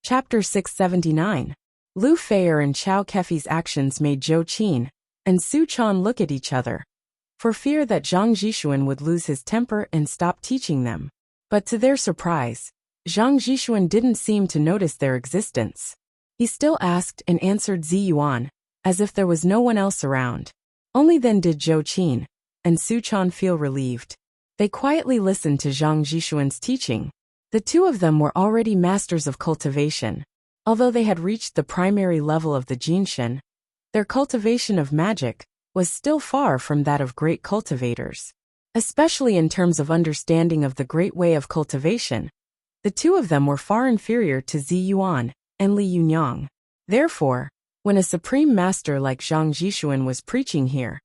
Chapter 679. Lu Feier and Chao Kefi's actions made Zhou Qin and Su Chan look at each other, for fear that Zhang Zhishuan would lose his temper and stop teaching them. But to their surprise, Zhang Zhishuan didn't seem to notice their existence. He still asked and answered Zi Yuan, as if there was no one else around. Only then did Zhou Qin and Su Chan feel relieved. They quietly listened to Zhang Zhishuan's teaching. The two of them were already masters of cultivation. Although they had reached the primary level of the Jinshin, their cultivation of magic was still far from that of great cultivators. Especially in terms of understanding of the great way of cultivation, the two of them were far inferior to Zi Yuan and Li Yunyang. Therefore, when a supreme master like Zhang Zhishuan was preaching here,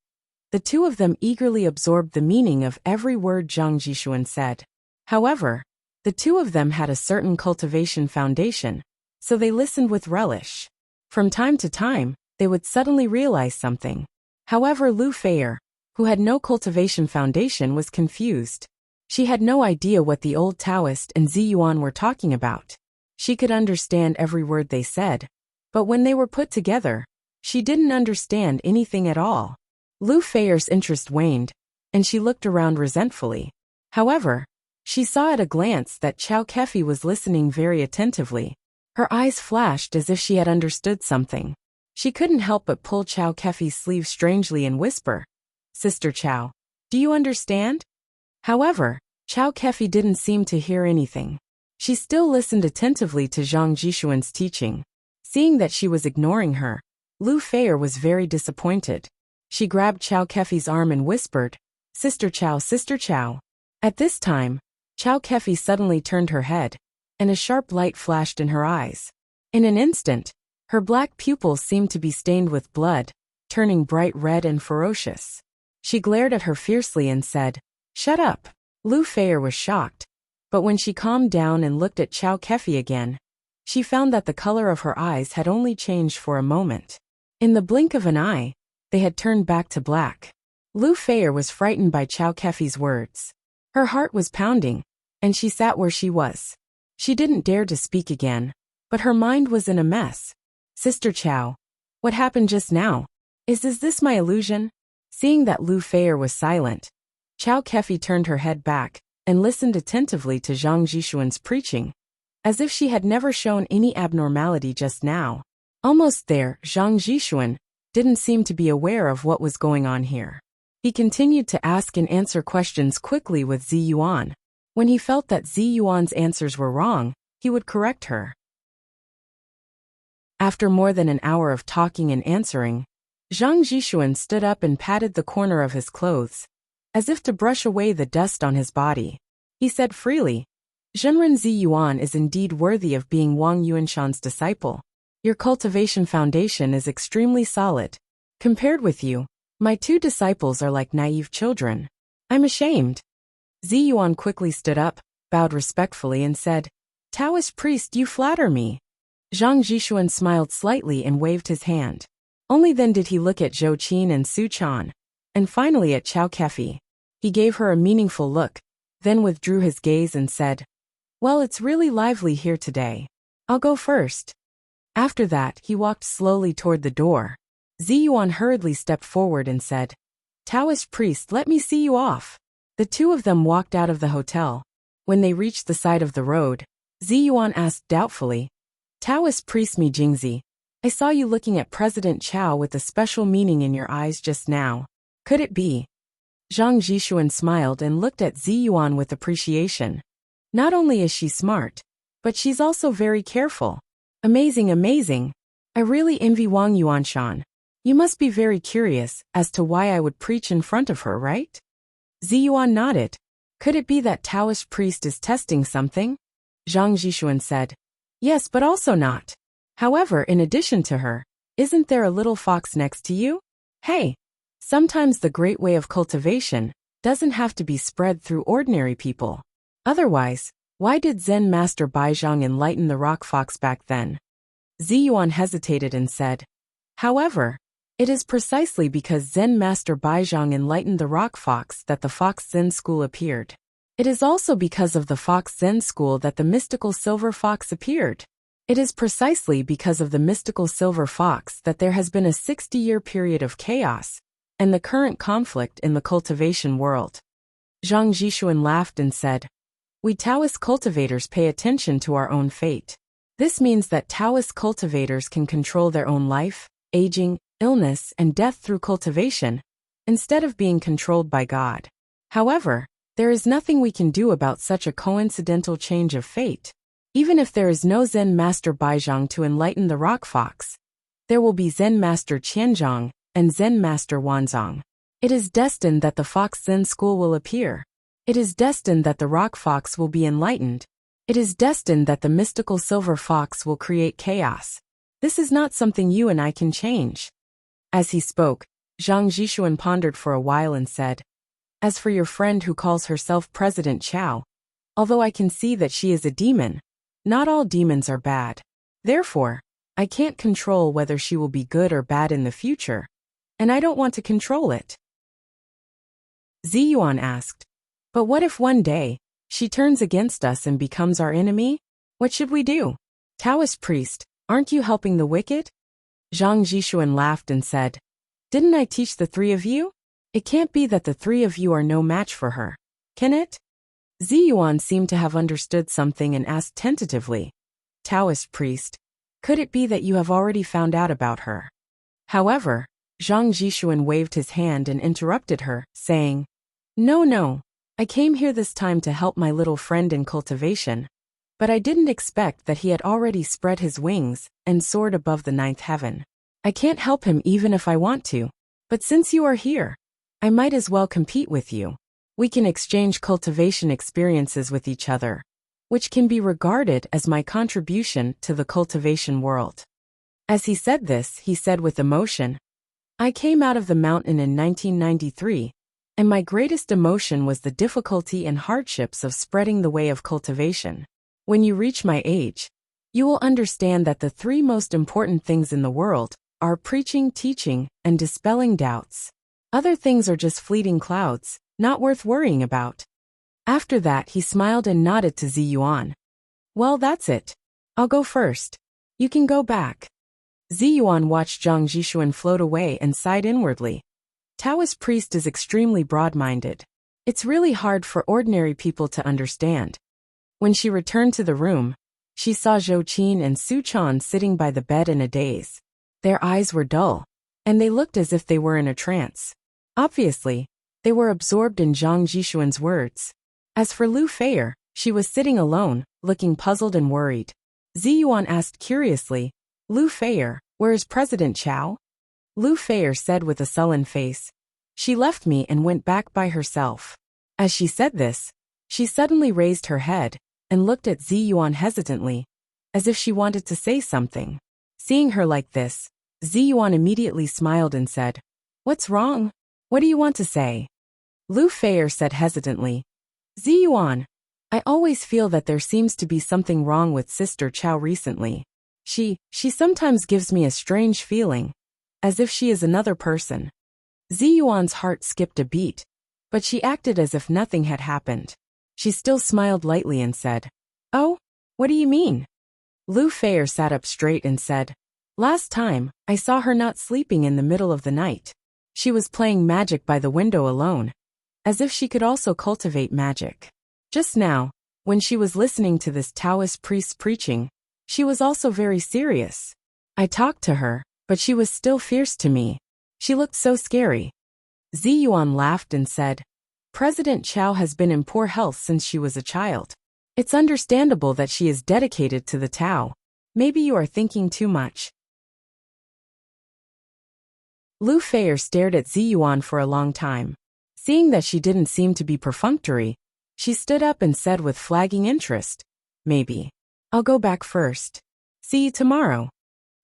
the two of them eagerly absorbed the meaning of every word Zhang Zhishuan said. However, the two of them had a certain cultivation foundation, so they listened with relish. From time to time, they would suddenly realize something. However, Lu Feier, who had no cultivation foundation, was confused. She had no idea what the old Taoist and Zi Yuan were talking about. She could understand every word they said, but when they were put together, she didn't understand anything at all. Lu Feier's interest waned, and she looked around resentfully. However, she saw at a glance that Chao Kefi was listening very attentively. Her eyes flashed as if she had understood something. She couldn't help but pull Chao Kefi's sleeve strangely and whisper, "Sister Chao, do you understand?" However, Chao Kefi didn't seem to hear anything. She still listened attentively to Zhang Zhishuan's teaching. Seeing that she was ignoring her, Lu Feier was very disappointed. She grabbed Chao Kefi's arm and whispered, "Sister Chao, Sister Chao." At this time, Chao Kefi suddenly turned her head, and a sharp light flashed in her eyes. In an instant, her black pupils seemed to be stained with blood, turning bright red and ferocious. She glared at her fiercely and said, "Shut up." Lu Feier was shocked, but when she calmed down and looked at Chao Kefi again, she found that the color of her eyes had only changed for a moment. In the blink of an eye, they had turned back to black. Lu Feier was frightened by Chao Kefi's words. Her heart was pounding, and she sat where she was. She didn't dare to speak again, but her mind was in a mess. "Sister Chao, what happened just now? Is this my illusion?" Seeing that Lu Feier was silent, Chao Kefi turned her head back and listened attentively to Zhang Zhishuan's preaching, as if she had never shown any abnormality just now. Almost there, Zhang Zhishuan didn't seem to be aware of what was going on here. He continued to ask and answer questions quickly with Zi Yuan. When he felt that Zi Yuan's answers were wrong, he would correct her. After more than an hour of talking and answering, Zhang Zhishuan stood up and patted the corner of his clothes, as if to brush away the dust on his body. He said freely, "Zhenren Zi Yuan is indeed worthy of being Wang Yuanshan's disciple. Your cultivation foundation is extremely solid. Compared with you, my two disciples are like naive children. I'm ashamed." Zi Yuan quickly stood up, bowed respectfully and said, "Taoist priest, you flatter me." Zhang Zhishuan smiled slightly and waved his hand. Only then did he look at Zhou Qin and Su Chan, and finally at Chao Kefi. He gave her a meaningful look, then withdrew his gaze and said, "Well, it's really lively here today. I'll go first." After that, he walked slowly toward the door. Zi Yuan hurriedly stepped forward and said, "Taoist priest, let me see you off." The two of them walked out of the hotel. When they reached the side of the road, Zi Yuan asked doubtfully, "Taoist priest Mi Jingzi, I saw you looking at President Chao with a special meaning in your eyes just now. Could it be?" Zhang Zhishuan smiled and looked at Zi Yuan with appreciation. "Not only is she smart, but she's also very careful. Amazing, amazing. I really envy Wang Yuanshan. You must be very curious as to why I would preach in front of her, right?" Zi Yuan nodded. "Could it be that Taoist priest is testing something?" Zhang Zhishuan said, "Yes, but also not. However, in addition to her, isn't there a little fox next to you? Hey, sometimes the great way of cultivation doesn't have to be spread through ordinary people. Otherwise, why did Zen Master Baizhang enlighten the rock fox back then?" Zi Yuan hesitated and said, "However, it is precisely because Zen Master Baizhang enlightened the rock fox that the Fox Zen school appeared. It is also because of the Fox Zen school that the mystical silver fox appeared." It is precisely because of the mystical silver fox that there has been a 60-year period of chaos and the current conflict in the cultivation world. Zhang Jishuan laughed and said, "We Taoist cultivators pay attention to our own fate. This means that Taoist cultivators can control their own life, aging, illness, and death through cultivation, instead of being controlled by God. However, there is nothing we can do about such a coincidental change of fate. Even if there is no Zen Master Baizhang to enlighten the rock fox, there will be Zen Master Qianzhang and Zen Master Wanzhang. It is destined that the Fox Zen school will appear. It is destined that the rock fox will be enlightened. It is destined that the mystical silver fox will create chaos. This is not something you and I can change." As he spoke, Zhang Jishuan pondered for a while and said, "As for your friend who calls herself President Chao, although I can see that she is a demon, not all demons are bad. Therefore, I can't control whether she will be good or bad in the future, and I don't want to control it." Ziyuan asked, "But what if one day she turns against us and becomes our enemy? What should we do?" "Taoist priest, aren't you helping the wicked?" Zhang Jishuan laughed and said, "Didn't I teach the three of you? It can't be that the three of you are no match for her, can it?" Ziyuan seemed to have understood something and asked tentatively, "Taoist priest, could it be that you have already found out about her?" However, Zhang Jishuan waved his hand and interrupted her, saying, No, I came here this time to help my little friend in cultivation, but I didn't expect that he had already spread his wings and soared above the ninth heaven. I can't help him even if I want to, but since you are here, I might as well compete with you. We can exchange cultivation experiences with each other, which can be regarded as my contribution to the cultivation world." As he said this, he said with emotion, "I came out of the mountain in 1993, and my greatest emotion was the difficulty and hardships of spreading the way of cultivation. When you reach my age, you will understand that the three most important things in the world are preaching, teaching, and dispelling doubts. Other things are just fleeting clouds, not worth worrying about." After that, he smiled and nodded to Ziyuan. "Well, that's it. I'll go first. You can go back." Ziyuan watched Zhang Jishuan float away and sighed inwardly. Taoist priest is extremely broad-minded. It's really hard for ordinary people to understand. When she returned to the room, she saw Zhou Qin and Su Chan sitting by the bed in a daze. Their eyes were dull, and they looked as if they were in a trance. Obviously, they were absorbed in Zhang Jishuan's words. As for Lu Feier, she was sitting alone, looking puzzled and worried. Ziyuan asked curiously, "Lu Feier, where is President Chao?" Lu Feier said with a sullen face, "She left me and went back by herself." As she said this, she suddenly raised her head and looked at Ziyuan hesitantly, as if she wanted to say something. Seeing her like this, Ziyuan immediately smiled and said, "What's wrong? What do you want to say?" Lu Feier said hesitantly, "Ziyuan, I always feel that there seems to be something wrong with Sister Chao recently. She sometimes gives me a strange feeling, as if she is another person." Ziyuan's heart skipped a beat, but she acted as if nothing had happened. She still smiled lightly and said, "Oh, what do you mean?" Lu Feier sat up straight and said, "Last time, I saw her not sleeping in the middle of the night. She was playing magic by the window alone, as if she could also cultivate magic. Just now, when she was listening to this Taoist priest's preaching, she was also very serious. I talked to her, but she was still fierce to me. She looked so scary." Ziyuan laughed and said, "President Chao has been in poor health since she was a child. It's understandable that she is dedicated to the Tao. Maybe you are thinking too much." Lu Feier stared at Ziyuan for a long time. Seeing that she didn't seem to be perfunctory, she stood up and said with flagging interest, "Maybe. I'll go back first. See you tomorrow."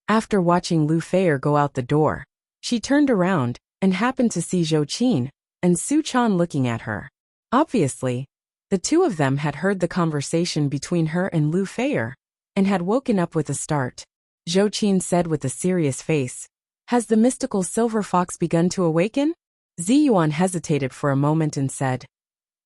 After watching Lu Feier go out the door, she turned around and happened to see Zhou Qin and Su Chan looking at her. Obviously, the two of them had heard the conversation between her and Lu Feier and had woken up with a start. Zhou Qin said with a serious face, "Has the mystical silver fox begun to awaken?" Ziyuan hesitated for a moment and said,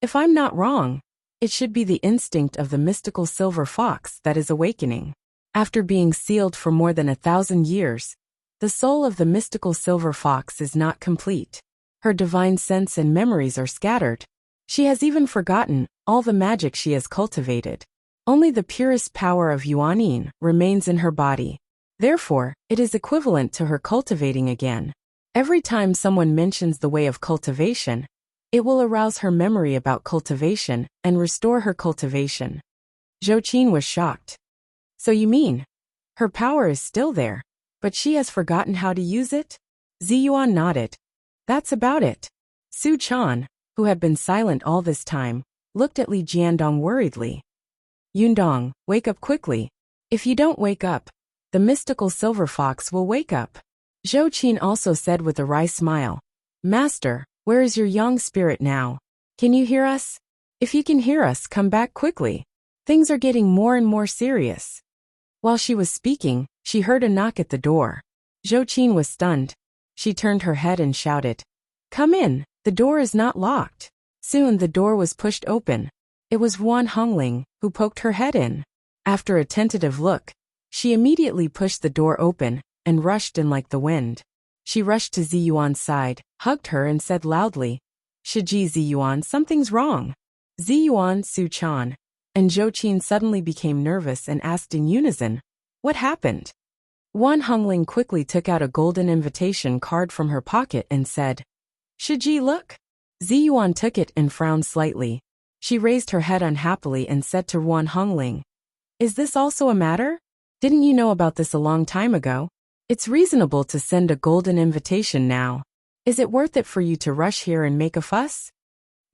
"If I'm not wrong, it should be the instinct of the mystical silver fox that is awakening." After being sealed for more than 1,000 years, the soul of the mystical silver fox is not complete. Her divine sense and memories are scattered. She has even forgotten all the magic she has cultivated. Only the purest power of Yuanin remains in her body. Therefore, it is equivalent to her cultivating again. Every time someone mentions the way of cultivation, it will arouse her memory about cultivation and restore her cultivation. Zhou Qin was shocked. So you mean, her power is still there, but she has forgotten how to use it? Ziyuan nodded. That's about it. Su Chan, who had been silent all this time, looked at Li Jiandong worriedly. Yundong, wake up quickly. If you don't wake up, the mystical silver fox will wake up. Zhou Qin also said with a wry smile. Master, where is your yang spirit now? Can you hear us? If you can hear us, come back quickly. Things are getting more and more serious. While she was speaking, she heard a knock at the door. Zhou Qin was stunned. She turned her head and shouted, Come in, the door is not locked. Soon the door was pushed open. It was Wan Hongling, who poked her head in. After a tentative look, she immediately pushed the door open and rushed in like the wind. She rushed to Ziyuan's side, hugged her and said loudly, Shiji Ziyuan, something's wrong. Ziyuan, Su Chan, and Zhou Qin suddenly became nervous and asked in unison, What happened? Wan Hongling quickly took out a golden invitation card from her pocket and said, Shiji, look. Ziyuan took it and frowned slightly. She raised her head unhappily and said to Wan Hongling, Is this also a matter? Didn't you know about this a long time ago? It's reasonable to send a golden invitation now. Is it worth it for you to rush here and make a fuss?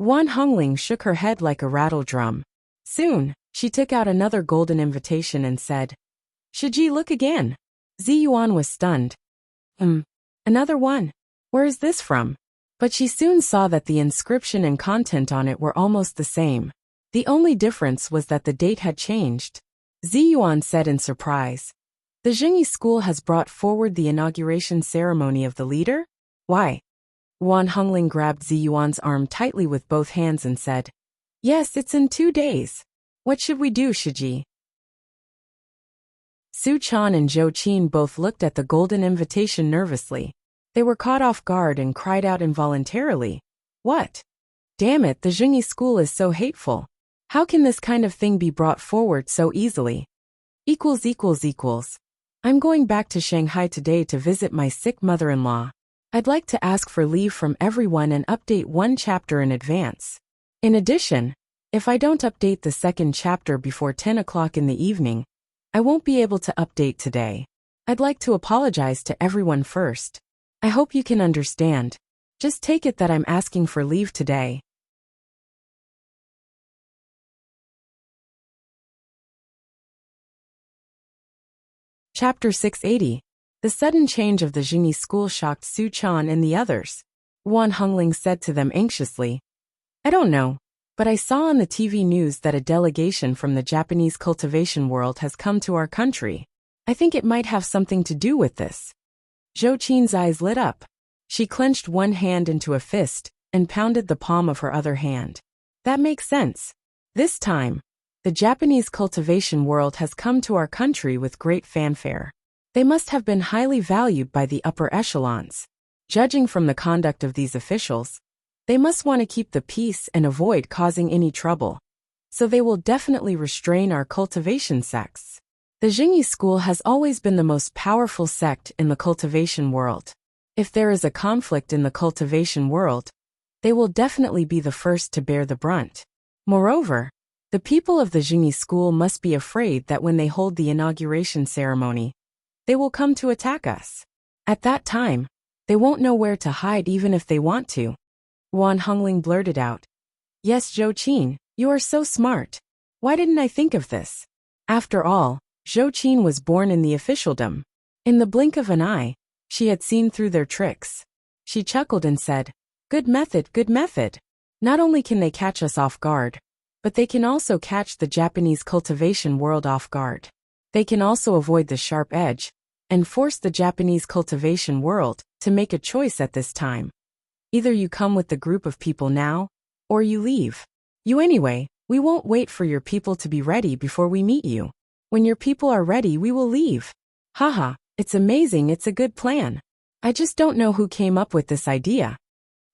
Wan Hongling shook her head like a rattle drum. Soon, she took out another golden invitation and said, Shiji, look again. Ziyuan was stunned. Another one. Where is this from? But she soon saw that the inscription and content on it were almost the same. The only difference was that the date had changed. Ziyuan said in surprise, The Jingyi school has brought forward the inauguration ceremony of the leader? Why? Wan Hongling grabbed Ziyuan's arm tightly with both hands and said, Yes, it's in 2 days. What should we do, Shiji? Su Chan and Zhou Qin both looked at the golden invitation nervously. They were caught off guard and cried out involuntarily. What? Damn it, the Jingyi school is so hateful. How can this kind of thing be brought forward so easily? I'm going back to Shanghai today to visit my sick mother-in-law. I'd like to ask for leave from everyone and update 1 chapter in advance. In addition, if I don't update the 2nd chapter before 10 o'clock in the evening, I won't be able to update today. I'd like to apologize to everyone first. I hope you can understand. Just take it that I'm asking for leave today. Chapter 680. The sudden change of the Jingyi school shocked Su Chan and the others. Wan Hongling said to them anxiously, I don't know, but I saw on the TV news that a delegation from the Japanese cultivation world has come to our country. I think it might have something to do with this. Zhou Qin's eyes lit up. She clenched one hand into a fist and pounded the palm of her other hand. That makes sense. This time, the Japanese cultivation world has come to our country with great fanfare. They must have been highly valued by the upper echelons. Judging from the conduct of these officials, they must want to keep the peace and avoid causing any trouble. So they will definitely restrain our cultivation sects. The Jingyi school has always been the most powerful sect in the cultivation world. If there is a conflict in the cultivation world, they will definitely be the first to bear the brunt. Moreover, the people of the Jingyi school must be afraid that when they hold the inauguration ceremony, they will come to attack us. At that time, they won't know where to hide even if they want to. Wan Hongling blurted out. Yes, Zhou Qin, you are so smart. Why didn't I think of this? After all, Zhou Qin was born in the officialdom. In the blink of an eye, she had seen through their tricks. She chuckled and said, Good method, good method. Not only can they catch us off guard, but they can also catch the Japanese cultivation world off guard. They can also avoid the sharp edge and force the Japanese cultivation world to make a choice at this time. Either you come with the group of people now, or you leave. You anyway, we won't wait for your people to be ready before we meet you. When your people are ready, we will leave. Haha, it's amazing, it's a good plan. I just don't know who came up with this idea.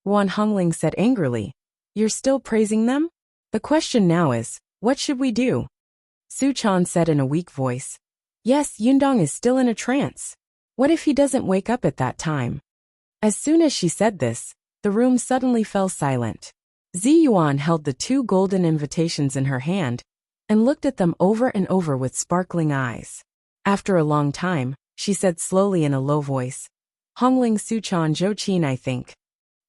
Wan Hongling said angrily. You're still praising them? The question now is, what should we do? Su Chan said in a weak voice. Yes, Yundong is still in a trance. What if he doesn't wake up at that time? As soon as she said this, the room suddenly fell silent. Zi Yuan held the 2 golden invitations in her hand and looked at them over and over with sparkling eyes. After a long time, she said slowly in a low voice, Hongling Su Chan Zhou Qin, I think.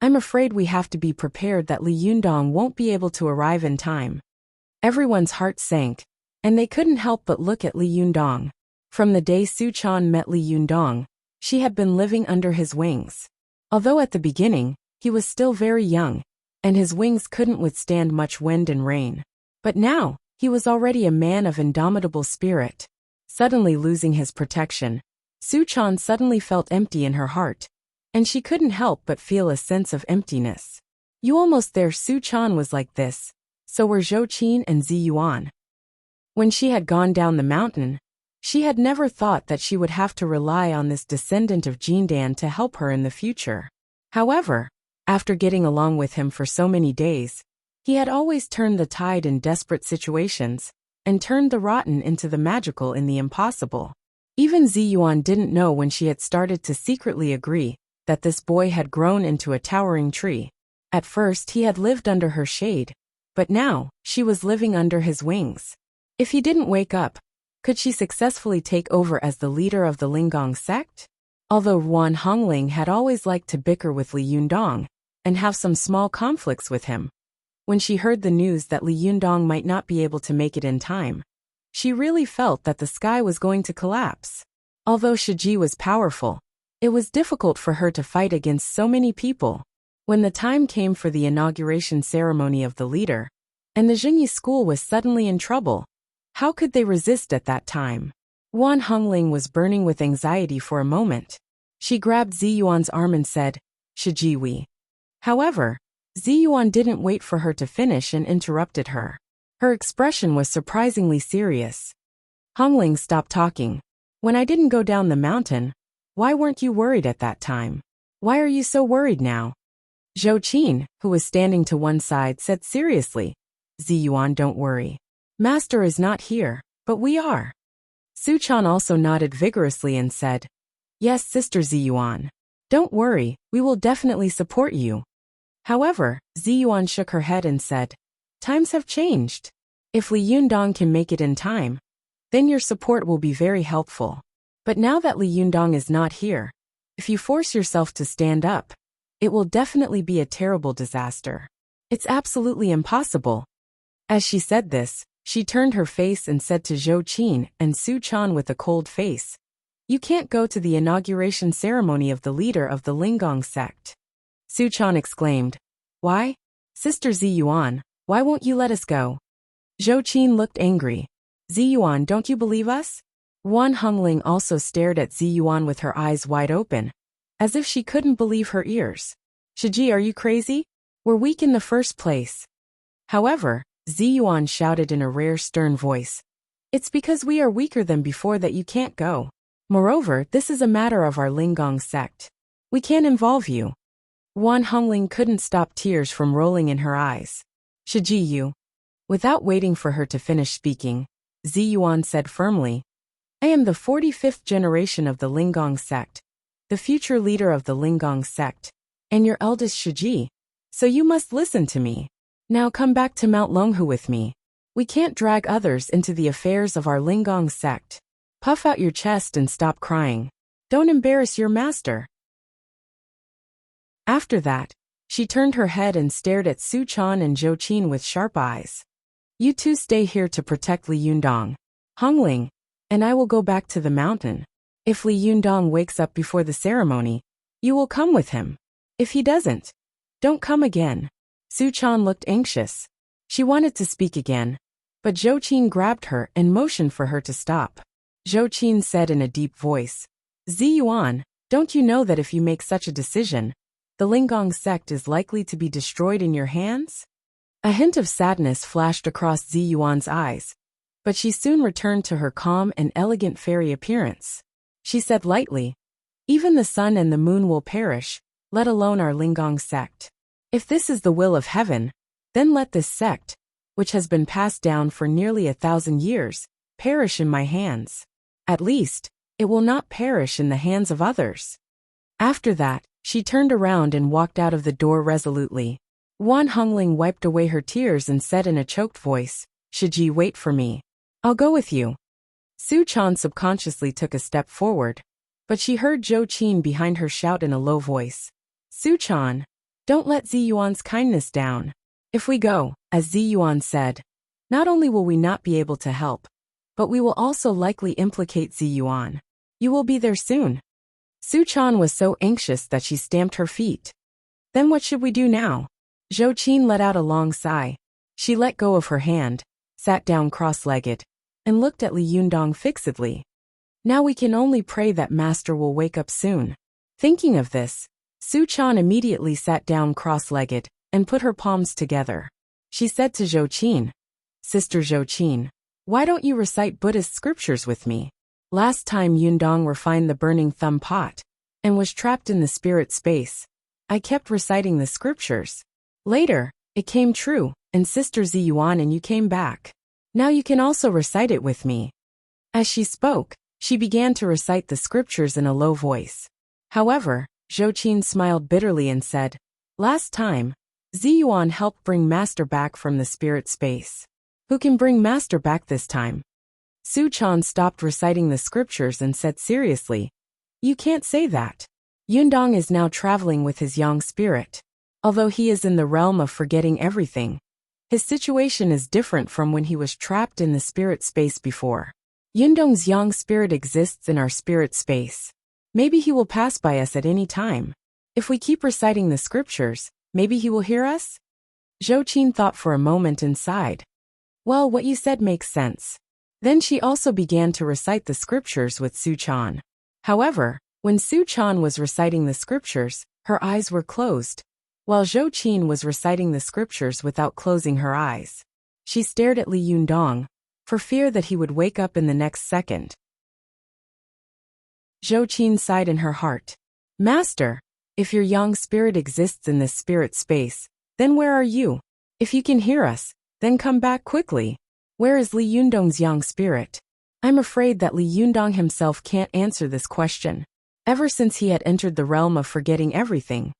I'm afraid we have to be prepared that Li Yundong won't be able to arrive in time. Everyone's heart sank, and they couldn't help but look at Li Yundong. From the day Su Chan met Li Yundong, she had been living under his wings. Although at the beginning, he was still very young, and his wings couldn't withstand much wind and rain. But now, he was already a man of indomitable spirit. Suddenly losing his protection, Su Chan suddenly felt empty in her heart, and she couldn't help but feel a sense of emptiness. You almost there, Su Chan was like this, so were Zhou Qin and Zi Yuan. When she had gone down the mountain, she had never thought that she would have to rely on this descendant of Jindan to help her in the future. However, after getting along with him for so many days, he had always turned the tide in desperate situations, and turned the rotten into the magical in the impossible. Even Zi Yuan didn't know when she had started to secretly agree that this boy had grown into a towering tree. At first he had lived under her shade, but now she was living under his wings. If he didn't wake up, could she successfully take over as the leader of the Linggong sect? Although Wan Hongling had always liked to bicker with Li Yundong and have some small conflicts with him, when she heard the news that Li Yundong might not be able to make it in time, she really felt that the sky was going to collapse. Although Shiji was powerful, it was difficult for her to fight against so many people. When the time came for the inauguration ceremony of the leader, and the Jingyi school was suddenly in trouble, how could they resist at that time? Wan Hongling was burning with anxiety for a moment. She grabbed Zi Yuan's arm and said, Shiji we. However, Zi Yuan didn't wait for her to finish and interrupted her. Her expression was surprisingly serious. Hongling, stopped talking. When I didn't go down the mountain, why weren't you worried at that time? Why are you so worried now? Zhou Qin, who was standing to one side, said seriously, Zi Yuan, don't worry. Master is not here, but we are. Su Chan also nodded vigorously and said, Yes, Sister Zi Yuan. Don't worry, we will definitely support you. However, Zi Yuan shook her head and said, Times have changed. If Li Yundong can make it in time, then your support will be very helpful. But now that Li Yundong is not here, if you force yourself to stand up, it will definitely be a terrible disaster. It's absolutely impossible. As she said this, she turned her face and said to Zhou Qin and Su Chan with a cold face, You can't go to the inauguration ceremony of the leader of the Linggong sect. Su Chan exclaimed, Why? Sister Zi Yuan, why won't you let us go? Zhou Qin looked angry. Zi Yuan, don't you believe us? Wan Hongling also stared at Zi Yuan with her eyes wide open, as if she couldn't believe her ears. Shiji, are you crazy? We're weak in the first place. However, Zi Yuan shouted in a rare stern voice, It's because we are weaker than before that you can't go. Moreover, this is a matter of our Linggong sect. We can't involve you. Wan Hongling couldn't stop tears from rolling in her eyes. Shiji, you. Without waiting for her to finish speaking, Zi Yuan said firmly, I am the 45th generation of the Linggong sect, the future leader of the Linggong sect, and your eldest Shiji, so you must listen to me. Now come back to Mount Longhu with me. We can't drag others into the affairs of our Linggong sect. Puff out your chest and stop crying. Don't embarrass your master. After that, she turned her head and stared at Su Chan and Zhou Qin with sharp eyes. You two stay here to protect Li Yundong, Hongling, and I will go back to the mountain. If Li Yundong wakes up before the ceremony, you will come with him. If he doesn't, don't come again. Su Chan looked anxious. She wanted to speak again, but Zhou Qin grabbed her and motioned for her to stop. Zhou Qin said in a deep voice, Zi Yuan, don't you know that if you make such a decision, the Linggong sect is likely to be destroyed in your hands? A hint of sadness flashed across Zi Yuan's eyes, but she soon returned to her calm and elegant fairy appearance. She said lightly, "Even the sun and the moon will perish, let alone our Lingong sect. If this is the will of heaven, then let this sect, which has been passed down for nearly 1,000 years, perish in my hands. At least, it will not perish in the hands of others." After that, she turned around and walked out of the door resolutely. Wan Hongling wiped away her tears and said in a choked voice, "Should ye wait for me? I'll go with you." Su Chan subconsciously took a step forward, but she heard Zhou Qin behind her shout in a low voice, "Su Chan, don't let Zi Yuan's kindness down. If we go, as Zi Yuan said, not only will we not be able to help, but we will also likely implicate Zi Yuan. You will be there soon." Su Chan was so anxious that she stamped her feet. "Then what should we do now?" Zhou Qin let out a long sigh. She let go of her hand, sat down cross-legged, and looked at Li Yundong fixedly. "Now we can only pray that Master will wake up soon." Thinking of this, Su Chan immediately sat down cross-legged and put her palms together. She said to Zhou Qin, "Sister Zhou Qin, why don't you recite Buddhist scriptures with me? Last time Yundong refined the burning thumb pot and was trapped in the spirit space, I kept reciting the scriptures. Later, it came true, and Sister Zi Yuan and you came back. Now you can also recite it with me." As she spoke, she began to recite the scriptures in a low voice. However, Zhou Qin smiled bitterly and said, "Last time, Zi Yuan helped bring Master back from the spirit space. Who can bring Master back this time?" Su Chan stopped reciting the scriptures and said seriously, "You can't say that. Yundong is now traveling with his yang spirit. Although he is in the realm of forgetting everything, his situation is different from when he was trapped in the spirit space before. Yundong's yang spirit exists in our spirit space. Maybe he will pass by us at any time. If we keep reciting the scriptures, maybe he will hear us?" Zhou Qin thought for a moment and sighed. "Well, what you said makes sense." Then she also began to recite the scriptures with Su Chan. However, when Su Chan was reciting the scriptures, her eyes were closed, while Zhou Qin was reciting the scriptures without closing her eyes. She stared at Li Yundong, for fear that he would wake up in the next second. Zhou Qin sighed in her heart. "Master, if your yang spirit exists in this spirit space, then where are you? If you can hear us, then come back quickly. Where is Li Yundong's yang spirit?" I'm afraid that Li Yundong himself can't answer this question. Ever since he had entered the realm of forgetting everything,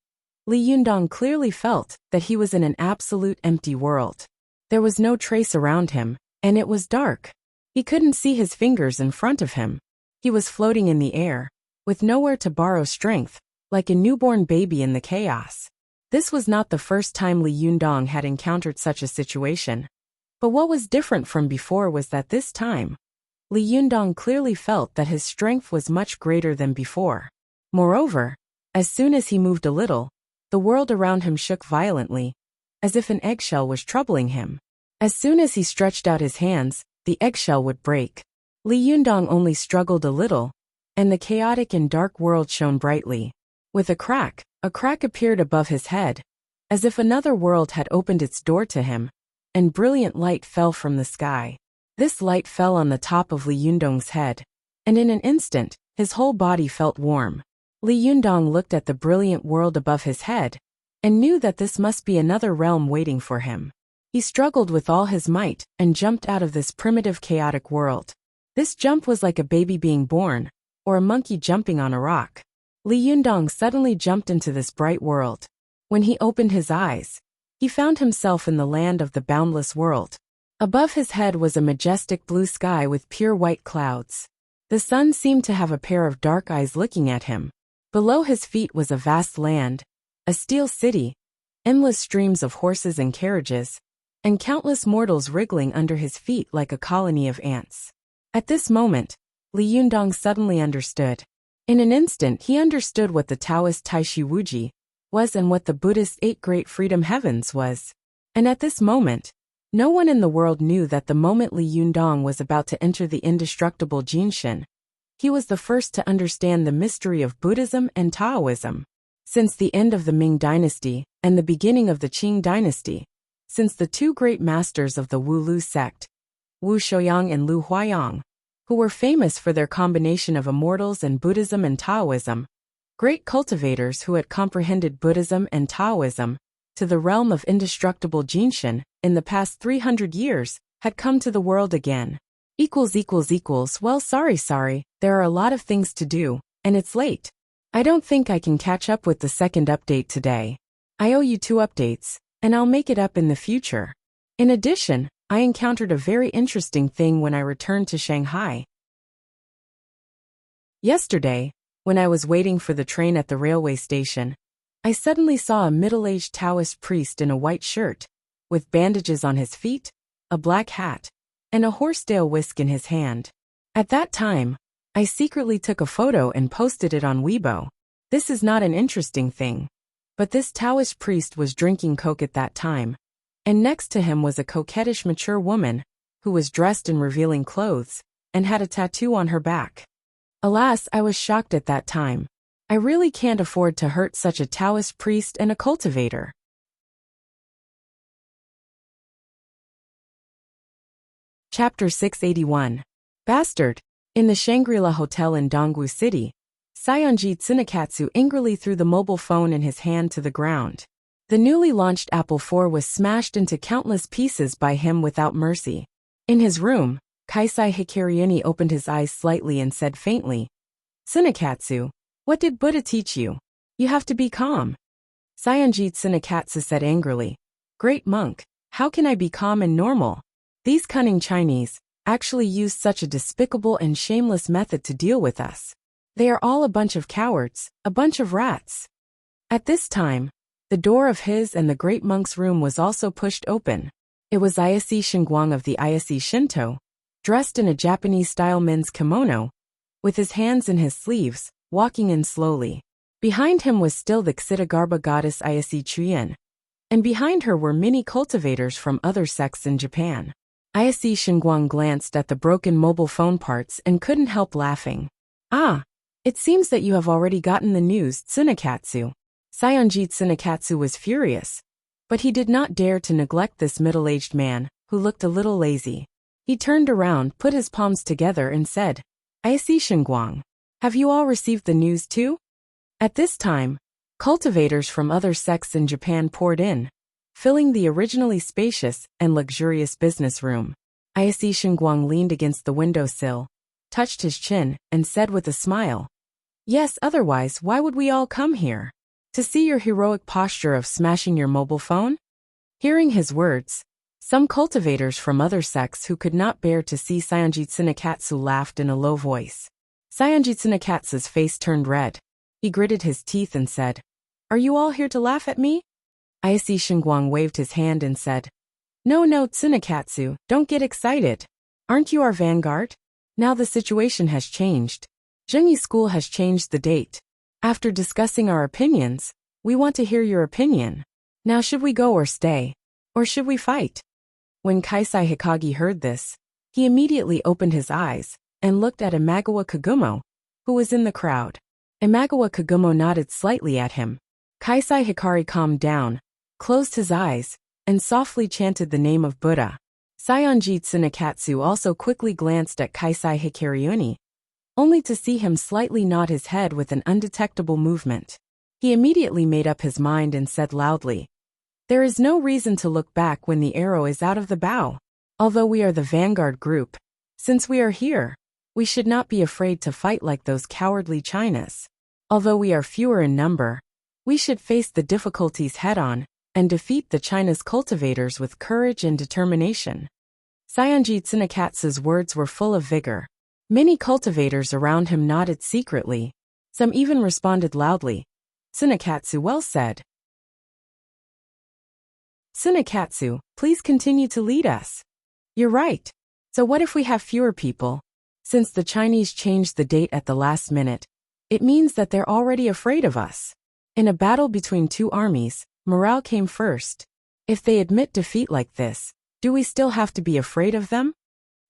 Li Yundong clearly felt that he was in an absolute empty world. There was no trace around him, and it was dark. He couldn't see his fingers in front of him. He was floating in the air, with nowhere to borrow strength, like a newborn baby in the chaos. This was not the first time Li Yundong had encountered such a situation. But what was different from before was that this time, Li Yundong clearly felt that his strength was much greater than before. Moreover, as soon as he moved a little, the world around him shook violently, as if an eggshell was troubling him. As soon as he stretched out his hands, the eggshell would break. Li Yundong only struggled a little, and the chaotic and dark world shone brightly. With a crack appeared above his head, as if another world had opened its door to him, and brilliant light fell from the sky. This light fell on the top of Li Yundong's head, and in an instant, his whole body felt warm. Li Yundong looked at the brilliant world above his head, and knew that this must be another realm waiting for him. He struggled with all his might, and jumped out of this primitive chaotic world. This jump was like a baby being born, or a monkey jumping on a rock. Li Yundong suddenly jumped into this bright world. When he opened his eyes, he found himself in the land of the boundless world. Above his head was a majestic blue sky with pure white clouds. The sun seemed to have a pair of dark eyes looking at him. Below his feet was a vast land, a steel city, endless streams of horses and carriages, and countless mortals wriggling under his feet like a colony of ants. At this moment, Li Yundong suddenly understood. In an instant he understood what the Taoist Taishi Wuji was and what the Buddhist Eight Great Freedom Heavens was. And at this moment, no one in the world knew that the moment Li Yundong was about to enter the indestructible Jinshin, he was the first to understand the mystery of Buddhism and Taoism. Since the end of the Ming dynasty and the beginning of the Qing dynasty, since the two great masters of the Wu Lu sect, Wu Shouyang and Lu Huayang, who were famous for their combination of immortals and Buddhism and Taoism, great cultivators who had comprehended Buddhism and Taoism to the realm of indestructible Jinshin in the past 300 years, had come to the world again. Well, sorry, there are a lot of things to do, and it's late. I don't think I can catch up with the second update today. I owe you 2 updates, and I'll make it up in the future. In addition, I encountered a very interesting thing when I returned to Shanghai. Yesterday, when I was waiting for the train at the railway station, I suddenly saw a middle-aged Taoist priest in a white shirt, with bandages on his feet, a black hat, and a horsetail whisk in his hand. At that time, I secretly took a photo and posted it on Weibo. This is not an interesting thing, but this Taoist priest was drinking coke at that time, and next to him was a coquettish mature woman, who was dressed in revealing clothes, and had a tattoo on her back. Alas, I was shocked at that time. I really can't afford to hurt such a Taoist priest and a cultivator. Chapter 681. Bastard. In the Shangri-La Hotel in Dongwu City, Saionji Tsunekatsu angrily threw the mobile phone in his hand to the ground. The newly launched Apple IV was smashed into countless pieces by him without mercy. In his room, Kaisai Hikaryuni opened his eyes slightly and said faintly, "Tsunekatsu, what did Buddha teach you? You have to be calm." Saionji Tsunekatsu said angrily, "Great monk, how can I be calm and normal? These cunning Chinese actually used such a despicable and shameless method to deal with us. They are all a bunch of cowards, a bunch of rats." At this time, the door of his and the great monk's room was also pushed open. It was Ayase Shingguang of the Ayase Shinto, dressed in a Japanese-style men's kimono, with his hands in his sleeves, walking in slowly. Behind him was still the Ksitigarbha goddess Ayase Chuyin, and behind her were many cultivators from other sects in Japan. Ayase Shingguang glanced at the broken mobile phone parts and couldn't help laughing. "Ah, it seems that you have already gotten the news, Tsunekatsu." Saionji Tsunekatsu was furious, but he did not dare to neglect this middle-aged man, who looked a little lazy. He turned around, put his palms together and said, "Ayase Shingguang, have you all received the news too?" At this time, cultivators from other sects in Japan poured in, filling the originally spacious and luxurious business room. Ayase Shingguang leaned against the windowsill, touched his chin, and said with a smile, "Yes, otherwise why would we all come here? To see your heroic posture of smashing your mobile phone?" Hearing his words, some cultivators from other sects who could not bear to see Saionji Tsunekatsu laughed in a low voice. Saionji Tsunekatsu's face turned red. He gritted his teeth and said, "Are you all here to laugh at me?" Ayase Shingguang waved his hand and said, No, Tsunekatsu, don't get excited. Aren't you our vanguard? Now the situation has changed. Zhengyi School has changed the date. After discussing our opinions, we want to hear your opinion. Now should we go or stay? Or should we fight?" When Kaisai Hikagi heard this, he immediately opened his eyes and looked at Imagawa Kagumo, who was in the crowd. Imagawa Kagumo nodded slightly at him. Kaisai Hikari calmed down, closed his eyes, and softly chanted the name of Buddha. Saionji Tsunekatsu also quickly glanced at Kaisai Hikaryuni, only to see him slightly nod his head with an undetectable movement. He immediately made up his mind and said loudly, "There is no reason to look back when the arrow is out of the bow. Although we are the vanguard group, since we are here, we should not be afraid to fight like those cowardly Chinas. Although we are fewer in number, we should face the difficulties head-on and defeat the China's cultivators with courage and determination." Saionji Tsunekatsu's words were full of vigor. Many cultivators around him nodded secretly. Some even responded loudly, "Tsunekatsu, well said. Tsunekatsu, please continue to lead us. You're right. So what if we have fewer people? Since the Chinese changed the date at the last minute, it means that they're already afraid of us. In a battle between two armies, morale came first. If they admit defeat like this, do we still have to be afraid of them?"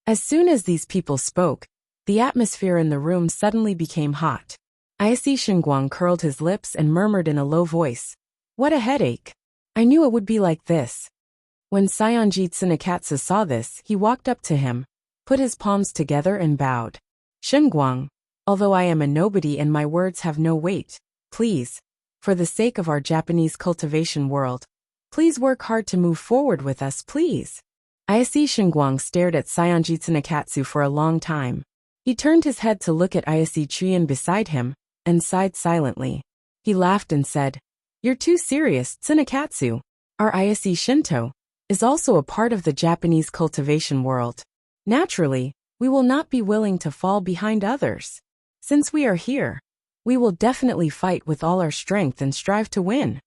As soon as these people spoke, the atmosphere in the room suddenly became hot. Ayase Shingguang curled his lips and murmured in a low voice, "What a headache. I knew it would be like this." When Saionji Tsunekatsu saw this, he walked up to him, put his palms together and bowed. Shengguang, although I am a nobody and my words have no weight, please, for the sake of our Japanese cultivation world, please work hard to move forward with us, please. Ayase Shengguang stared at Saionji Tsunekatsu for a long time. He turned his head to look at Ayase Chuyin beside him, and sighed silently. He laughed and said, "You're too serious, Tsunekatsu. Our Ayase Shinto is also a part of the Japanese cultivation world. Naturally, we will not be willing to fall behind others. Since we are here, we will definitely fight with all our strength and strive to win."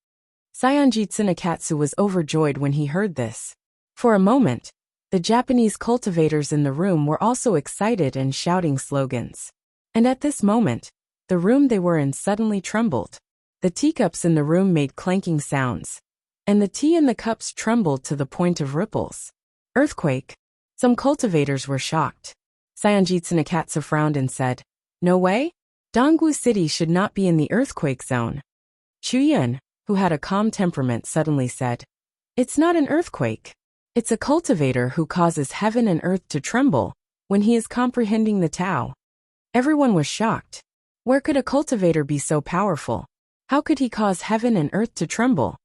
Saionji Tsunekatsu was overjoyed when he heard this. For a moment, the Japanese cultivators in the room were also excited and shouting slogans. And at this moment, the room they were in suddenly trembled. The teacups in the room made clanking sounds, and the tea in the cups trembled to the point of ripples. Earthquake. Some cultivators were shocked. Saionji Tsunekatsu frowned and said, "No way? Dongwu City should not be in the earthquake zone." Chuyin, who had a calm temperament, suddenly said, "It's not an earthquake. It's a cultivator who causes heaven and earth to tremble when he is comprehending the Tao." Everyone was shocked. Where could a cultivator be so powerful? How could he cause heaven and earth to tremble?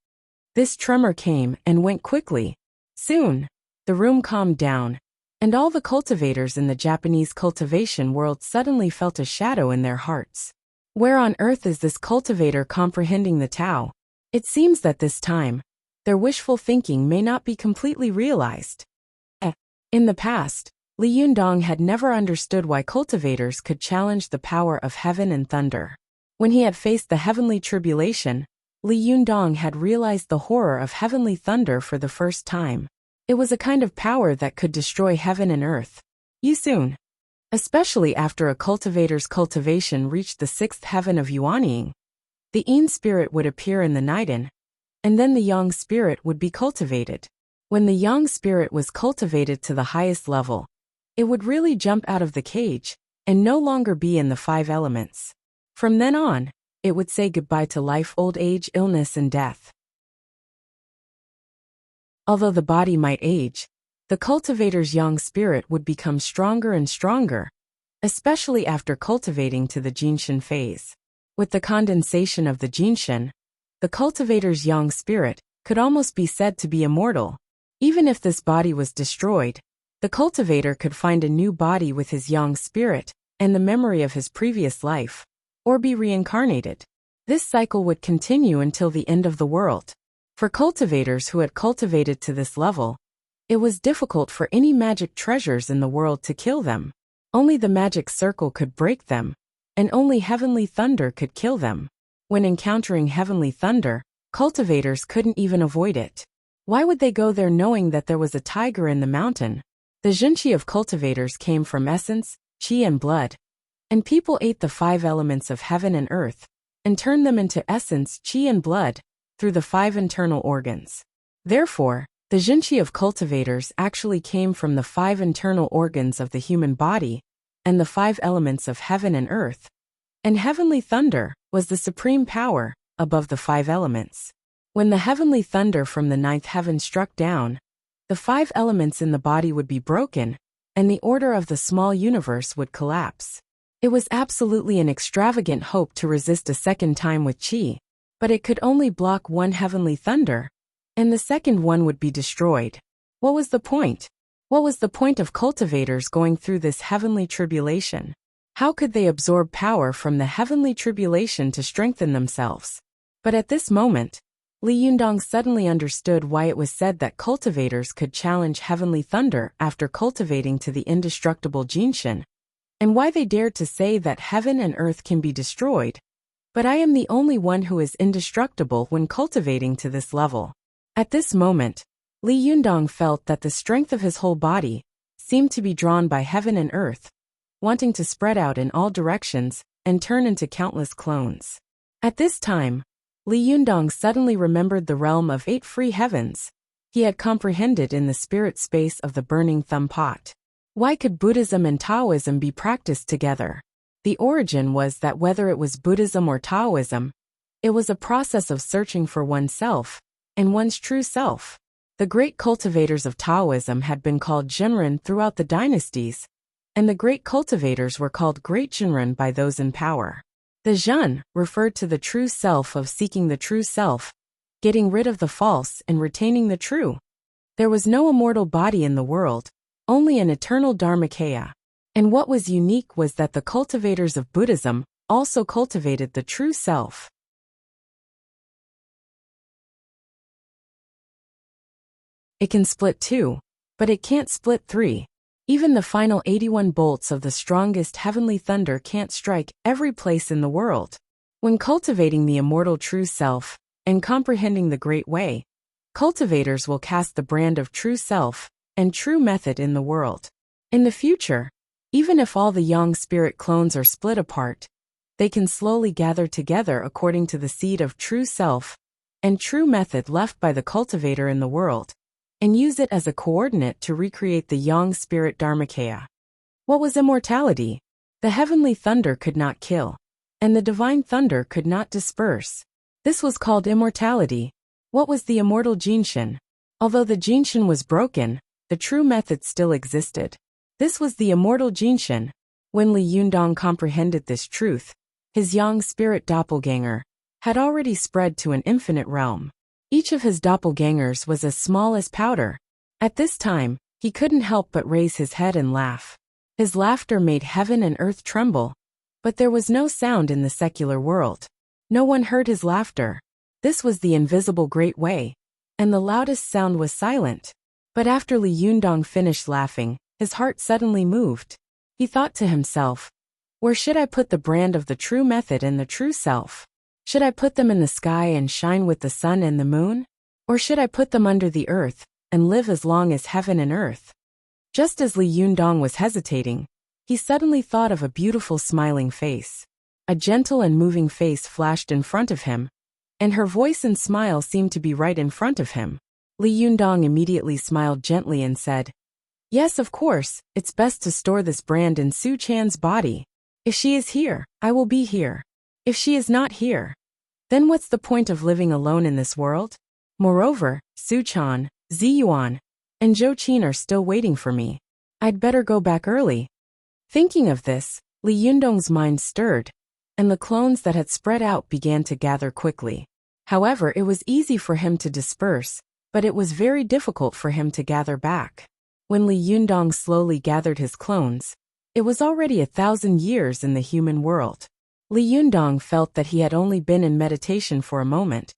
This tremor came and went quickly. Soon, the room calmed down, and all the cultivators in the Japanese cultivation world suddenly felt a shadow in their hearts. Where on earth is this cultivator comprehending the Tao? It seems that this time, their wishful thinking may not be completely realized. In the past, Li Yundong had never understood why cultivators could challenge the power of heaven and thunder. When he had faced the heavenly tribulation, Li Yundong had realized the horror of heavenly thunder for the first time. It was a kind of power that could destroy heaven and earth. Soon, especially after a cultivator's cultivation reached the sixth heaven of Yuanying, the Yin spirit would appear in the Niden, and then the Yang spirit would be cultivated. When the Yang spirit was cultivated to the highest level, it would really jump out of the cage and no longer be in the five elements. From then on, it would say goodbye to life, old age, illness, and death. Although the body might age, the cultivator's Yang spirit would become stronger and stronger, especially after cultivating to the Jinshin phase. With the condensation of the Jinshin, the cultivator's Yang spirit could almost be said to be immortal. Even if this body was destroyed, the cultivator could find a new body with his Yang spirit and the memory of his previous life, or be reincarnated. This cycle would continue until the end of the world. For cultivators who had cultivated to this level, it was difficult for any magic treasures in the world to kill them. Only the magic circle could break them, and only heavenly thunder could kill them. When encountering heavenly thunder, cultivators couldn't even avoid it. Why would they go there knowing that there was a tiger in the mountain? The Jinchi of cultivators came from essence, qi and blood, and people ate the five elements of heaven and earth, and turned them into essence, qi and blood, through the five internal organs. Therefore, the Jinchi of cultivators actually came from the five internal organs of the human body, and the five elements of heaven and earth. And heavenly thunder was the supreme power, above the five elements. When the heavenly thunder from the ninth heaven struck down, the five elements in the body would be broken, and the order of the small universe would collapse. It was absolutely an extravagant hope to resist a second time with qi, but it could only block one heavenly thunder, and the second one would be destroyed. What was the point? What was the point of cultivators going through this heavenly tribulation? How could they absorb power from the heavenly tribulation to strengthen themselves? But at this moment, Li Yundong suddenly understood why it was said that cultivators could challenge heavenly thunder after cultivating to the indestructible Jinshin, and why they dared to say that heaven and earth can be destroyed, but I am the only one who is indestructible when cultivating to this level. At this moment, Li Yundong felt that the strength of his whole body seemed to be drawn by heaven and earth, wanting to spread out in all directions and turn into countless clones. At this time, Li Yundong suddenly remembered the realm of 8 free heavens he had comprehended in the spirit space of the burning thumb pot. Why could Buddhism and Taoism be practiced together? The origin was that whether it was Buddhism or Taoism, it was a process of searching for oneself and one's true self. The great cultivators of Taoism had been called Jinren throughout the dynasties, and the great cultivators were called Great Jinren by those in power. The Zhen referred to the true self of seeking the true self, getting rid of the false and retaining the true. There was no immortal body in the world, only an eternal Dharmakaya. And what was unique was that the cultivators of Buddhism also cultivated the true self. It can split 2, but it can't split 3. Even the final 81 bolts of the strongest heavenly thunder can't strike every place in the world. When cultivating the immortal true self and comprehending the great way, cultivators will cast the brand of true self and true method in the world. In the future, even if all the yang spirit clones are split apart, they can slowly gather together according to the seed of true self and true method left by the cultivator in the world, and use it as a coordinate to recreate the yang spirit Dharmakaya. What was immortality? The heavenly thunder could not kill, and the divine thunder could not disperse. This was called immortality. What was the immortal Jinshin? Although the Jinshin was broken, the true method still existed. This was the immortal Jinshin. When Li Yundong comprehended this truth, his yang spirit doppelganger had already spread to an infinite realm. Each of his doppelgangers was as small as powder. At this time, he couldn't help but raise his head and laugh. His laughter made heaven and earth tremble. But there was no sound in the secular world. No one heard his laughter. This was the invisible great way, and the loudest sound was silent. But after Li Yundong finished laughing, his heart suddenly moved. He thought to himself, where should I put the brand of the true method and the true self? Should I put them in the sky and shine with the sun and the moon? Or should I put them under the earth and live as long as heaven and earth? Just as Li Yundong was hesitating, he suddenly thought of a beautiful smiling face. A gentle and moving face flashed in front of him, and her voice and smile seemed to be right in front of him. Li Yundong immediately smiled gently and said, "Yes, of course, it's best to store this brand in Su Chan's body. If she is here, I will be here. If she is not here, then what's the point of living alone in this world? Moreover, Su Chan, Ziyuan, and Zhou Qin are still waiting for me. I'd better go back early." Thinking of this, Li Yundong's mind stirred, and the clones that had spread out began to gather quickly. However, it was easy for him to disperse, but it was very difficult for him to gather back. When Li Yundong slowly gathered his clones, it was already 1,000 years in the human world. Li Yundong felt that he had only been in meditation for a moment,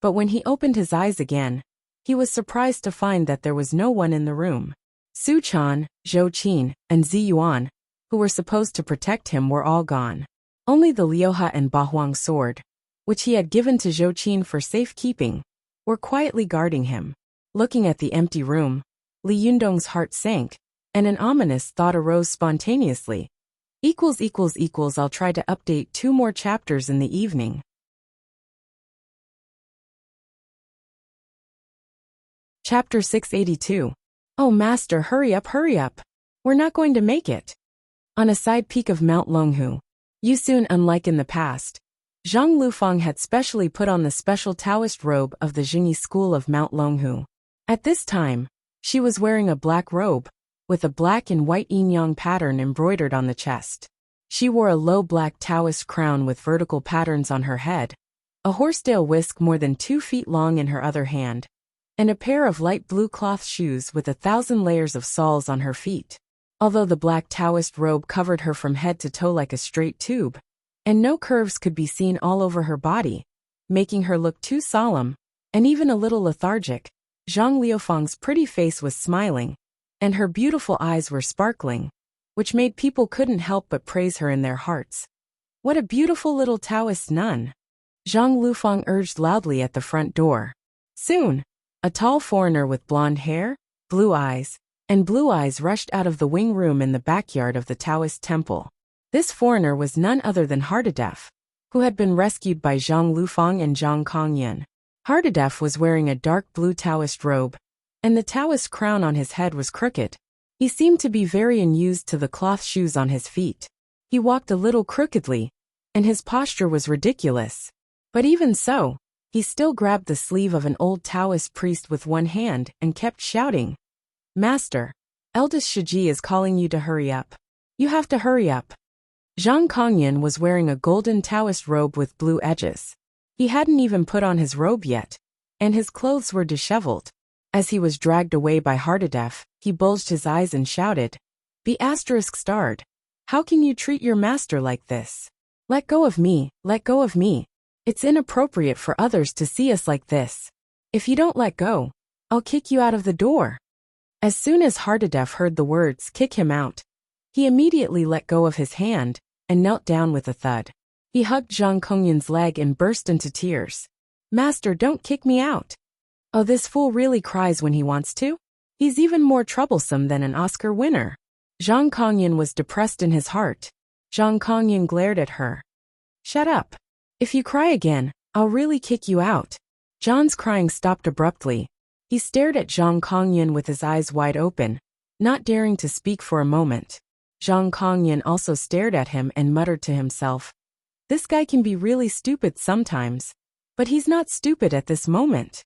but when he opened his eyes again, he was surprised to find that there was no one in the room. Su Chan, Zhou Qin, and Ziyuan, who were supposed to protect him, were all gone. Only the Liuha and Bahuang sword, which he had given to Zhou Qin for safekeeping, were quietly guarding him. Looking at the empty room, Li Yundong's heart sank, and an ominous thought arose spontaneously. I'll try to update 2 more chapters in the evening. Chapter 682. Oh master, hurry up. We're not going to make it. On a side peak of Mount Longhu, Yusun, unlike in the past, Zhang Lufang had specially put on the special Taoist robe of the Jingyi school of Mount Longhu. At this time, she was wearing a black robe, with a black and white yin-yang pattern embroidered on the chest. She wore a low black Taoist crown with vertical patterns on her head, a horsetail whisk more than 2 feet long in her other hand, and a pair of light blue cloth shoes with 1,000 layers of soles on her feet. Although the black Taoist robe covered her from head to toe like a straight tube, and no curves could be seen all over her body, making her look too solemn, and even a little lethargic, Zhang Liufang's pretty face was smiling, and her beautiful eyes were sparkling, which made people couldn't help but praise her in their hearts. What a beautiful little Taoist nun! Zhang Lufang urged loudly at the front door. Soon, a tall foreigner with blonde hair, blue eyes rushed out of the wing room in the backyard of the Taoist temple. This foreigner was none other than Hardadef, who had been rescued by Zhang Lufang and Zhang Kongyan. Hardadef was wearing a dark blue Taoist robe, and the Taoist crown on his head was crooked. He seemed to be very unused to the cloth shoes on his feet. He walked a little crookedly, and his posture was ridiculous. But even so, He still grabbed the sleeve of an old Taoist priest with one hand and kept shouting, "Master, eldest Shiji is calling you to hurry up. You have to hurry up." Zhang Kongyan was wearing a golden Taoist robe with blue edges. He hadn't even put on his robe yet, and his clothes were disheveled. As he was dragged away by Hardadef, he bulged his eyes and shouted, "Be **starred. How can you treat your master like this? Let go of me, let go of me. It's inappropriate for others to see us like this. If you don't let go, I'll kick you out of the door." As soon as Hardadef heard the words "kick him out," he immediately let go of his hand and knelt down with a thud. He hugged Zhang Kongyan's leg and burst into tears. "Master, don't kick me out. Oh, this fool really cries when he wants to? He's even more troublesome than an Oscar winner." Zhang Kongyan was depressed in his heart. Zhang Kongyan glared at her. "Shut up. If you cry again, I'll really kick you out." Zhang's crying stopped abruptly. He stared at Zhang Kongyan with his eyes wide open, not daring to speak for a moment. Zhang Kongyan also stared at him and muttered to himself, "This guy can be really stupid sometimes, but he's not stupid at this moment."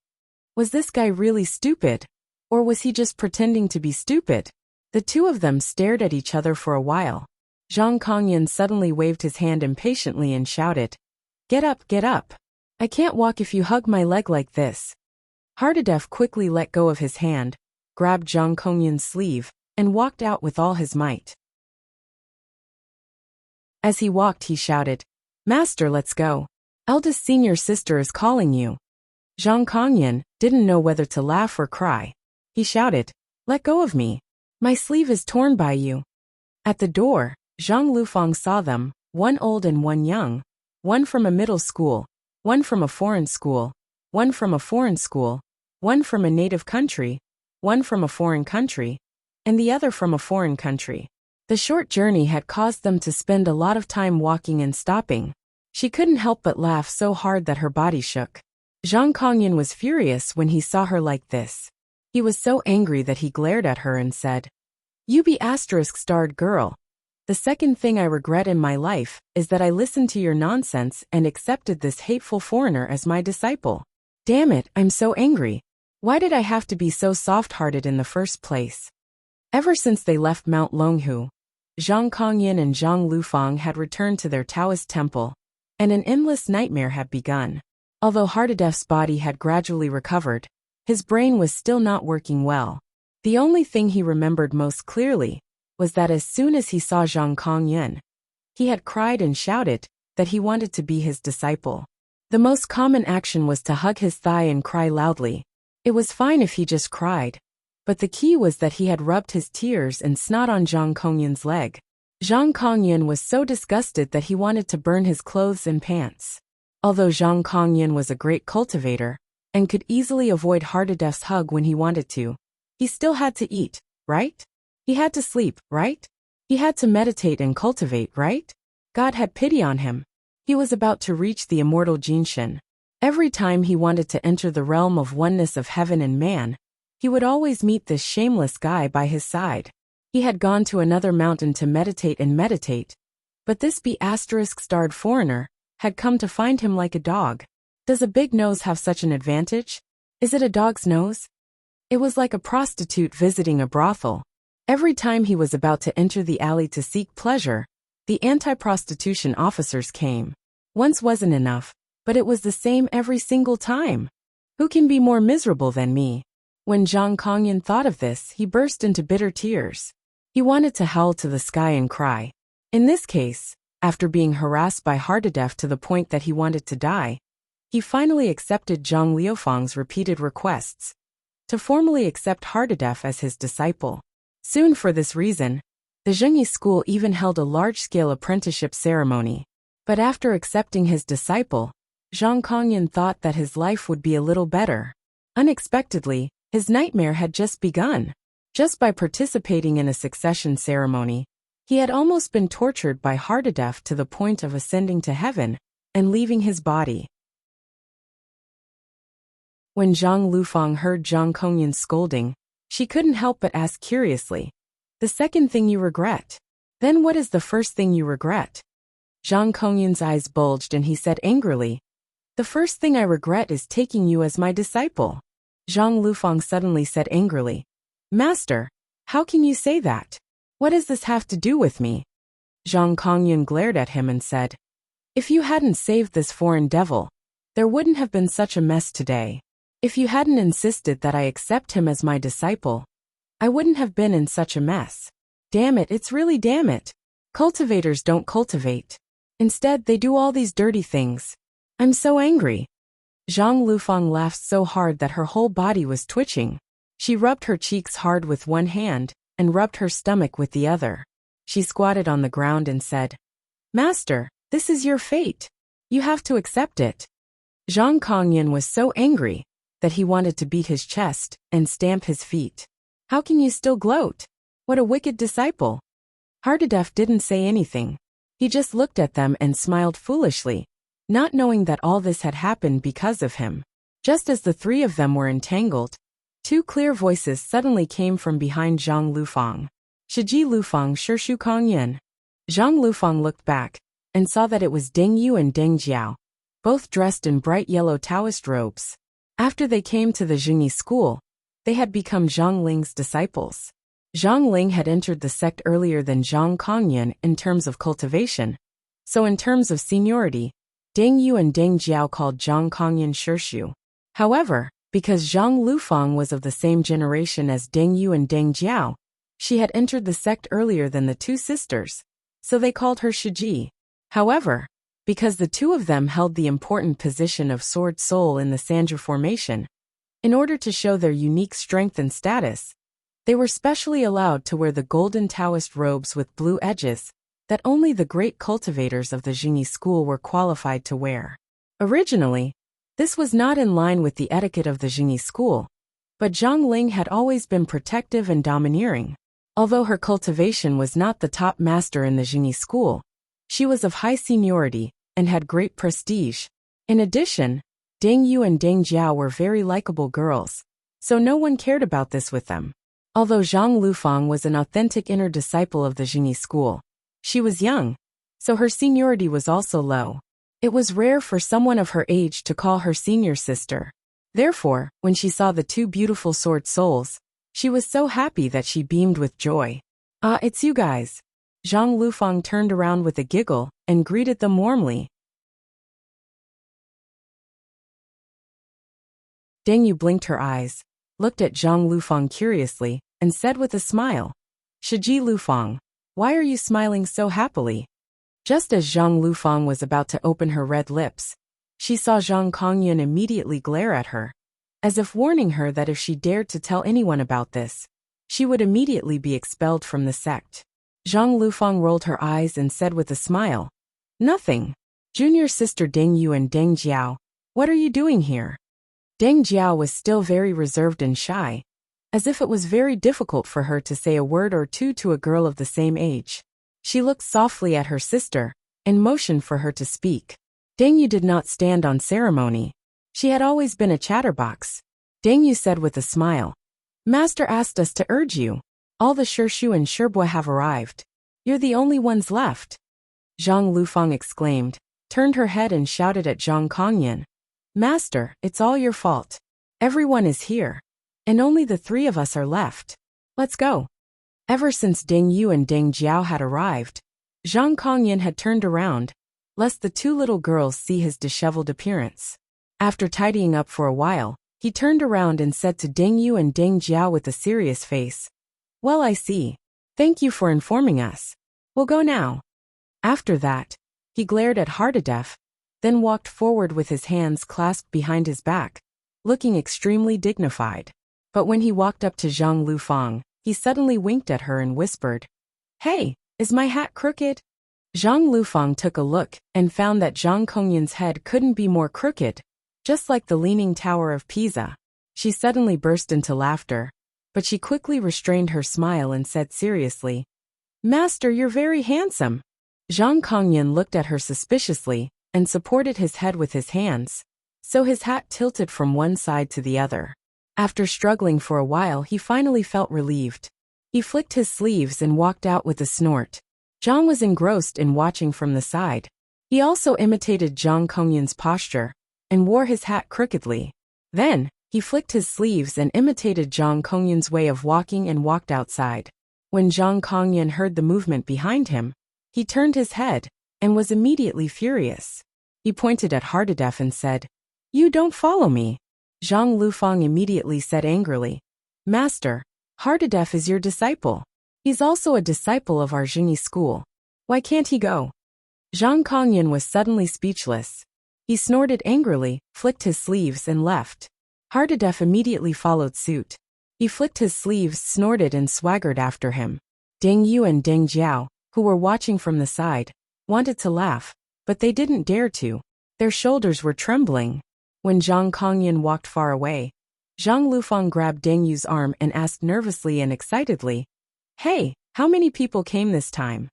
Was this guy really stupid, or was he just pretending to be stupid? The two of them stared at each other for a while. Zhang Kongyan suddenly waved his hand impatiently and shouted, "Get up, get up. I can't walk if you hug my leg like this." Hardadef quickly let go of his hand, grabbed Zhang Kongyan's sleeve, and walked out with all his might. As he walked, he shouted, "Master, let's go. Eldest senior sister is calling you." Zhang Kongyan didn't know whether to laugh or cry. He shouted, "Let go of me. My sleeve is torn by you." At the door, Zhang Lufang saw them, one old and one young, one from a middle school, one from a foreign school, one from a foreign school, one from a native country, one from a foreign country, and the other from a foreign country. The short journey had caused them to spend a lot of time walking and stopping. She couldn't help but laugh so hard that her body shook. Zhang Kongyan was furious when he saw her like this. He was so angry that he glared at her and said, "You be **starred girl. The second thing I regret in my life is that I listened to your nonsense and accepted this hateful foreigner as my disciple. Damn it, I'm so angry. Why did I have to be so soft-hearted in the first place?" Ever since they left Mount Longhu, Zhang Kongyan and Zhang Lufang had returned to their Taoist temple, and an endless nightmare had begun. Although Hardadef's body had gradually recovered, his brain was still not working well. The only thing he remembered most clearly was that as soon as he saw Zhang Kongyan, he had cried and shouted that he wanted to be his disciple. The most common action was to hug his thigh and cry loudly. It was fine if he just cried, but the key was that he had rubbed his tears and snot on Zhang Kongyan's leg. Zhang Kongyan was so disgusted that he wanted to burn his clothes and pants. Although Zhang Kongyan was a great cultivator and could easily avoid Hardadef's hug when he wanted to, he still had to eat, right? He had to sleep, right? He had to meditate and cultivate, right? God had pity on him. He was about to reach the immortal Jinshin. Every time he wanted to enter the realm of oneness of heaven and man, he would always meet this shameless guy by his side. He had gone to another mountain to meditate, but this **starred foreigner had come to find him like a dog. Does a big nose have such an advantage? Is it a dog's nose? It was like a prostitute visiting a brothel. Every time he was about to enter the alley to seek pleasure, the anti-prostitution officers came. Once wasn't enough, but it was the same every single time. Who can be more miserable than me? When Zhang Kongyan thought of this, he burst into bitter tears. He wanted to howl to the sky and cry. In this case, after being harassed by Hardadef to the point that he wanted to die, he finally accepted Zhang Liufang's repeated requests to formally accept Hardadef as his disciple. Soon for this reason, the Zhengyi school even held a large-scale apprenticeship ceremony. But after accepting his disciple, Zhang Kongyan thought that his life would be a little better. Unexpectedly, his nightmare had just begun. Just by participating in a succession ceremony, he had almost been tortured by Hardadef to the point of ascending to heaven and leaving his body. When Zhang Lufang heard Zhang Kongyan's scolding, she couldn't help but ask curiously, "The second thing you regret? Then what is the first thing you regret?" Zhang Kongyan's eyes bulged and he said angrily, The first thing I regret is taking you as my disciple. Zhang Lufang suddenly said angrily. Master, how can you say that? What does this have to do with me? Zhang Kongyun glared at him and said, if you hadn't saved this foreign devil, there wouldn't have been such a mess today. If you hadn't insisted that I accept him as my disciple, I wouldn't have been in such a mess. Damn it, it's really damn it. Cultivators don't cultivate. Instead, they do all these dirty things. I'm so angry. Zhang Lufang laughed so hard that her whole body was twitching. She rubbed her cheeks hard with one hand and rubbed her stomach with the other. She squatted on the ground and said, Master, this is your fate. You have to accept it. Zhang Kongyun was so angry that he wanted to beat his chest and stamp his feet. How can you still gloat? What a wicked disciple. Hardadef didn't say anything. He just looked at them and smiled foolishly, not knowing that all this had happened because of him. Just as the three of them were entangled, two clear voices suddenly came from behind Zhang Lufang. Shiji Lufang, Shirshu Kongyun. Zhang Lufang looked back and saw that it was Deng Yu and Deng Jiao, both dressed in bright yellow Taoist robes. After they came to the Jingyi school, they had become Zhang Ling's disciples. Zhang Ling had entered the sect earlier than Zhang Kongyun in terms of cultivation, so in terms of seniority, Deng Yu and Deng Jiao called Zhang Kongyun Shirshu. However, because Zhang Lufang was of the same generation as Deng Yu and Deng Jiao, she had entered the sect earlier than the two sisters, so they called her Shiji. However, because the two of them held the important position of Sword Soul in the Sanju formation, in order to show their unique strength and status, they were specially allowed to wear the golden Taoist robes with blue edges that only the great cultivators of the Jingyi school were qualified to wear. Originally, this was not in line with the etiquette of the Jingyi school, but Zhang Ling had always been protective and domineering. Although her cultivation was not the top master in the Jingyi school, she was of high seniority and had great prestige. In addition, Deng Yu and Deng Jiao were very likable girls, so no one cared about this with them. Although Zhang Lufang was an authentic inner disciple of the Jingyi school, she was young, so her seniority was also low. It was rare for someone of her age to call her senior sister. Therefore, when she saw the two beautiful sword souls, she was so happy that she beamed with joy. Ah, it's you guys. Zhang Lufang turned around with a giggle and greeted them warmly. Deng Yu blinked her eyes, looked at Zhang Lufang curiously, and said with a smile, Shiji Lufang, why are you smiling so happily? Just as Zhang Lufang was about to open her red lips, she saw Zhang Kongyun immediately glare at her, as if warning her that if she dared to tell anyone about this, she would immediately be expelled from the sect. Zhang Lufang rolled her eyes and said with a smile, Nothing. Junior sister Deng Yu and Deng Jiao, what are you doing here? Deng Jiao was still very reserved and shy, as if it was very difficult for her to say a word or two to a girl of the same age. She looked softly at her sister and motioned for her to speak. Deng Yu did not stand on ceremony. She had always been a chatterbox. Deng Yu said with a smile, Master asked us to urge you. All the Shirshu and Shirbua have arrived. You're the only ones left. Zhang Lufang exclaimed, turned her head and shouted at Zhang Kongyun, Master, it's all your fault. Everyone is here, and only the three of us are left. Let's go. Ever since Deng Yu and Deng Jiao had arrived, Zhang Kongyun had turned around, lest the two little girls see his disheveled appearance. After tidying up for a while, he turned around and said to Deng Yu and Deng Jiao with a serious face, Well, I see. Thank you for informing us. We'll go now. After that, he glared at Hardadef, then walked forward with his hands clasped behind his back, looking extremely dignified. But when he walked up to Zhang Lufang, he suddenly winked at her and whispered, Hey, is my hat crooked? Zhang Lufang took a look and found that Zhang Kongyun's head couldn't be more crooked, just like the Leaning Tower of Pisa. She suddenly burst into laughter, but she quickly restrained her smile and said seriously, Master, you're very handsome. Zhang Kongyun looked at her suspiciously and supported his head with his hands, so his hat tilted from one side to the other. After struggling for a while, he finally felt relieved. He flicked his sleeves and walked out with a snort. Zhang was engrossed in watching from the side. He also imitated Zhang Kongyun's posture, and wore his hat crookedly. Then, he flicked his sleeves and imitated Zhang Kongyun's way of walking and walked outside. When Zhang Kongyun heard the movement behind him, he turned his head and was immediately furious. He pointed at Hardadef and said, "You don't follow me." Zhang Lufang immediately said angrily, "Master, Hardadef is your disciple. He's also a disciple of our Jingyi school. Why can't he go?" Zhang Kongyun was suddenly speechless. He snorted angrily, flicked his sleeves and left. Hardadef immediately followed suit. He flicked his sleeves, snorted and swaggered after him. Deng Yu and Deng Jiao, who were watching from the side, wanted to laugh, but they didn't dare to. Their shoulders were trembling. When Zhang Kongyun walked far away, Zhang Lufang grabbed Deng Yu's arm and asked nervously and excitedly, "Hey, how many people came this time?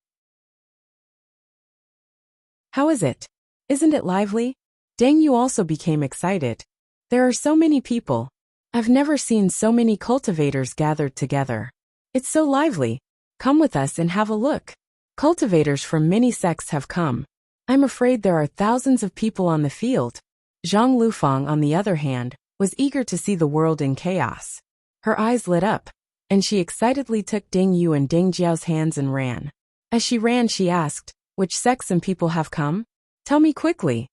How is it? Isn't it lively?" Deng Yu also became excited. "There are so many people. I've never seen so many cultivators gathered together. It's so lively. Come with us and have a look. Cultivators from many sects have come. I'm afraid there are thousands of people on the field." Zhang Lufang, on the other hand, was eager to see the world in chaos. Her eyes lit up, and she excitedly took Deng Yu and Deng Jiao's hands and ran. As she ran, she asked, "Which sects and people have come? Tell me quickly."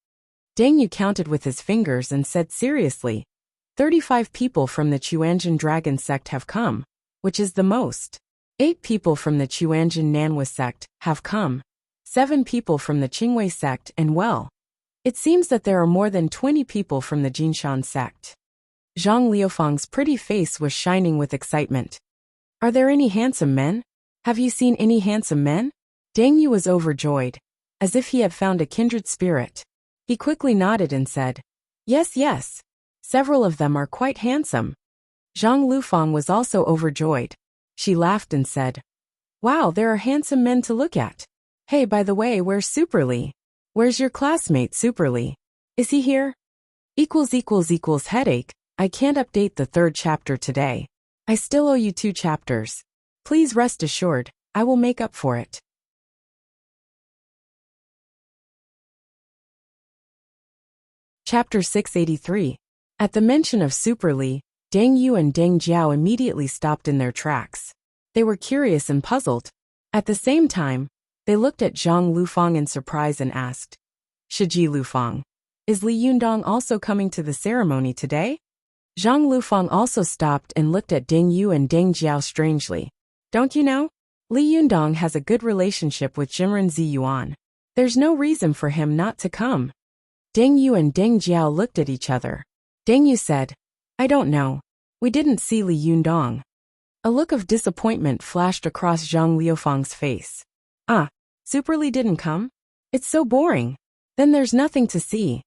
Deng Yu counted with his fingers and said seriously, 35 people from the Chuanjin Dragon sect have come, which is the most. 8 people from the Chuanjin Nanhua sect have come. 7 people from the Qingwei sect, and well, it seems that there are more than 20 people from the Jinshan sect. Zhang Liufang's pretty face was shining with excitement. "Are there any handsome men? Have you seen any handsome men?" Deng Yu was overjoyed, as if he had found a kindred spirit. He quickly nodded and said, "Yes, yes. Several of them are quite handsome." Zhang Lufang was also overjoyed. She laughed and said, "Wow, there are handsome men to look at. Hey, by the way, where's Superly? Where's your classmate Superly? Is he here? Headache, I can't update the 3rd chapter today. I still owe you 2 chapters. Please rest assured, I will make up for it." Chapter 683. At the mention of Superly, Deng Yu and Deng Jiao immediately stopped in their tracks. They were curious and puzzled. At the same time, they looked at Zhang Lufang in surprise and asked, "Shiji Lufang, is Li Yundong also coming to the ceremony today?" Zhang Lufang also stopped and looked at Deng Yu and Deng Jiao strangely. "Don't you know? Li Yundong has a good relationship with Jimren Ziyuan. There's no reason for him not to come." Deng Yu and Deng Jiao looked at each other. Deng Yu said, "I don't know. We didn't see Li Yundong." A look of disappointment flashed across Zhang Liufang's face. "Ah, Superly didn't come? It's so boring. Then there's nothing to see."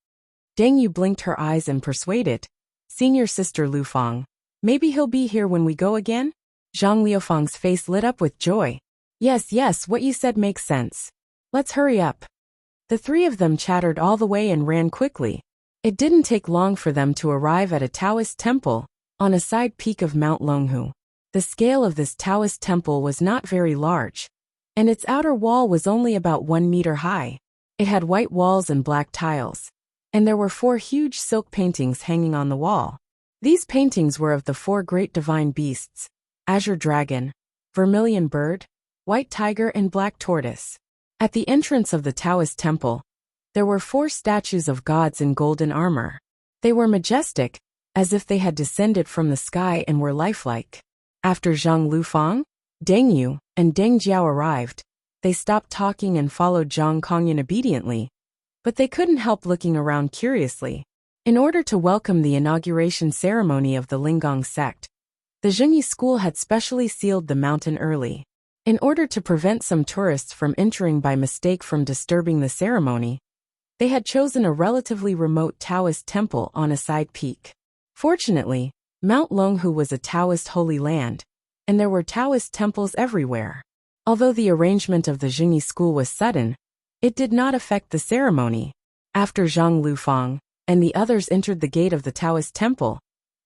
Deng Yu blinked her eyes and persuaded, "Senior sister Lufang, maybe he'll be here when we go again?" Zhang Liufang's face lit up with joy. Yes, what you said makes sense. Let's hurry up." The 3 of them chattered all the way and ran quickly. It didn't take long for them to arrive at a Taoist temple on a side peak of Mount Longhu. The scale of this Taoist temple was not very large, and its outer wall was only about 1 meter high. It had white walls and black tiles, and there were 4 huge silk paintings hanging on the wall. These paintings were of the 4 great divine beasts: azure dragon, vermilion bird, white tiger and black tortoise. At the entrance of the Taoist temple, there were 4 statues of gods in golden armor. They were majestic, as if they had descended from the sky and were lifelike. After Zhang Lufang, Deng Yu, and Deng Jiao arrived, they stopped talking and followed Zhang Kongyun obediently, but they couldn't help looking around curiously. In order to welcome the inauguration ceremony of the Linggong sect, the Jingyi school had specially sealed the mountain early. In order to prevent some tourists from entering by mistake from disturbing the ceremony, they had chosen a relatively remote Taoist temple on a side peak. Fortunately, Mount Longhu was a Taoist holy land, and there were Taoist temples everywhere. Although the arrangement of the Jingyi school was sudden, it did not affect the ceremony. After Zhang Lufang and the others entered the gate of the Taoist temple,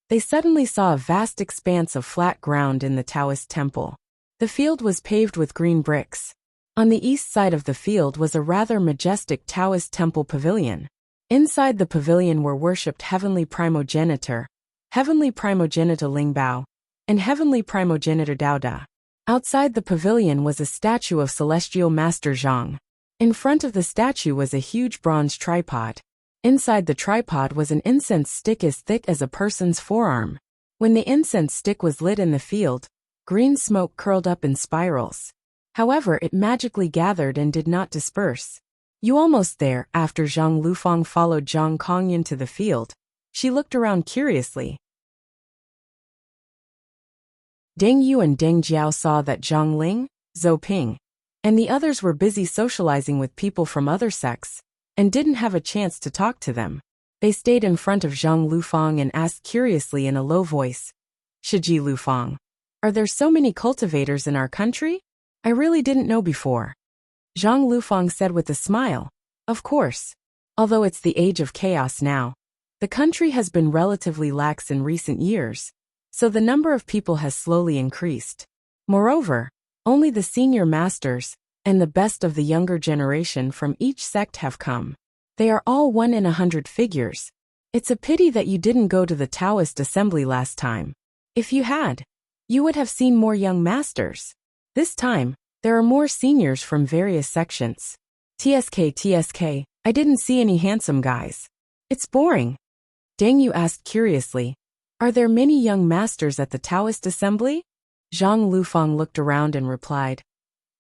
they suddenly saw a vast expanse of flat ground in the Taoist temple. The field was paved with green bricks. On the east side of the field was a rather majestic Taoist temple pavilion. Inside the pavilion were worshipped Heavenly Primogenitor Ling Bao, and Heavenly Primogenitor Dao Da. Outside the pavilion was a statue of Celestial Master Zhang. In front of the statue was a huge bronze tripod. Inside the tripod was an incense stick as thick as a person's forearm. When the incense stick was lit in the field, green smoke curled up in spirals. However, it magically gathered and did not disperse. "You almost there?" After Zhang Lufang followed Zhang Kongyan to the field, she looked around curiously. Deng Yu and Deng Jiao saw that Zhang Ling, Zhou Ping, and the others were busy socializing with people from other sects, and didn't have a chance to talk to them. They stayed in front of Zhang Lufang and asked curiously in a low voice, "Shiji Lufang, are there so many cultivators in our country? I really didn't know before." Zhang Lufang said with a smile, "Of course. Although it's the age of chaos now, the country has been relatively lax in recent years, so the number of people has slowly increased. Moreover, only the senior masters and the best of the younger generation from each sect have come. They are all 1 in 100 figures. It's a pity that you didn't go to the Taoist assembly last time. If you had, you would have seen more young masters. This time, there are more seniors from various sections. TSK, I didn't see any handsome guys. It's boring." Deng Yu asked curiously, "Are there many young masters at the Taoist assembly?" Zhang Lufang looked around and replied,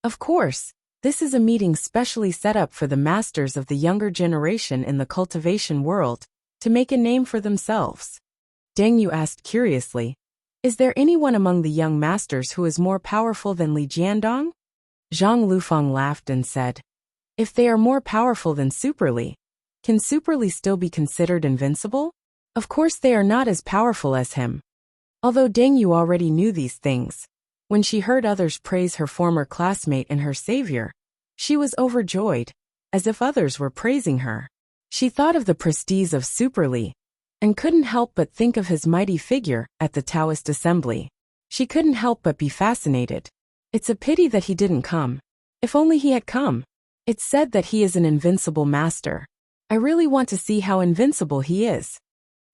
"Of course, this is a meeting specially set up for the masters of the younger generation in the cultivation world, to make a name for themselves." Deng Yu asked curiously, "Is there anyone among the young masters who is more powerful than Li Jiandong?" Zhang Lufang laughed and said, "If they are more powerful than Super Li, can Super Li still be considered invincible? Of course they are not as powerful as him." Although Deng Yu already knew these things, when she heard others praise her former classmate and her savior, she was overjoyed, as if others were praising her. She thought of the prestige of Super Li, and couldn't help but think of his mighty figure at the Taoist assembly. She couldn't help but be fascinated. It's a pity that he didn't come. If only he had come. It's said that he is an invincible master. I really want to see how invincible he is.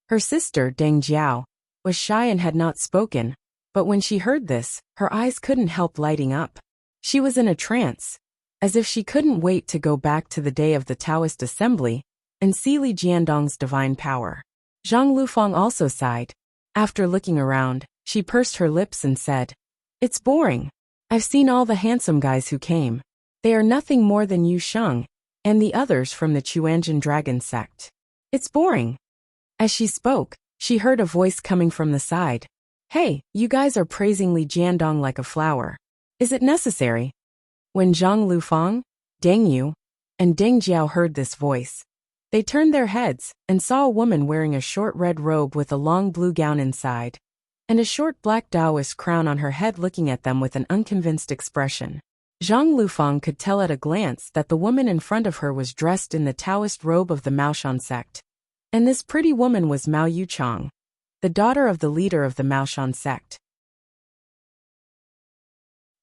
Her sister, Deng Jiao, was shy and had not spoken, but when she heard this, her eyes couldn't help lighting up. She was in a trance, as if she couldn't wait to go back to the day of the Taoist assembly and see Li Jiandong's divine power. Zhang Lufang also sighed. After looking around, she pursed her lips and said, "It's boring. I've seen all the handsome guys who came. They are nothing more than Yu Sheng and the others from the Chuanjin dragon sect. It's boring." As she spoke, she heard a voice coming from the side. "Hey, you guys are praising Li Jiandong like a flower. Is it necessary?" When Zhang Lufang, Deng Yu, and Deng Jiao heard this voice, they turned their heads and saw a woman wearing a short red robe with a long blue gown inside, and a short black Taoist crown on her head looking at them with an unconvinced expression. Zhang Lufang could tell at a glance that the woman in front of her was dressed in the Taoist robe of the Maoshan sect. And this pretty woman was Mao Yuchang, the daughter of the leader of the Maoshan sect.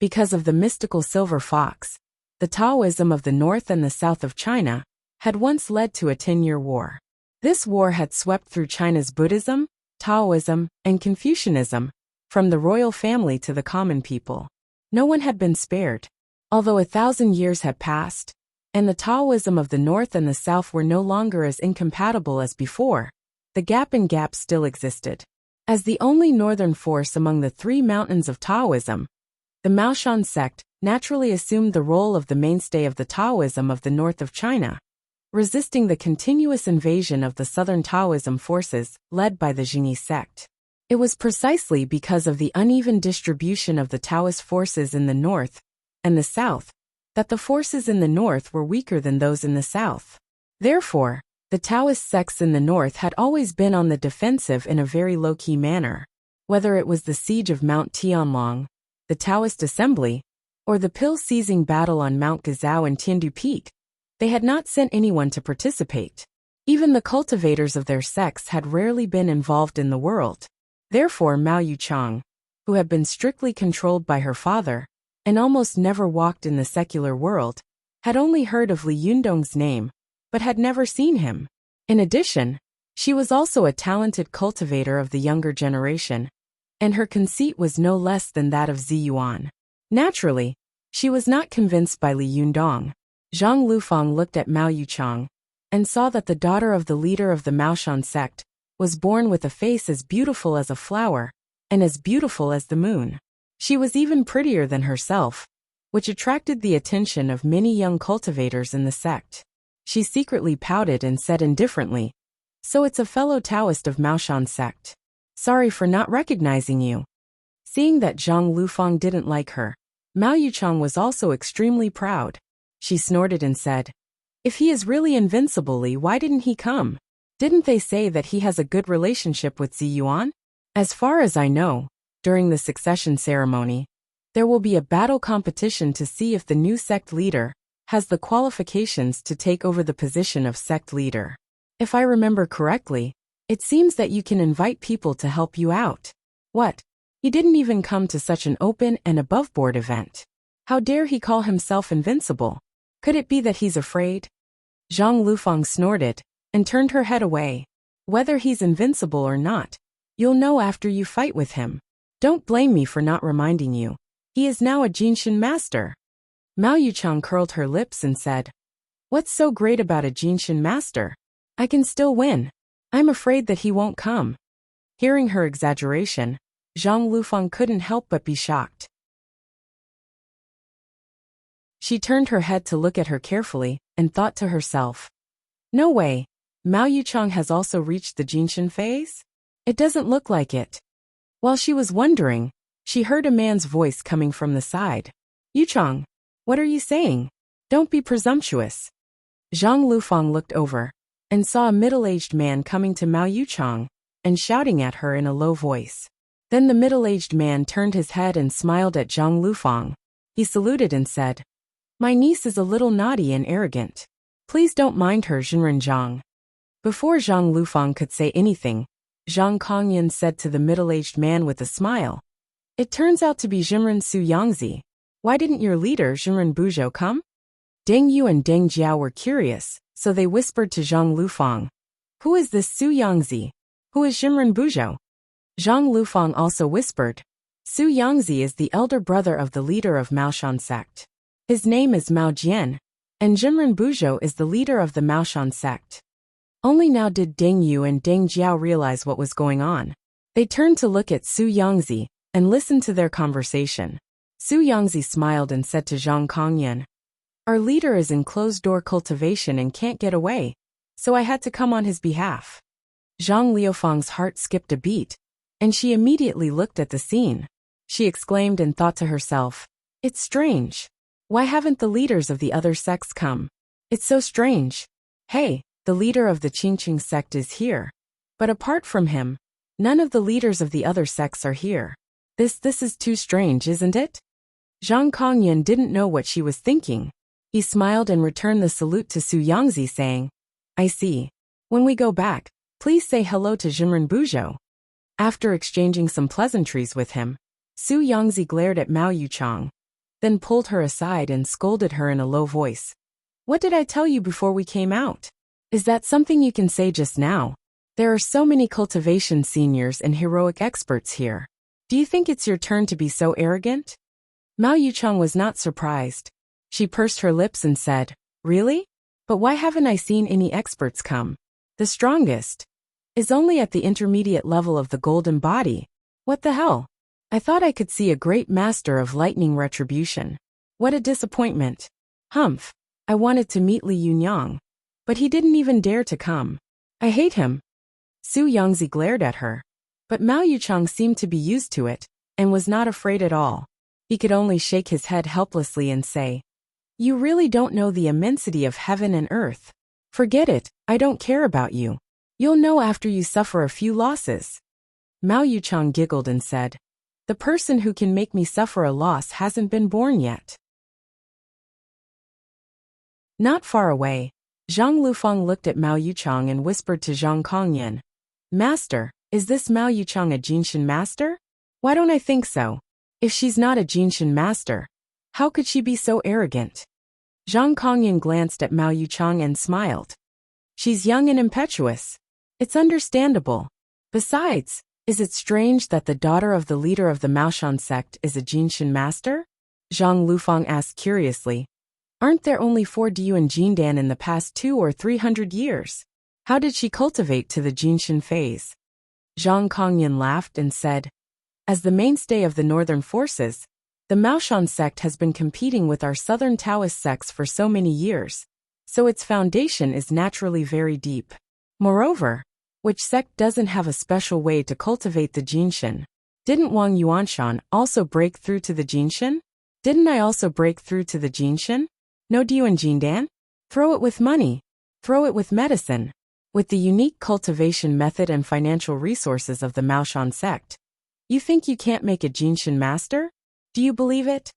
Because of the mystical silver fox, the Taoism of the north and the south of China had once led to a 10-year war. This war had swept through China's Buddhism, Taoism, and Confucianism, from the royal family to the common people. No one had been spared. Although 1,000 years had passed, and the Taoism of the north and the south were no longer as incompatible as before, the gap still existed. As the only northern force among the 3 mountains of Taoism, the Maoshan sect naturally assumed the role of the mainstay of the Taoism of the north of China, resisting the continuous invasion of the southern Taoism forces led by the Jingyi sect. It was precisely because of the uneven distribution of the Taoist forces in the north and the south that the forces in the north were weaker than those in the south. Therefore, the Taoist sects in the north had always been on the defensive in a very low-key manner. Whether it was the siege of Mount Tianlong, the Taoist assembly, or the pill-seizing battle on Mount Gazao and Tiandu Peak, they had not sent anyone to participate. Even the cultivators of their sects had rarely been involved in the world. Therefore Mao Yuchang, who had been strictly controlled by her father, and almost never walked in the secular world, had only heard of Li Yundong's name, but had never seen him. In addition, she was also a talented cultivator of the younger generation, and her conceit was no less than that of Zi Yuan. Naturally, she was not convinced by Li Yundong. Zhang Lufang looked at Mao Yuchang and saw that the daughter of the leader of the Maoshan sect was born with a face as beautiful as a flower and as beautiful as the moon. She was even prettier than herself, which attracted the attention of many young cultivators in the sect. She secretly pouted and said indifferently, "So it's a fellow Taoist of Maoshan sect. Sorry for not recognizing you." Seeing that Zhang Lufang didn't like her, Mao Yuchang was also extremely proud. She snorted and said, "If he is really invincible, why didn't he come? Didn't they say that he has a good relationship with Zi Yuan? As far as I know, during the succession ceremony, there will be a battle competition to see if the new sect leader has the qualifications to take over the position of sect leader. If I remember correctly, it seems that you can invite people to help you out." What? He didn't even come to such an open and above-board event. How dare he call himself invincible? Could it be that he's afraid? Zhang Lufang snorted and turned her head away. "Whether he's invincible or not, you'll know after you fight with him. Don't blame me for not reminding you. He is now a Jinshin master." Mao Yuchang curled her lips and said, "What's so great about a Jinshin master? I can still win. I'm afraid that he won't come." Hearing her exaggeration, Zhang Lufang couldn't help but be shocked. She turned her head to look at her carefully and thought to herself, "No way, Mao Yuchang has also reached the Jinshin phase? It doesn't look like it." While she was wondering, she heard a man's voice coming from the side. "Yuchang, what are you saying? Don't be presumptuous." Zhang Lufang looked over and saw a middle-aged man coming to Mao Yuchang and shouting at her in a low voice. Then the middle-aged man turned his head and smiled at Zhang Lufang. He saluted and said, "My niece is a little naughty and arrogant. Please don't mind her, Zhenren Zhang." Before Zhang Lufang could say anything, Zhang Kongyan said to the middle-aged man with a smile, "It turns out to be Zhenren Su Yangzi. Why didn't your leader, Zhenren Buzhou, come?" Deng Yu and Deng Jiao were curious, so they whispered to Zhang Lufang, "Who is this Su Yangzi? Who is Zhenren Buzhou?" Zhang Lufang also whispered, "Su Yangzi is the elder brother of the leader of Maoshan sect. His name is Mao Jian, and Zhenren Buzhou is the leader of the Maoshan sect." Only now did Deng Yu and Deng Jiao realize what was going on. They turned to look at Su Yangzi and listened to their conversation. Su Yangzi smiled and said to Zhang Kongyan, "Our leader is in closed-door cultivation and can't get away, so I had to come on his behalf." Zhang Liufang's heart skipped a beat, and she immediately looked at the scene. She exclaimed and thought to herself, "It's strange. Why haven't the leaders of the other sects come? It's so strange. Hey, the leader of the Qingqing sect is here. But apart from him, none of the leaders of the other sects are here. This is too strange, isn't it?" Zhang Kongyan didn't know what she was thinking. He smiled and returned the salute to Su Yangzi, saying, "I see. When we go back, please say hello to Zhenren Buzhou." After exchanging some pleasantries with him, Su Yangzi glared at Mao Yuchang, then pulled her aside and scolded her in a low voice. "What did I tell you before we came out? Is that something you can say just now? There are so many cultivation seniors and heroic experts here. Do you think it's your turn to be so arrogant?" Mao Yuchang was not surprised. She pursed her lips and said, "Really? But why haven't I seen any experts come? The strongest is only at the intermediate level of the golden body. What the hell? I thought I could see a great master of lightning retribution. What a disappointment. Humph, I wanted to meet Li Yunyang, but he didn't even dare to come. I hate him." Su Yangzi glared at her, but Mao Yuchang seemed to be used to it and was not afraid at all. He could only shake his head helplessly and say, "You really don't know the immensity of heaven and earth. Forget it, I don't care about you. You'll know after you suffer a few losses." Mao Yuchang giggled and said, "The person who can make me suffer a loss hasn't been born yet." Not far away, Zhang Lufang looked at Mao Yuchang and whispered to Zhang Kongyan, "Master, is this Mao Yuchang a Jinshin master? Why don't I think so? If she's not a Jinshin master, how could she be so arrogant?" Zhang Kongyan glanced at Mao Yuchang and smiled. She's young and impetuous. It's understandable. Besides, is it strange that the daughter of the leader of the Maoshan sect is a Jinshin master? Zhang Lufang asked curiously. Aren't there only 4 Diyu and Jindan in the past 200 or 300 years? How did she cultivate to the Jinshin phase? Zhang Kongyan laughed and said, as the mainstay of the northern forces, the Maoshan sect has been competing with our southern Taoist sects for so many years, so its foundation is naturally very deep. Moreover, which sect doesn't have a special way to cultivate the Jinshin? Didn't Wang Yuanshan also break through to the Jinshin? Didn't I also break through to the Jinshin? No Diyu and Jindan? Throw it with money. Throw it with medicine. With the unique cultivation method and financial resources of the Maoshan sect. You think you can't make a Jinshin master? Do you believe it?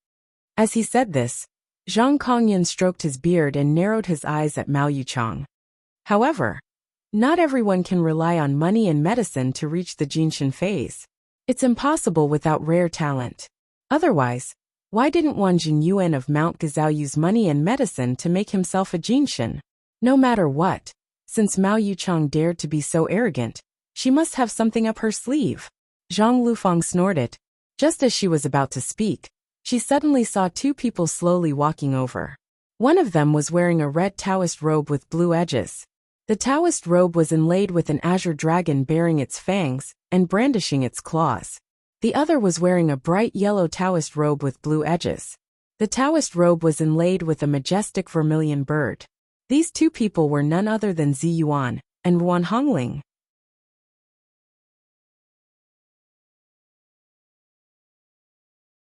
As he said this, Zhang Kongyan stroked his beard and narrowed his eyes at Mao Yuchang. However, not everyone can rely on money and medicine to reach the Jinshin phase. It's impossible without rare talent. Otherwise, why didn't Wan Jinyuan of Mount Gazao use money and medicine to make himself a Jinshin? No matter what, since Mao Yuchang dared to be so arrogant, she must have something up her sleeve. Zhang Lufang snorted. Just as she was about to speak, she suddenly saw 2 people slowly walking over. One of them was wearing a red Taoist robe with blue edges. The Taoist robe was inlaid with an azure dragon bearing its fangs and brandishing its claws. The other was wearing a bright yellow Taoist robe with blue edges. The Taoist robe was inlaid with a majestic vermilion bird. These 2 people were none other than Zi Yuan and Ruan Hongling.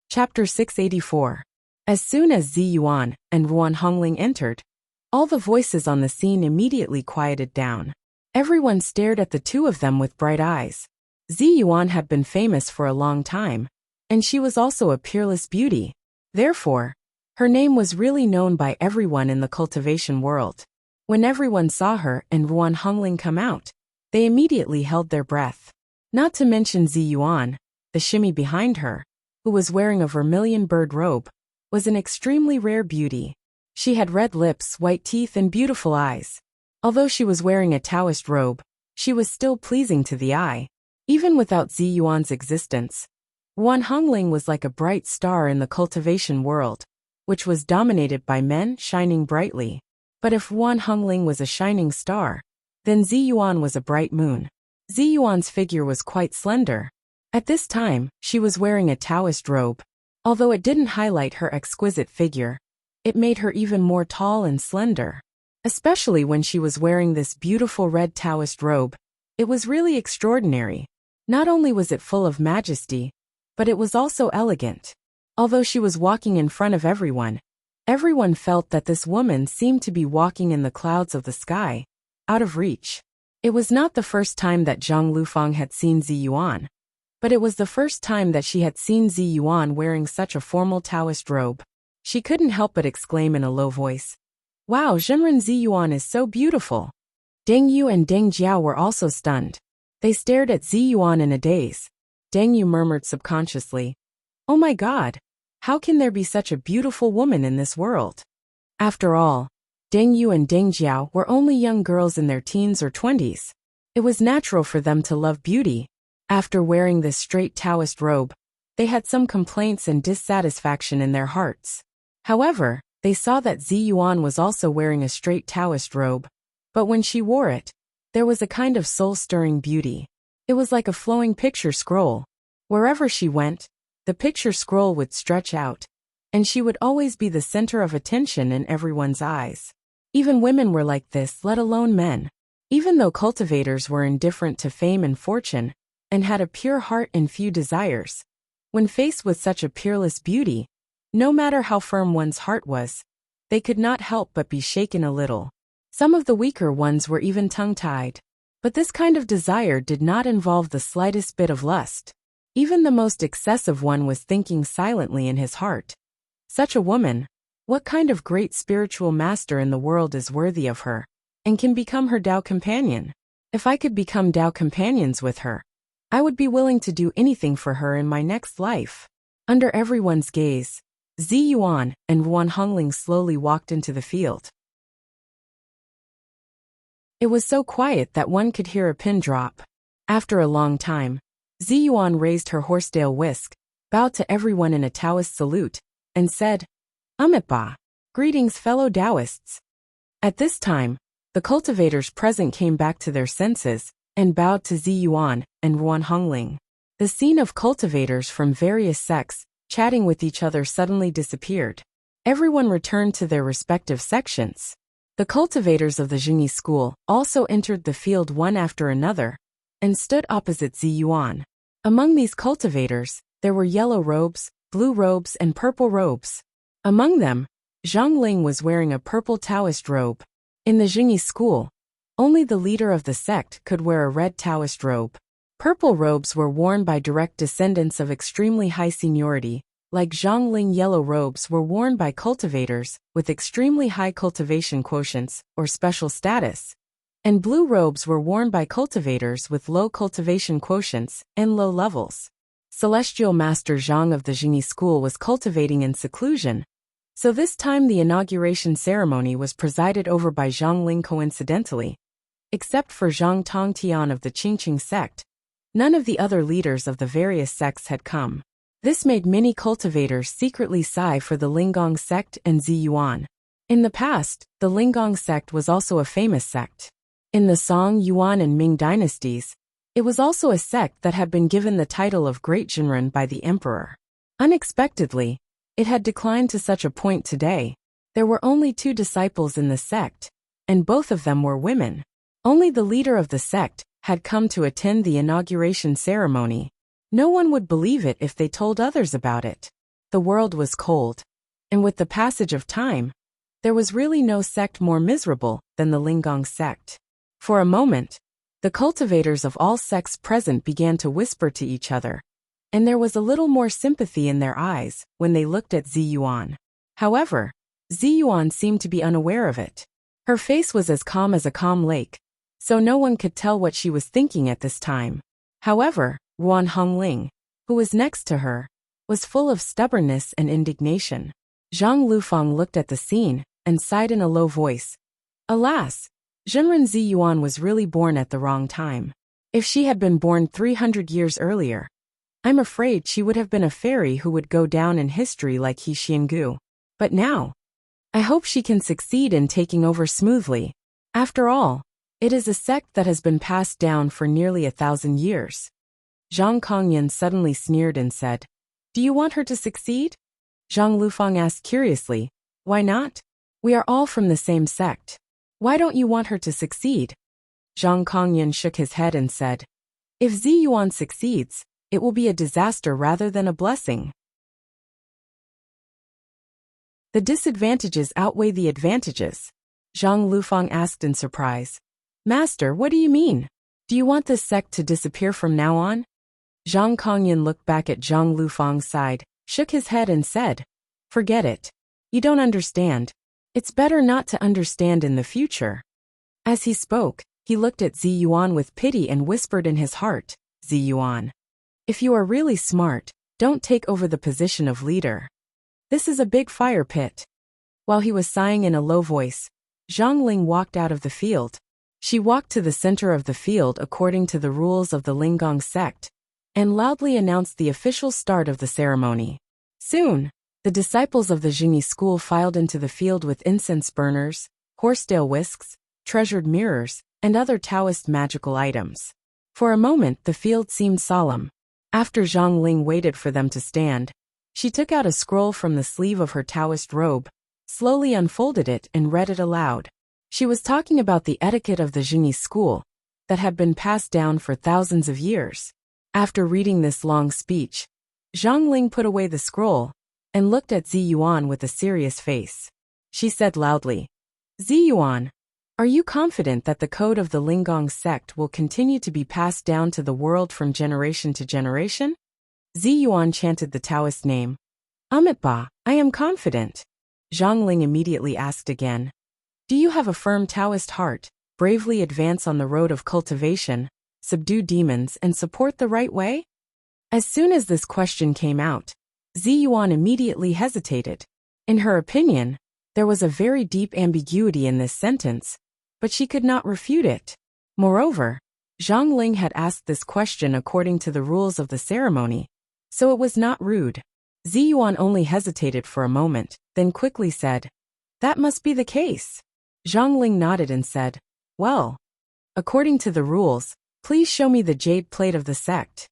Chapter 684. As soon as Zi Yuan and Ruan Hongling entered, all the voices on the scene immediately quieted down. Everyone stared at the 2 of them with bright eyes. Zi Yuan had been famous for a long time, and she was also a peerless beauty. Therefore, her name was really known by everyone in the cultivation world. When everyone saw her and Ruan Hongling come out, they immediately held their breath. Not to mention Zi Yuan, the shimmy behind her, who was wearing a vermilion bird robe, was an extremely rare beauty. She had red lips, white teeth, and beautiful eyes. Although she was wearing a Taoist robe, she was still pleasing to the eye. Even without Zi Yuan's existence, Ruan Hongling was like a bright star in the cultivation world, which was dominated by men shining brightly. But if Ruan Hongling was a shining star, then Zi Yuan was a bright moon. Zi Yuan's figure was quite slender. At this time, she was wearing a Taoist robe. Although it didn't highlight her exquisite figure, it made her even more tall and slender. Especially when she was wearing this beautiful red Taoist robe, it was really extraordinary. Not only was it full of majesty, but it was also elegant. Although she was walking in front of everyone, everyone felt that this woman seemed to be walking in the clouds of the sky, out of reach. It was not the first time that Zhang Lufang had seen Zi Yuan, but it was the first time that she had seen Zi Yuan wearing such a formal Taoist robe. She couldn't help but exclaim in a low voice, "Wow, Zhenren Zi Yuan is so beautiful." Deng Yu and Deng Jiao were also stunned. They stared at Zi Yuan in a daze. Deng Yu murmured subconsciously, "Oh my God, how can there be such a beautiful woman in this world?" After all, Deng Yu and Deng Jiao were only young girls in their teens or 20s. It was natural for them to love beauty. After wearing this straight Taoist robe, they had some complaints and dissatisfaction in their hearts. However, they saw that Zi Yuan was also wearing a straight Taoist robe, but when she wore it, there was a kind of soul-stirring beauty. It was like a flowing picture scroll. Wherever she went, the picture scroll would stretch out, and she would always be the center of attention in everyone's eyes. Even women were like this, let alone men. Even though cultivators were indifferent to fame and fortune, and had a pure heart and few desires, when faced with such a peerless beauty, no matter how firm one's heart was, they could not help but be shaken a little. Some of the weaker ones were even tongue-tied. But this kind of desire did not involve the slightest bit of lust. Even the most excessive one was thinking silently in his heart, "Such a woman, what kind of great spiritual master in the world is worthy of her, and can become her Tao companion? If I could become Tao companions with her, I would be willing to do anything for her in my next life." Under everyone's gaze, Zi Yuan and Ruan Hongling slowly walked into the field. It was so quiet that one could hear a pin drop. After a long time, Ziyuan raised her horsetail whisk, bowed to everyone in a Taoist salute, and said, Amitabha, greetings fellow Taoists. At this time, the cultivators present came back to their senses, and bowed to Ziyuan and Ruan Hongling. The scene of cultivators from various sects, chatting with each other suddenly disappeared. Everyone returned to their respective sections. The cultivators of the Jingyi school also entered the field one after another, and stood opposite Ziyuan. Among these cultivators, there were yellow robes, blue robes and purple robes. Among them, Zhang Ling was wearing a purple Taoist robe. In the Jingyi school, only the leader of the sect could wear a red Taoist robe. Purple robes were worn by direct descendants of extremely high seniority, like Zhang Ling. Yellow robes were worn by cultivators with extremely high cultivation quotients or special status, and blue robes were worn by cultivators with low cultivation quotients and low levels. Celestial Master Zhang of the Jingyi school was cultivating in seclusion, so this time the inauguration ceremony was presided over by Zhang Ling coincidentally. Except for Zhang Tongtian of the Qingqing sect, none of the other leaders of the various sects had come. This made many cultivators secretly sigh for the Linggong sect and Ziyuan. In the past, the Linggong sect was also a famous sect. In the Song, Yuan and Ming dynasties, it was also a sect that had been given the title of Great Jinren by the emperor. Unexpectedly, it had declined to such a point today. There were only 2 disciples in the sect, and both of them were women. Only the leader of the sect had come to attend the inauguration ceremony. No one would believe it if they told others about it. The world was cold, and with the passage of time, there was really no sect more miserable than the Linggong sect. For a moment, the cultivators of all sects present began to whisper to each other, and there was a little more sympathy in their eyes when they looked at Ziyuan. However, Ziyuan seemed to be unaware of it. Her face was as calm as a calm lake, so no one could tell what she was thinking at this time. However, Ruan Hongling, who was next to her, was full of stubbornness and indignation. Zhang Lufang looked at the scene and sighed in a low voice. Alas, Jinren Ziyuan was really born at the wrong time. If she had been born 300 years earlier, I'm afraid she would have been a fairy who would go down in history like He Xiangu. But now, I hope she can succeed in taking over smoothly. After all, it is a sect that has been passed down for nearly 1,000 years. Zhang Kongyan suddenly sneered and said, Do you want her to succeed? Zhang Lufang asked curiously, Why not? We are all from the same sect. Why don't you want her to succeed? Zhang Kongyan shook his head and said, If Ziyuan succeeds, it will be a disaster rather than a blessing. The disadvantages outweigh the advantages. Zhang Lufang asked in surprise. Master, what do you mean? Do you want this sect to disappear from now on? Zhang Kongyan looked back at Zhang Lufang's side, shook his head and said, Forget it. You don't understand. It's better not to understand in the future. As he spoke, he looked at Ziyuan with pity and whispered in his heart, Ziyuan, if you are really smart, don't take over the position of leader. This is a big fire pit. While he was sighing in a low voice, Zhang Ling walked out of the field. She walked to the center of the field according to the rules of the Linggong sect, and loudly announced the official start of the ceremony. Soon, the disciples of the Jingyi school filed into the field with incense burners, horsetail whisks, treasured mirrors, and other Taoist magical items. For a moment the field seemed solemn. After Zhang Ling waited for them to stand, she took out a scroll from the sleeve of her Taoist robe, slowly unfolded it and read it aloud. She was talking about the etiquette of the Jingyi school that had been passed down for thousands of years. After reading this long speech, Zhang Ling put away the scroll and looked at Ziyuan with a serious face. She said loudly, Ziyuan, are you confident that the code of the Linggong sect will continue to be passed down to the world from generation to generation? Ziyuan chanted the Taoist name. Amitabha, I am confident. Zhang Ling immediately asked again, Do you have a firm Taoist heart, bravely advance on the road of cultivation, subdue demons and support the right way? As soon as this question came out, Ziyuan immediately hesitated. In her opinion, there was a very deep ambiguity in this sentence, but she could not refute it. Moreover, Zhang Ling had asked this question according to the rules of the ceremony, so it was not rude. Ziyuan only hesitated for a moment, then quickly said, "That must be the case." Zhang Ling nodded and said, "Well, according to the rules, please show me the jade plate of the sect."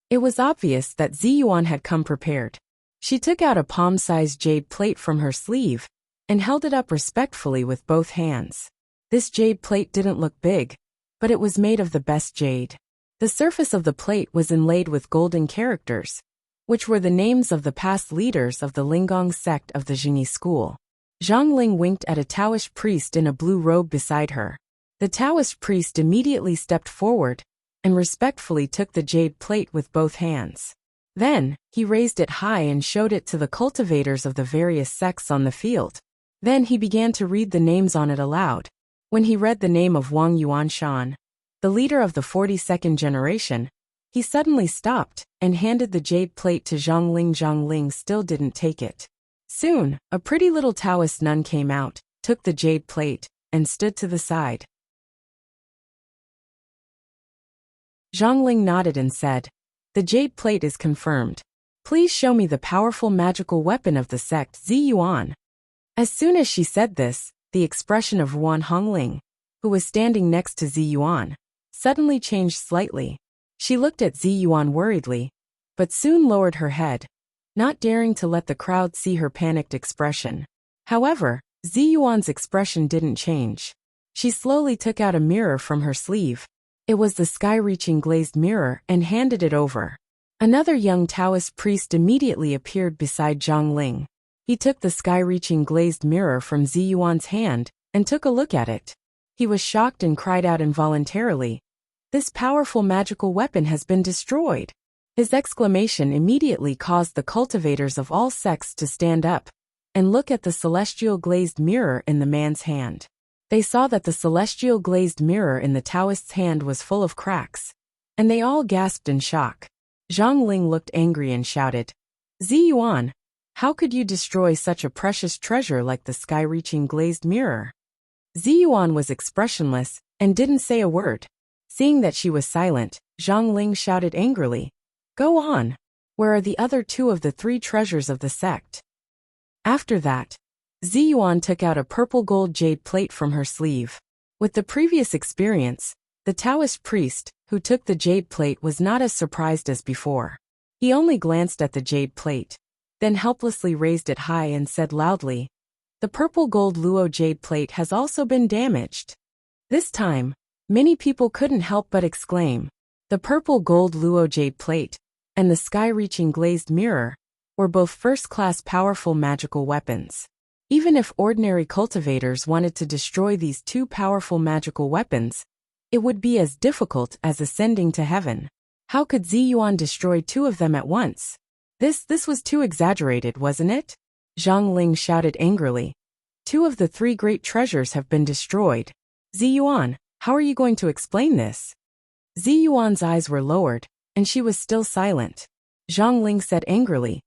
It was obvious that Ziyuan had come prepared. She took out a palm-sized jade plate from her sleeve and held it up respectfully with both hands. This jade plate didn't look big, but it was made of the best jade. The surface of the plate was inlaid with golden characters, which were the names of the past leaders of the Linggong sect of the Jingyi school. Zhang Ling winked at a Taoist priest in a blue robe beside her. The Taoist priest immediately stepped forward and respectfully took the jade plate with both hands. Then, he raised it high and showed it to the cultivators of the various sects on the field. Then he began to read the names on it aloud. When he read the name of Wang Yuanshan, the leader of the 42nd generation, he suddenly stopped and handed the jade plate to Zhang Ling. Zhang Ling still didn't take it. Soon, a pretty little Taoist nun came out, took the jade plate, and stood to the side. Zhang Ling nodded and said, "The jade plate is confirmed. Please show me the powerful magical weapon of the sect Ziyuan." As soon as she said this, the expression of Ruan Hongling, who was standing next to Ziyuan, suddenly changed slightly. She looked at Ziyuan worriedly, but soon lowered her head, not daring to let the crowd see her panicked expression. However, Ziyuan's expression didn't change. She slowly took out a mirror from her sleeve. It was the sky-reaching glazed mirror and handed it over. Another young Taoist priest immediately appeared beside Zhang Ling. He took the sky-reaching glazed mirror from Ziyuan's hand and took a look at it. He was shocked and cried out involuntarily, "This powerful magical weapon has been destroyed." His exclamation immediately caused the cultivators of all sects to stand up and look at the celestial glazed mirror in the man's hand. They saw that the celestial glazed mirror in the Taoist's hand was full of cracks, and they all gasped in shock. Zhang Ling looked angry and shouted, "Ziyuan, how could you destroy such a precious treasure like the sky-reaching glazed mirror?" Ziyuan was expressionless and didn't say a word. Seeing that she was silent, Zhang Ling shouted angrily, "Go on. Where are the other two of the three treasures of the sect?" After that, Ziyuan took out a purple gold jade plate from her sleeve. With the previous experience, the Taoist priest, who took the jade plate, was not as surprised as before. He only glanced at the jade plate, then helplessly raised it high and said loudly, "The purple gold luo jade plate has also been damaged." This time, many people couldn't help but exclaim. The purple gold luo jade plate and the sky-reaching glazed mirror were both first-class powerful magical weapons. Even if ordinary cultivators wanted to destroy these two powerful magical weapons, it would be as difficult as ascending to heaven. How could Ziyuan destroy two of them at once? This was too exaggerated, wasn't it? Zhang Ling shouted angrily. "Two of the three great treasures have been destroyed. Ziyuan, how are you going to explain this?" Ziyuan's eyes were lowered, and she was still silent. Zhang Ling said angrily,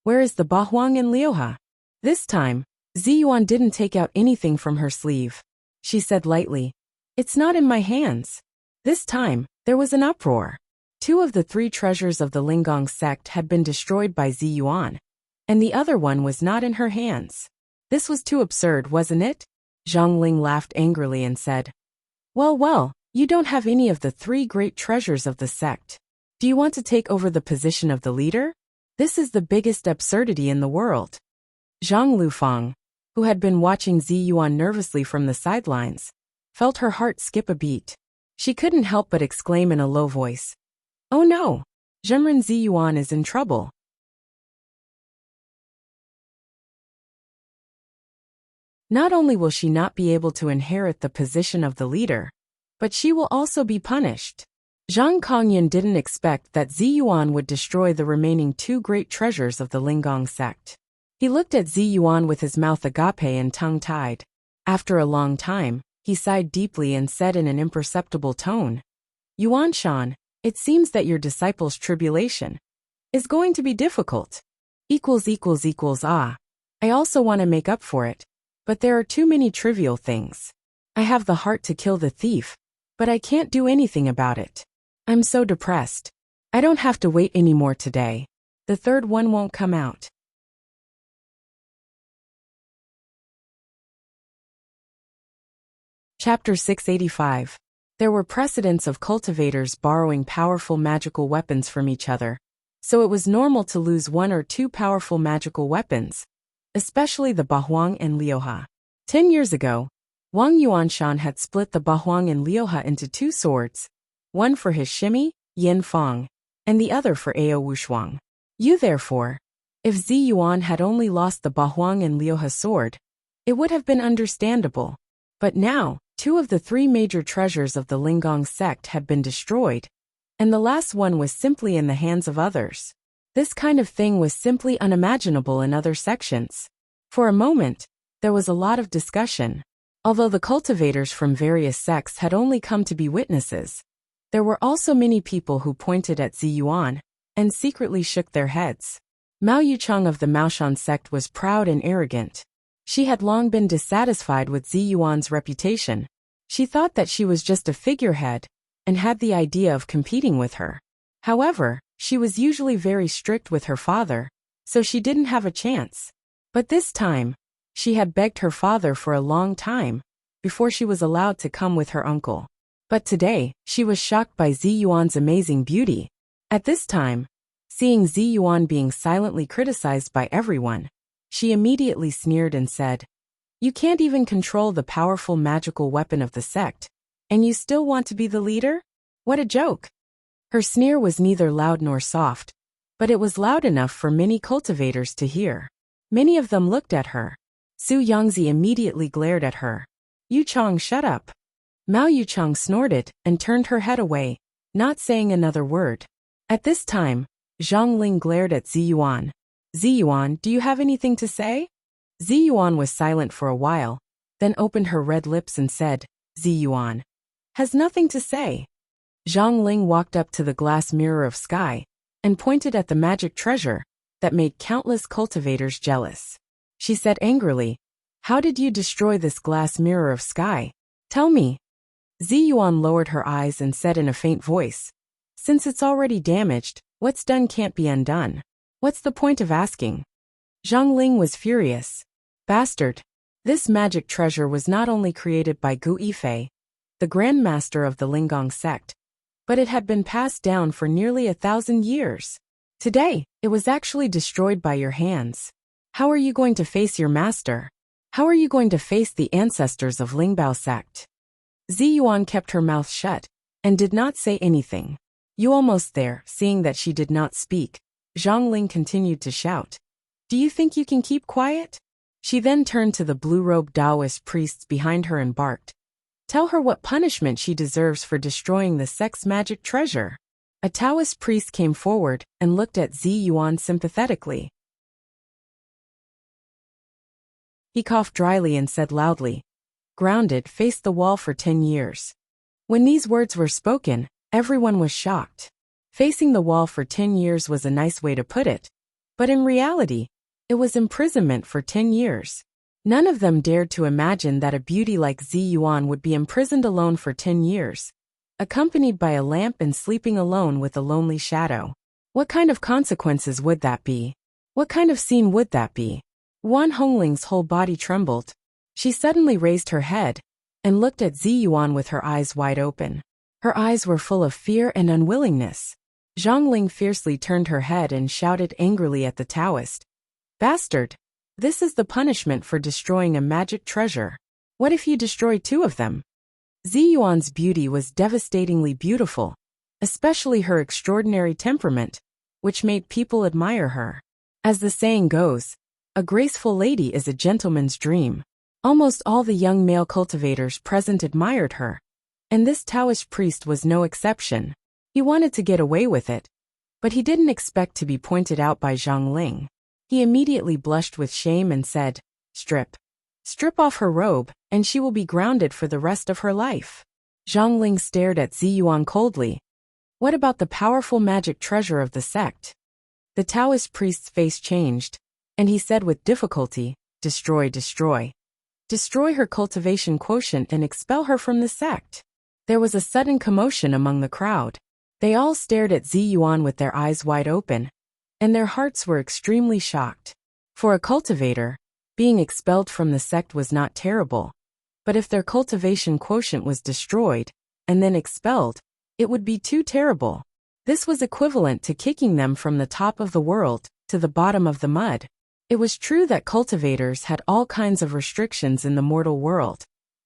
"Where is the Bahuang and Liuha?" This time, Ziyuan didn't take out anything from her sleeve. She said lightly, "It's not in my hands." This time, there was an uproar. Two of the three treasures of the Linggong sect had been destroyed by Ziyuan, and the other one was not in her hands. This was too absurd, wasn't it? Zhang Ling laughed angrily and said, Well, you don't have any of the three great treasures of the sect. Do you want to take over the position of the leader? This is the biggest absurdity in the world." Zhang Lufang, who had been watching Ziyuan nervously from the sidelines, felt her heart skip a beat. She couldn't help but exclaim in a low voice, "Oh no! Zhenren Ziyuan is in trouble." Not only will she not be able to inherit the position of the leader, but she will also be punished. Zhang Kongyan didn't expect that Ziyuan would destroy the remaining two great treasures of the Linggong sect. He looked at Ziyuan with his mouth agape and tongue-tied. After a long time, he sighed deeply and said in an imperceptible tone, "Yuanshan, it seems that your disciple's tribulation is going to be difficult. Ah. I also want to make up for it, but there are too many trivial things. I have the heart to kill the thief, but I can't do anything about it. I'm so depressed. I don't have to wait anymore today. The third one won't come out. Chapter 685. There were precedents of cultivators borrowing powerful magical weapons from each other, so it was normal to lose one or two powerful magical weapons, especially the Bahuang and Liuha. 10 years ago, Wang Yuanshan had split the Bahuang and Liuha into two swords, one for his shimi, Yin Fang, and the other for Ao Wushuang. Therefore, if Zi Yuan had only lost the Bahuang and Liuha sword, it would have been understandable. But now, two of the three major treasures of the Linggong sect had been destroyed, and the last one was simply in the hands of others. This kind of thing was simply unimaginable in other sections. For a moment, there was a lot of discussion. Although the cultivators from various sects had only come to be witnesses, there were also many people who pointed at Zi Yuan and secretly shook their heads. Mao Yuchang of the Maoshan sect was proud and arrogant. She had long been dissatisfied with Zi Yuan's reputation. She thought that she was just a figurehead and had the idea of competing with her. However, she was usually very strict with her father, so she didn't have a chance. But this time, she had begged her father for a long time before she was allowed to come with her uncle. But today, she was shocked by Zi Yuan's amazing beauty. At this time, seeing Zi Yuan being silently criticized by everyone, she immediately sneered and said, "You can't even control the powerful magical weapon of the sect, and you still want to be the leader? What a joke!" Her sneer was neither loud nor soft, but it was loud enough for many cultivators to hear. Many of them looked at her. Su Yangzi immediately glared at her. "Yuchang, shut up." Mao Yuchang snorted and turned her head away, not saying another word. At this time, Zhang Ling glared at Zi Yuan. "Zi Yuan, do you have anything to say?" Zi Yuan was silent for a while, then opened her red lips and said, "Zi Yuan has nothing to say." Zhang Ling walked up to the glass mirror of sky and pointed at the magic treasure that made countless cultivators jealous. She said angrily, "How did you destroy this glass mirror of sky? Tell me." Zi Yuan lowered her eyes and said in a faint voice, "Since it's already damaged, what's done can't be undone. What's the point of asking?" Zhang Ling was furious. "Bastard! This magic treasure was not only created by Gu Yifei, the Grand Master of the Linggong sect, but it had been passed down for nearly 1,000 years. Today, it was actually destroyed by your hands. How are you going to face your master? How are you going to face the ancestors of Lingbao sect?" Zi Yuan kept her mouth shut and did not say anything. "You almost there," seeing that she did not speak. Zhang Ling continued to shout, "Do you think you can keep quiet?" She then turned to the blue-robed Taoist priests behind her and barked, "Tell her what punishment she deserves for destroying the sect's magic treasure." A Taoist priest came forward and looked at Zi Yuan sympathetically. He coughed dryly and said loudly, "Grounded, face the wall for 10 years. When these words were spoken, everyone was shocked. Facing the wall for 10 years was a nice way to put it, but in reality, it was imprisonment for 10 years. None of them dared to imagine that a beauty like Zi Yuan would be imprisoned alone for 10 years, accompanied by a lamp and sleeping alone with a lonely shadow. What kind of consequences would that be? What kind of scene would that be? Wan Hongling's whole body trembled. She suddenly raised her head and looked at Zi Yuan with her eyes wide open. Her eyes were full of fear and unwillingness. Zhang Ling fiercely turned her head and shouted angrily at the Taoist, "Bastard! This is the punishment for destroying a magic treasure. What if you destroy 2 of them?" Zi Yuan's beauty was devastatingly beautiful, especially her extraordinary temperament, which made people admire her. As the saying goes, a graceful lady is a gentleman's dream. Almost all the young male cultivators present admired her, and this Taoist priest was no exception. He wanted to get away with it, but he didn't expect to be pointed out by Zhang Ling. He immediately blushed with shame and said, "Strip. Strip off her robe, and she will be grounded for the rest of her life." Zhang Ling stared at Zi Yuan coldly. "What about the powerful magic treasure of the sect?" The Taoist priest's face changed, and he said with difficulty, "Destroy, destroy." destroy her cultivation quotient and expel her from the sect. There was a sudden commotion among the crowd. They all stared at Zi Yuan with their eyes wide open, and their hearts were extremely shocked. For a cultivator, being expelled from the sect was not terrible, but if their cultivation quotient was destroyed and then expelled, it would be too terrible. This was equivalent to kicking them from the top of the world to the bottom of the mud. It was true that cultivators had all kinds of restrictions in the mortal world,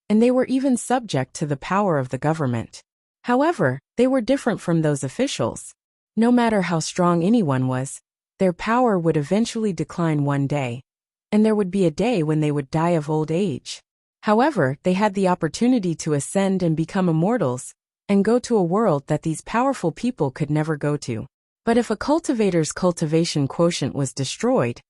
and they were even subject to the power of the government. However, they were different from those officials. No matter how strong anyone was, their power would eventually decline one day, and there would be a day when they would die of old age. However, they had the opportunity to ascend and become immortals, and go to a world that these powerful people could never go to. But if a cultivator's cultivation quotient was destroyed,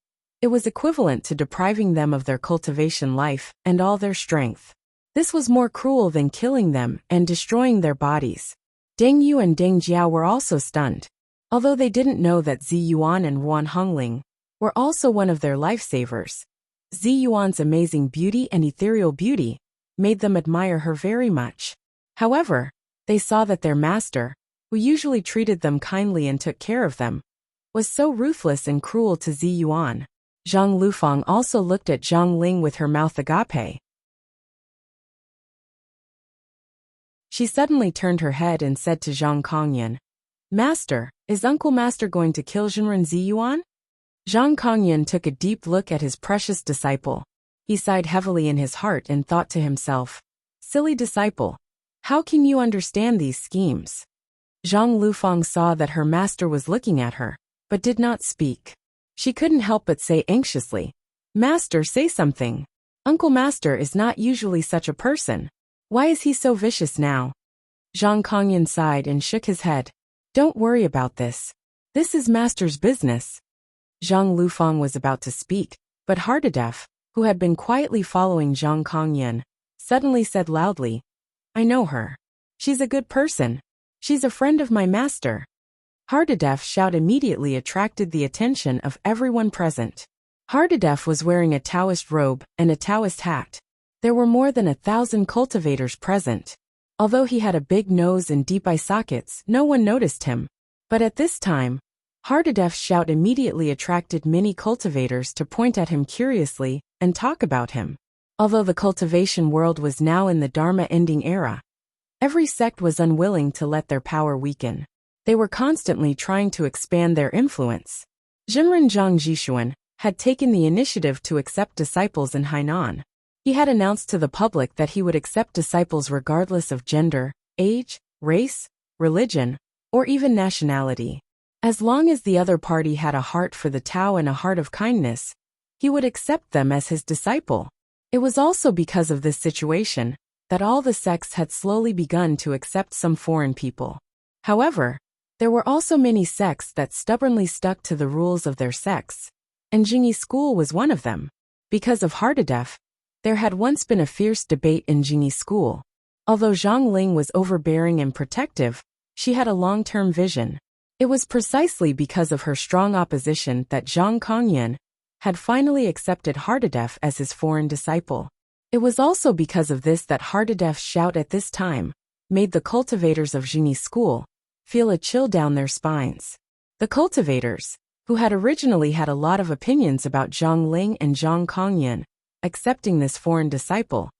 it was equivalent to depriving them of their cultivation life and all their strength. This was more cruel than killing them and destroying their bodies. Deng Yu and Deng Jiao were also stunned. Although they didn't know that Zi Yuan and Wan Hongling were also one of their lifesavers, Zi Yuan's amazing beauty and ethereal beauty made them admire her very much. However, they saw that their master, who usually treated them kindly and took care of them, was so ruthless and cruel to Zi Yuan. Zhang Lufang also looked at Zhang Ling with her mouth agape. She suddenly turned her head and said to Zhang Kongyan, "Master, is Uncle Master going to kill Zhenren Zi Yuan?" Zhang Kongyan took a deep look at his precious disciple. He sighed heavily in his heart and thought to himself, "Silly disciple, how can you understand these schemes?" Zhang Lufang saw that her master was looking at her, but did not speak. She couldn't help but say anxiously, "Master, say something. Uncle Master is not usually such a person. Why is he so vicious now?" Zhang Kongyan sighed and shook his head. "Don't worry about this. This is Master's business." Zhang Lufang was about to speak, but Hardadef, who had been quietly following Zhang Kongyan, suddenly said loudly, "I know her. She's a good person. She's a friend of my master." Hardadef's shout immediately attracted the attention of everyone present. Hardadef was wearing a Taoist robe and a Taoist hat. There were more than 1,000 cultivators present. Although he had a big nose and deep eye sockets, no one noticed him. But at this time, Hardadef's shout immediately attracted many cultivators to point at him curiously and talk about him. Although the cultivation world was now in the Dharma-ending era, every sect was unwilling to let their power weaken. They were constantly trying to expand their influence. Zhenren Zhang Jishuan had taken the initiative to accept disciples in Hainan. He had announced to the public that he would accept disciples regardless of gender, age, race, religion, or even nationality. As long as the other party had a heart for the Tao and a heart of kindness, he would accept them as his disciple. It was also because of this situation that all the sects had slowly begun to accept some foreign people. However, there were also many sects that stubbornly stuck to the rules of their sects, and Jingyi school was one of them. Because of Hardadef, there had once been a fierce debate in Jingyi school. Although Zhang Ling was overbearing and protective, she had a long-term vision. It was precisely because of her strong opposition that Zhang Kongyan had finally accepted Hardadef as his foreign disciple. It was also because of this that Hardadef's shout at this time made the cultivators of Jingyi school feel a chill down their spines. The cultivators, who had originally had a lot of opinions about Zhang Ling and Zhang Kongyan accepting this foreign disciple,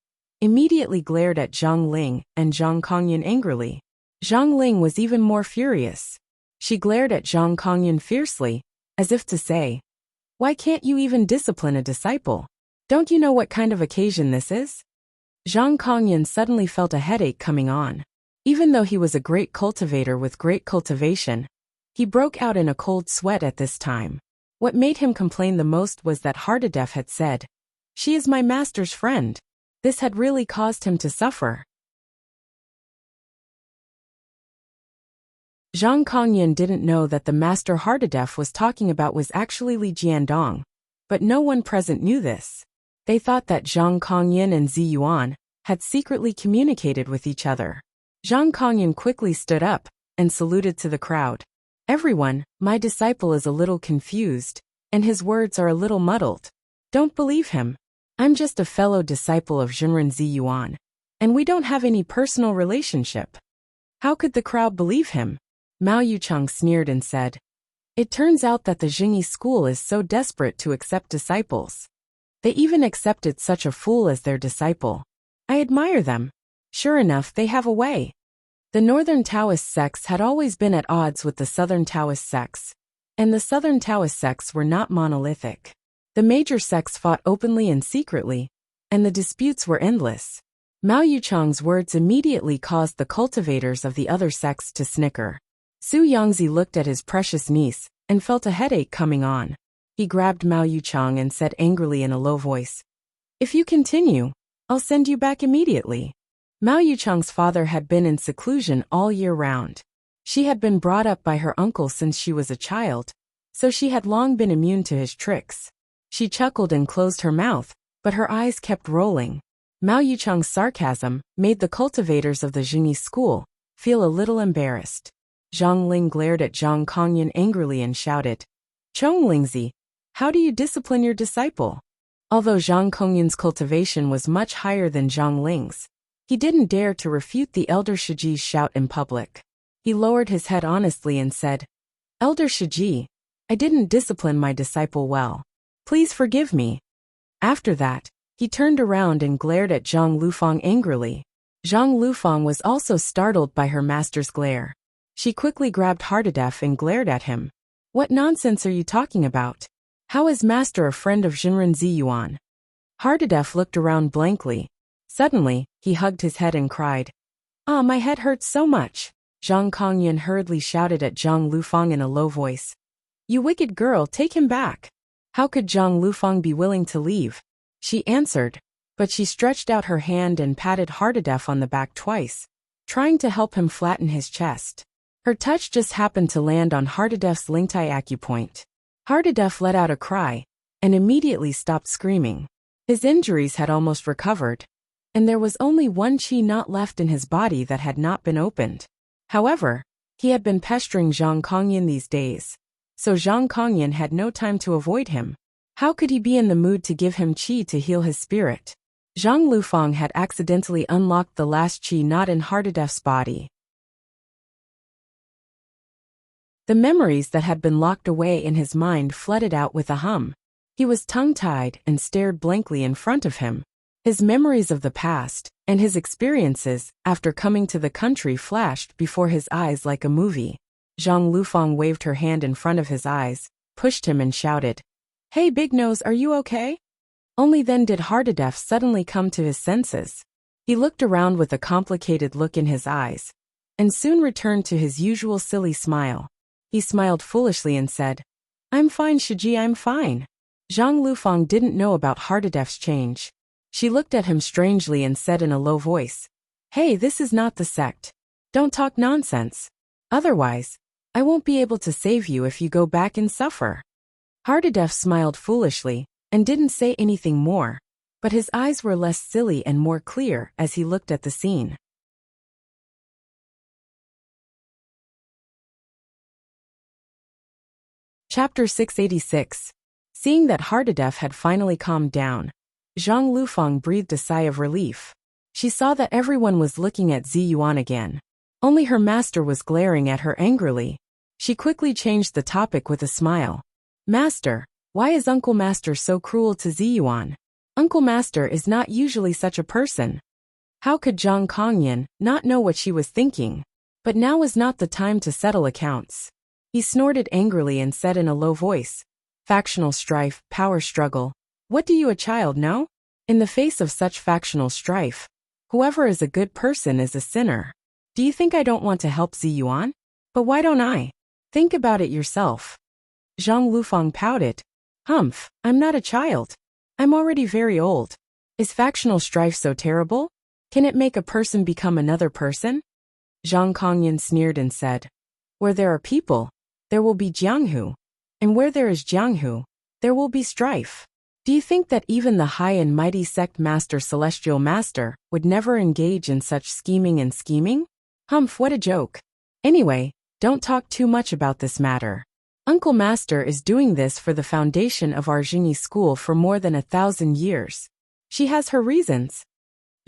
immediately glared at Zhang Ling and Zhang Kongyan angrily. Zhang Ling was even more furious. She glared at Zhang Kongyan fiercely, as if to say, "Why can't you even discipline a disciple? Don't you know what kind of occasion this is?" Zhang Kongyan suddenly felt a headache coming on. Even though he was a great cultivator with great cultivation, he broke out in a cold sweat at this time. What made him complain the most was that Hardadef had said, "She is my master's friend." This had really caused him to suffer. Zhang Kongyan didn't know that the master Hardadef was talking about was actually Li Jiandong, but no one present knew this. They thought that Zhang Kongyan and Zi Yuan had secretly communicated with each other. Zhang Kongyan quickly stood up and saluted to the crowd. "Everyone, my disciple is a little confused, and his words are a little muddled. Don't believe him. I'm just a fellow disciple of Jinren Ziyuan, and we don't have any personal relationship. How could the crowd believe him? Mao Yucheng sneered and said, It turns out that the Jingyi school is so desperate to accept disciples. They even accepted such a fool as their disciple. I admire them. Sure enough, they have a way. The northern Taoist sects had always been at odds with the southern Taoist sects, and the southern Taoist sects were not monolithic. The major sects fought openly and secretly, and the disputes were endless. Mao Yucheng's words immediately caused the cultivators of the other sects to snicker. Su Yangzi looked at his precious niece and felt a headache coming on. He grabbed Mao Yucheng and said angrily in a low voice, If you continue, I'll send you back immediately. Mao Yucheng's father had been in seclusion all year round. She had been brought up by her uncle since she was a child, so she had long been immune to his tricks. She chuckled and closed her mouth, but her eyes kept rolling. Mao Yucheng's sarcasm made the cultivators of the Jingyi school feel a little embarrassed. Zhang Ling glared at Zhang Kongyan angrily and shouted, Chong Lingzi, how do you discipline your disciple? Although Zhang Kongyan's cultivation was much higher than Zhang Ling's, he didn't dare to refute the Elder Shiji's shout in public. He lowered his head honestly and said, Elder Shiji, I didn't discipline my disciple well. Please forgive me. After that, he turned around and glared at Zhang Lufang angrily. Zhang Lufang was also startled by her master's glare. She quickly grabbed Hardadef and glared at him. What nonsense are you talking about? How is master a friend of Jinren Ziyuan? Hardadef looked around blankly. Suddenly, he hugged his head and cried, Ah, my head hurts so much. Zhang Kongyan hurriedly shouted at Zhang Lufang in a low voice. You wicked girl, take him back. How could Zhang Lufang be willing to leave? She answered, but she stretched out her hand and patted Hardadef on the back twice, trying to help him flatten his chest. Her touch just happened to land on Hardadef's Lingtai acupoint. Hardadef let out a cry, and immediately stopped screaming. His injuries had almost recovered, and there was only one chi knot left in his body that had not been opened. However, he had been pestering Zhang Kongyan these days, so Zhang Kongyan had no time to avoid him. How could he be in the mood to give him chi to heal his spirit? Zhang Lufang had accidentally unlocked the last chi knot in Hardadef's body. The memories that had been locked away in his mind flooded out with a hum. He was tongue-tied and stared blankly in front of him. His memories of the past and his experiences after coming to the country flashed before his eyes like a movie. Zhang Lufang waved her hand in front of his eyes, pushed him and shouted, Hey Big Nose, are you okay? Only then did Hardadef suddenly come to his senses. He looked around with a complicated look in his eyes, and soon returned to his usual silly smile. He smiled foolishly and said, I'm fine Shiji, I'm fine. Zhang Lufang didn't know about Hardadef's change. She looked at him strangely and said in a low voice, Hey, this is not the sect. Don't talk nonsense. Otherwise, I won't be able to save you if you go back and suffer. Hardadef smiled foolishly and didn't say anything more, but his eyes were less silly and more clear as he looked at the scene. Chapter 686. Seeing that Hardadef had finally calmed down, Zhang Lufang breathed a sigh of relief. She saw that everyone was looking at Ziyuan again. Only her master was glaring at her angrily. She quickly changed the topic with a smile. Master, why is Uncle Master so cruel to Ziyuan? Uncle Master is not usually such a person. How could Zhang Kongyan not know what she was thinking? But now was not the time to settle accounts. He snorted angrily and said in a low voice, Factional strife, power struggle. What do you a child know? In the face of such factional strife, whoever is a good person is a sinner. Do you think I don't want to help Ziyuan? But why don't I? Think about it yourself. Zhang Lufang pouted. Humph, I'm not a child. I'm already very old. Is factional strife so terrible? Can it make a person become another person? Zhang Kongyan sneered and said, Where there are people, there will be Jianghu. And where there is Jianghu, there will be strife. Do you think that even the high and mighty sect master celestial master would never engage in such scheming and scheming? Humph, what a joke. Anyway, don't talk too much about this matter. Uncle Master is doing this for the foundation of our Jingyi school for more than 1,000 years. She has her reasons.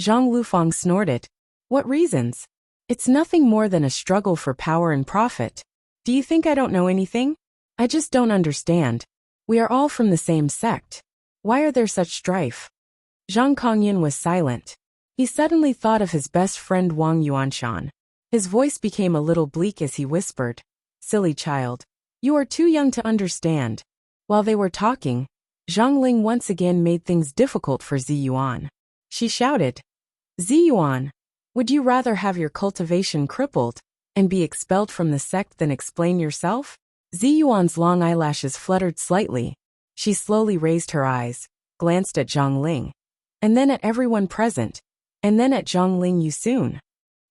Zhang Lufang snorted. What reasons? It's nothing more than a struggle for power and profit. Do you think I don't know anything? I just don't understand. We are all from the same sect. Why are there such strife? Zhang Kongyan was silent. He suddenly thought of his best friend Wang Yuanshan. His voice became a little bleak as he whispered, Silly child. You are too young to understand. While they were talking, Zhang Ling once again made things difficult for Ziyuan. She shouted, Ziyuan, would you rather have your cultivation crippled and be expelled from the sect than explain yourself? Ziyuan's long eyelashes fluttered slightly. She slowly raised her eyes, glanced at Zhang Ling, and then at everyone present, and then at Zhang Ling Yusun.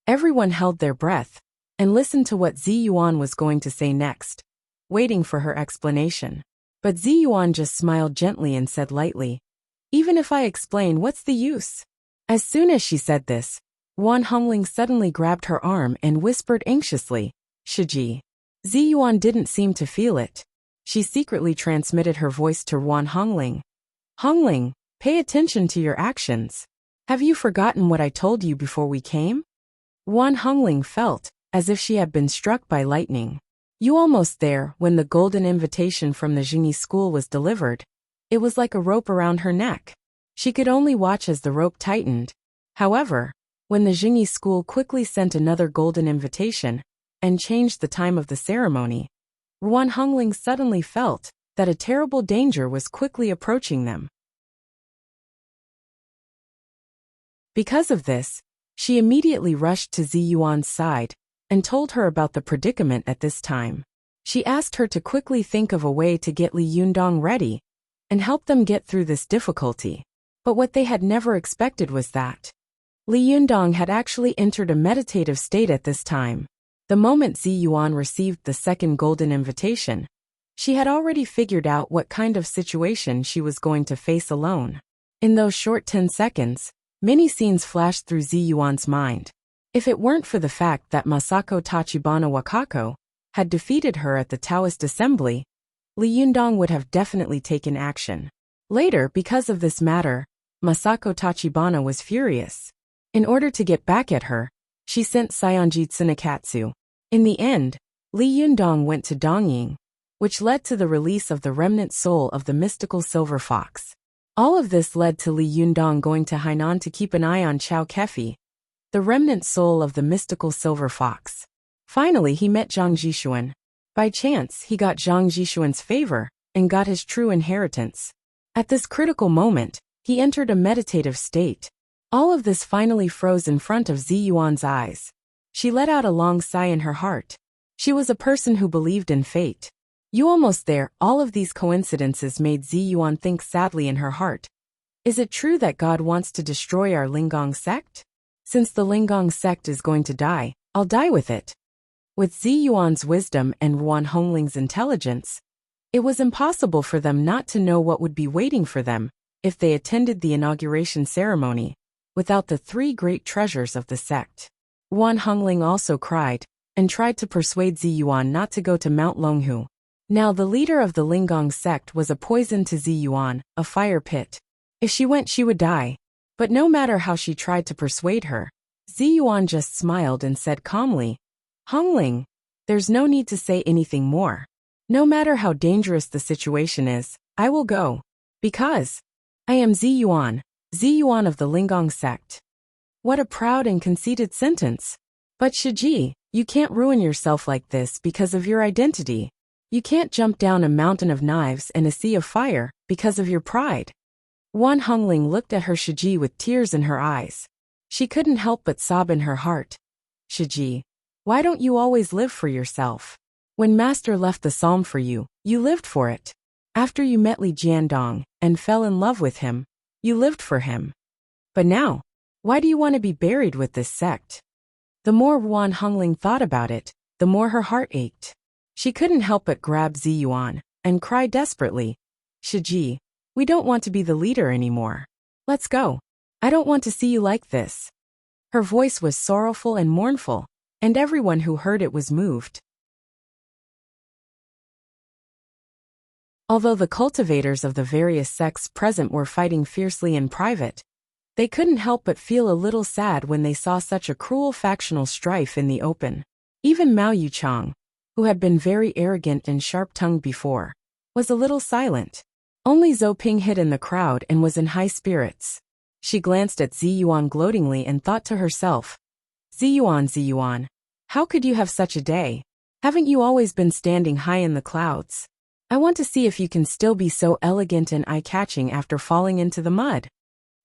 Everyone held their breath and listened to what Ziyuan was going to say next, waiting for her explanation. But Ziyuan just smiled gently and said lightly, Even if I explain, what's the use? As soon as she said this, Wan Hongling suddenly grabbed her arm and whispered anxiously, Shiji. Ziyuan didn't seem to feel it. She secretly transmitted her voice to Wan Hongling. Hongling, pay attention to your actions. Have you forgotten what I told you before we came? Wan Hongling felt as if she had been struck by lightning. You almost there when the golden invitation from the Jingyi school was delivered. It was like a rope around her neck. She could only watch as the rope tightened. However, when the Jingyi school quickly sent another golden invitation and changed the time of the ceremony, Wan Hongling suddenly felt that a terrible danger was quickly approaching them. Because of this, she immediately rushed to Ziyuan's side and told her about the predicament at this time. She asked her to quickly think of a way to get Li Yundong ready and help them get through this difficulty. But what they had never expected was that Li Yundong had actually entered a meditative state at this time. The moment Ziyuan received the second golden invitation, she had already figured out what kind of situation she was going to face alone. In those short 10 seconds, many scenes flashed through Ziyuan's mind. If it weren't for the fact that Masako Tachibana Wakako had defeated her at the Taoist assembly, Li Yundong would have definitely taken action. Later, because of this matter, Masako Tachibana was furious. In order to get back at her, she sent Saionji Tsunekatsu. In the end, Li Yundong went to Dongying, which led to the release of the remnant soul of the mystical silver fox. All of this led to Li Yundong going to Hainan to keep an eye on Chao Kefi, the remnant soul of the mystical silver fox. Finally, he met Zhang Jishuan. By chance, he got Zhang Jishuan's favor and got his true inheritance. At this critical moment, he entered a meditative state. All of this finally froze in front of Ziyuan's eyes. She let out a long sigh in her heart. She was a person who believed in fate. You almost there, all of these coincidences made Ziyuan think sadly in her heart. Is it true that God wants to destroy our Linggong sect? Since the Linggong sect is going to die, I'll die with it. With Ziyuan's wisdom and Wan Hongling's intelligence, it was impossible for them not to know what would be waiting for them if they attended the inauguration ceremony without the three great treasures of the sect. Wan Hongling also cried and tried to persuade Ziyuan not to go to Mount Longhu. Now the leader of the Linggong sect was a poison to Ziyuan, a fire pit. If she went, she would die. But no matter how she tried to persuade her, Ziyuan just smiled and said calmly, Hongling, there's no need to say anything more. No matter how dangerous the situation is, I will go. Because I am Ziyuan, Ziyuan of the Linggong sect. What a proud and conceited sentence. But Shiji, you can't ruin yourself like this because of your identity. You can't jump down a mountain of knives and a sea of fire because of your pride. Wan Hongling looked at her Shiji with tears in her eyes. She couldn't help but sob in her heart. Shiji, why don't you always live for yourself? When Master left the psalm for you, you lived for it. After you met Li Jiandong and fell in love with him, you lived for him. But now, why do you want to be buried with this sect? The more Wan Hongling thought about it, the more her heart ached. She couldn't help but grab Ziyuan and cry desperately. Shiji, we don't want to be the leader anymore. Let's go. I don't want to see you like this. Her voice was sorrowful and mournful, and everyone who heard it was moved. Although the cultivators of the various sects present were fighting fiercely in private, they couldn't help but feel a little sad when they saw such a cruel factional strife in the open. Even Mao Yuchang, who had been very arrogant and sharp-tongued before, was a little silent. Only Zhou Ping hid in the crowd and was in high spirits. She glanced at Ziyuan gloatingly and thought to herself, Ziyuan, how could you have such a day? Haven't you always been standing high in the clouds? I want to see if you can still be so elegant and eye-catching after falling into the mud.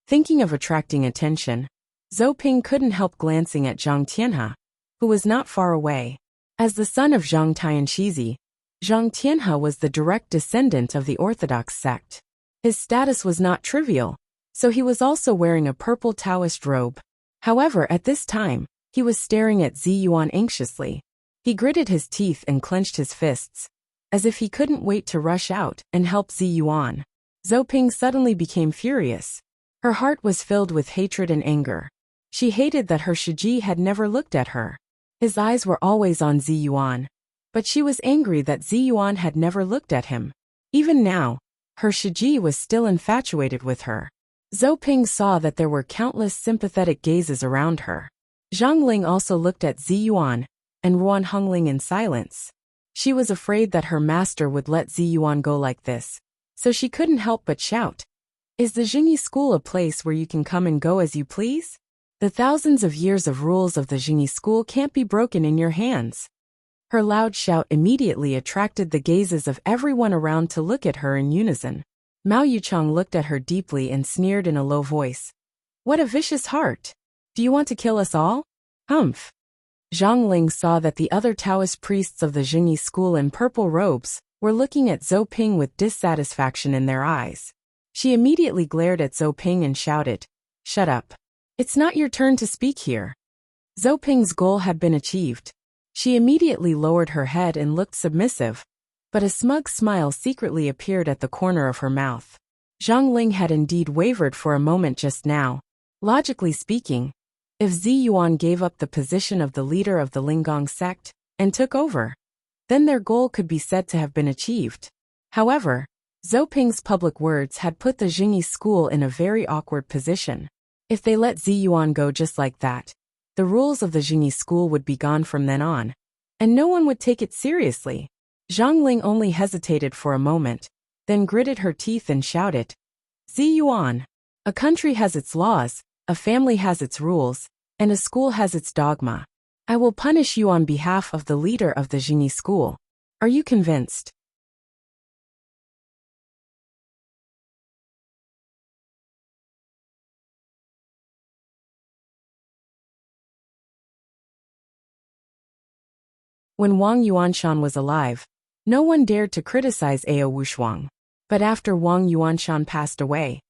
Thinking of attracting attention, Zhou Ping couldn't help glancing at Zhang Tianhe, who was not far away. As the son of Zhang Tianxizi, Zhang Tianhe was the direct descendant of the Orthodox sect. His status was not trivial, so he was also wearing a purple Taoist robe. However, at this time, he was staring at Ziyuan anxiously. He gritted his teeth and clenched his fists, as if he couldn't wait to rush out and help Ziyuan. Zhou Ping suddenly became furious. Her heart was filled with hatred and anger. She hated that her Shiji had never looked at her. His eyes were always on Ziyuan, but she was angry that Ziyuan had never looked at him. Even now, her Shiji was still infatuated with her. Zhou Ping saw that there were countless sympathetic gazes around her. Zhang Ling also looked at Ziyuan and Ruan Hongling in silence. She was afraid that her master would let Ziyuan go like this, so she couldn't help but shout, "Is the Jingyi school a place where you can come and go as you please? The thousands of years of rules of the Jingyi school can't be broken in your hands." Her loud shout immediately attracted the gazes of everyone around to look at her in unison. Mao Yuchang looked at her deeply and sneered in a low voice, "What a vicious heart! Do you want to kill us all? Humph." Zhang Ling saw that the other Taoist priests of the Jingyi school in purple robes were looking at Zhou Ping with dissatisfaction in their eyes. She immediately glared at Zhou Ping and shouted, "Shut up. It's not your turn to speak here." Zhou Ping's goal had been achieved. She immediately lowered her head and looked submissive, but a smug smile secretly appeared at the corner of her mouth. Zhang Ling had indeed wavered for a moment just now. Logically speaking, if Ziyuan gave up the position of the leader of the Linggong sect and took over, then their goal could be said to have been achieved. However, Zhou Ping's public words had put the Jingyi school in a very awkward position. If they let Ziyuan go just like that, the rules of the Jingyi school would be gone from then on, and no one would take it seriously. Zhang Ling only hesitated for a moment, then gritted her teeth and shouted, "Ziyuan, a country has its laws, a family has its rules, and a school has its dogma. I will punish you on behalf of the leader of the Jingyi school. Are you convinced?" When Wang Yuanshan was alive, no one dared to criticize Ao Wushuang. But after Wang Yuanshan passed away,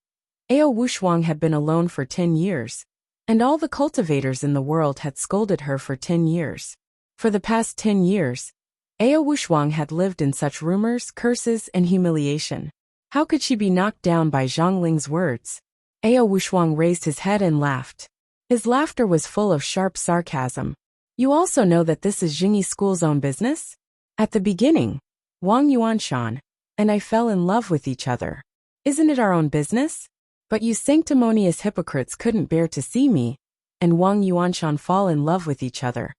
Ao Wushuang had been alone for 10 years, and all the cultivators in the world had scolded her for 10 years. For the past 10 years, Ao Wushuang had lived in such rumors, curses, and humiliation. How could she be knocked down by Zhang Ling's words? Ao Wushuang raised his head and laughed. His laughter was full of sharp sarcasm. "You also know that this is Jingyi school's own business? At the beginning, Wang Yuanshan and I fell in love with each other. Isn't it our own business? But you sanctimonious hypocrites couldn't bear to see me and Wang Yuanshan fall in love with each other.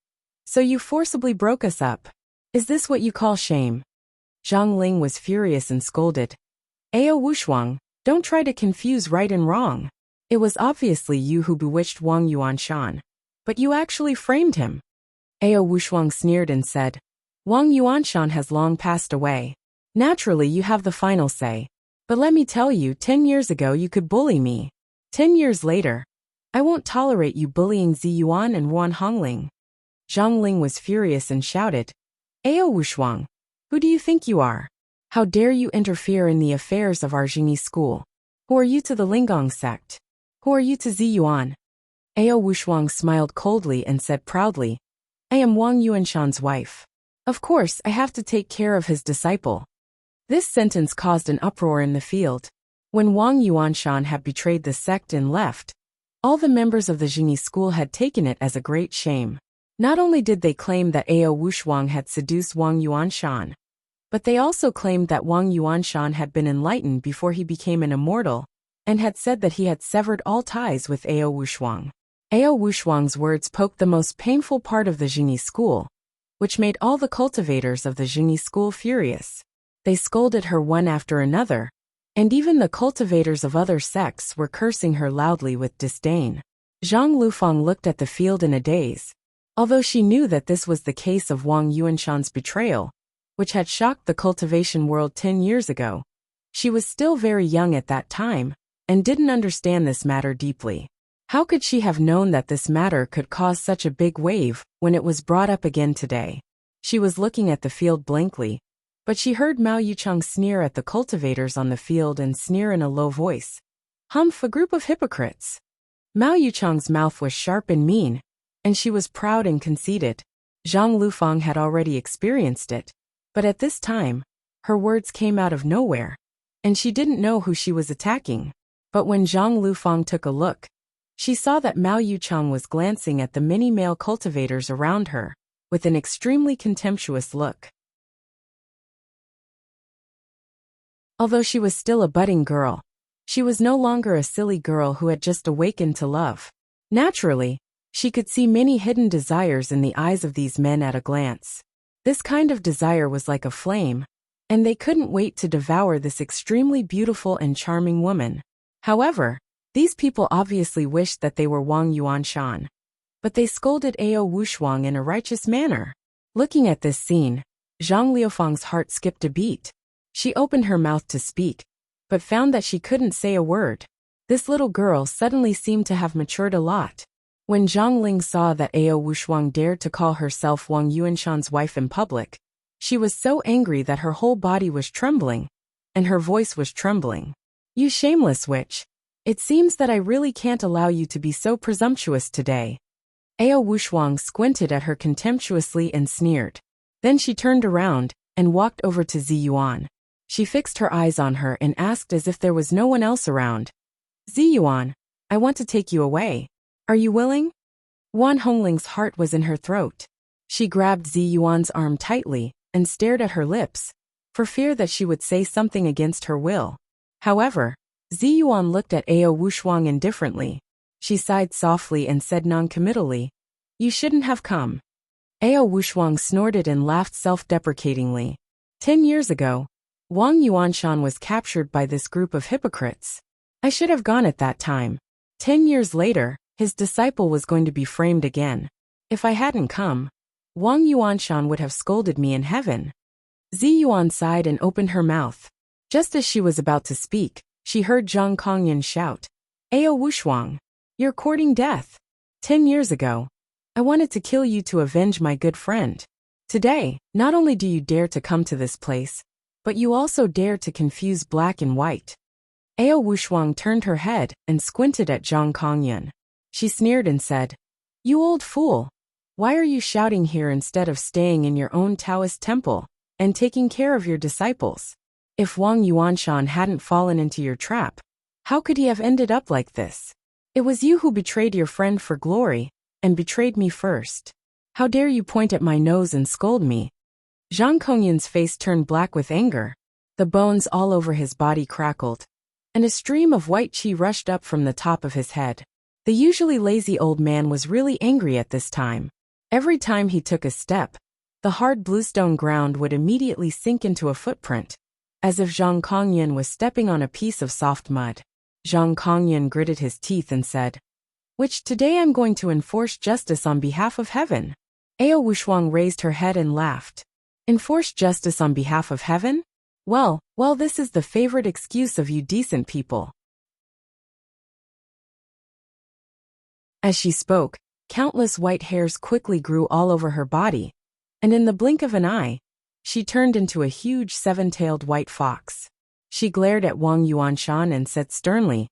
So you forcibly broke us up. Is this what you call shame?" Zhang Ling was furious and scolded, "Ao Wushuang, don't try to confuse right and wrong. It was obviously you who bewitched Wang Yuanshan, but you actually framed him." Ao Wushuang sneered and said, "Wang Yuanshan has long passed away. Naturally you have the final say. But let me tell you, 10 years ago you could bully me. 10 years later, I won't tolerate you bullying Ziyuan and Ruan Hongling." Zhang Ling was furious and shouted, "Ao Wushuang, who do you think you are? How dare you interfere in the affairs of our Jingyi school? Who are you to the Linggong sect? Who are you to Ziyuan?" Ao Wushuang smiled coldly and said proudly, "I am Wang Yuanshan's wife. Of course, I have to take care of his disciple." This sentence caused an uproar in the field. When Wang Yuanshan had betrayed the sect and left, all the members of the Jingyi school had taken it as a great shame. Not only did they claim that Ao Wushuang had seduced Wang Yuanshan, But they also claimed that Wang Yuanshan had been enlightened before he became an immortal, and had said that he had severed all ties with Ao Wushuang. Ao Wushuang's words poked the most painful part of the Jingyi school, which made all the cultivators of the Jingyi school furious. They scolded her one after another, and even the cultivators of other sects were cursing her loudly with disdain. Zhang Lufang looked at the field in a daze. Although she knew that this was the case of Wang Yuanshan's betrayal, which had shocked the cultivation world 10 years ago, she was still very young at that time, and didn't understand this matter deeply. How could she have known that this matter could cause such a big wave when it was brought up again today? She was looking at the field blankly, but she heard Mao Yucheng sneer at the cultivators on the field and sneer in a low voice. "Humph, a group of hypocrites." Mao Yucheng's mouth was sharp and mean, and she was proud and conceited. Zhang Lufang had already experienced it, but at this time, her words came out of nowhere, and she didn't know who she was attacking. But when Zhang Lufang took a look, she saw that Mao Yucheng was glancing at the many male cultivators around her, with an extremely contemptuous look. Although she was still a budding girl, she was no longer a silly girl who had just awakened to love. Naturally, she could see many hidden desires in the eyes of these men at a glance. This kind of desire was like a flame, and they couldn't wait to devour this extremely beautiful and charming woman. However, these people obviously wished that they were Wang Yuanshan, but they scolded Ao Wushuang in a righteous manner. Looking at this scene, Zhang Liufang's heart skipped a beat. She opened her mouth to speak, but found that she couldn't say a word. This little girl suddenly seemed to have matured a lot. When Zhang Ling saw that Ao Wushuang dared to call herself Wang Yuanshan's wife in public, she was so angry that her whole body was trembling, and her voice was trembling. "You shameless witch! It seems that I really can't allow you to be so presumptuous today." Ao Wushuang squinted at her contemptuously and sneered. Then she turned around and walked over to Ziyuan. She fixed her eyes on her and asked as if there was no one else around. "Ziyuan, I want to take you away. Are you willing?" Wan Hongling's heart was in her throat. She grabbed Ziyuan's arm tightly and stared at her lips, for fear that she would say something against her will. However, Ziyuan looked at Ao Wushuang indifferently. She sighed softly and said non-committally, "You shouldn't have come." Ao Wushuang snorted and laughed self-deprecatingly. 10 years ago, Wang Yuanshan was captured by this group of hypocrites. I should have gone at that time. 10 years later, his disciple was going to be framed again. If I hadn't come, Wang Yuanshan would have scolded me in heaven. Ziyuan sighed and opened her mouth. Just as she was about to speak, she heard Zhang Kongyan shout, "Ao Wushuang, you're courting death. 10 years ago, I wanted to kill you to avenge my good friend. Today, not only do you dare to come to this place, but you also dare to confuse black and white." Ao Wushuang turned her head and squinted at Zhang Kongyan. She sneered and said, "You old fool, why are you shouting here instead of staying in your own Taoist temple and taking care of your disciples? If Wang Yuanshan hadn't fallen into your trap, how could he have ended up like this? It was you who betrayed your friend for glory, and betrayed me first. How dare you point at my nose and scold me?" Zhang Kongyan's face turned black with anger. The bones all over his body crackled, and a stream of white qi rushed up from the top of his head. The usually lazy old man was really angry at this time. Every time he took a step, the hard bluestone ground would immediately sink into a footprint, as if Zhang Kongyan was stepping on a piece of soft mud. Zhang Kongyan gritted his teeth and said, "Which today I'm going to enforce justice on behalf of heaven." Ao Wushuang raised her head and laughed. "Enforce justice on behalf of heaven? Well, this is the favorite excuse of you decent people." As she spoke, countless white hairs quickly grew all over her body, and in the blink of an eye, she turned into a huge seven-tailed white fox. She glared at Wang Yuanshan and said sternly,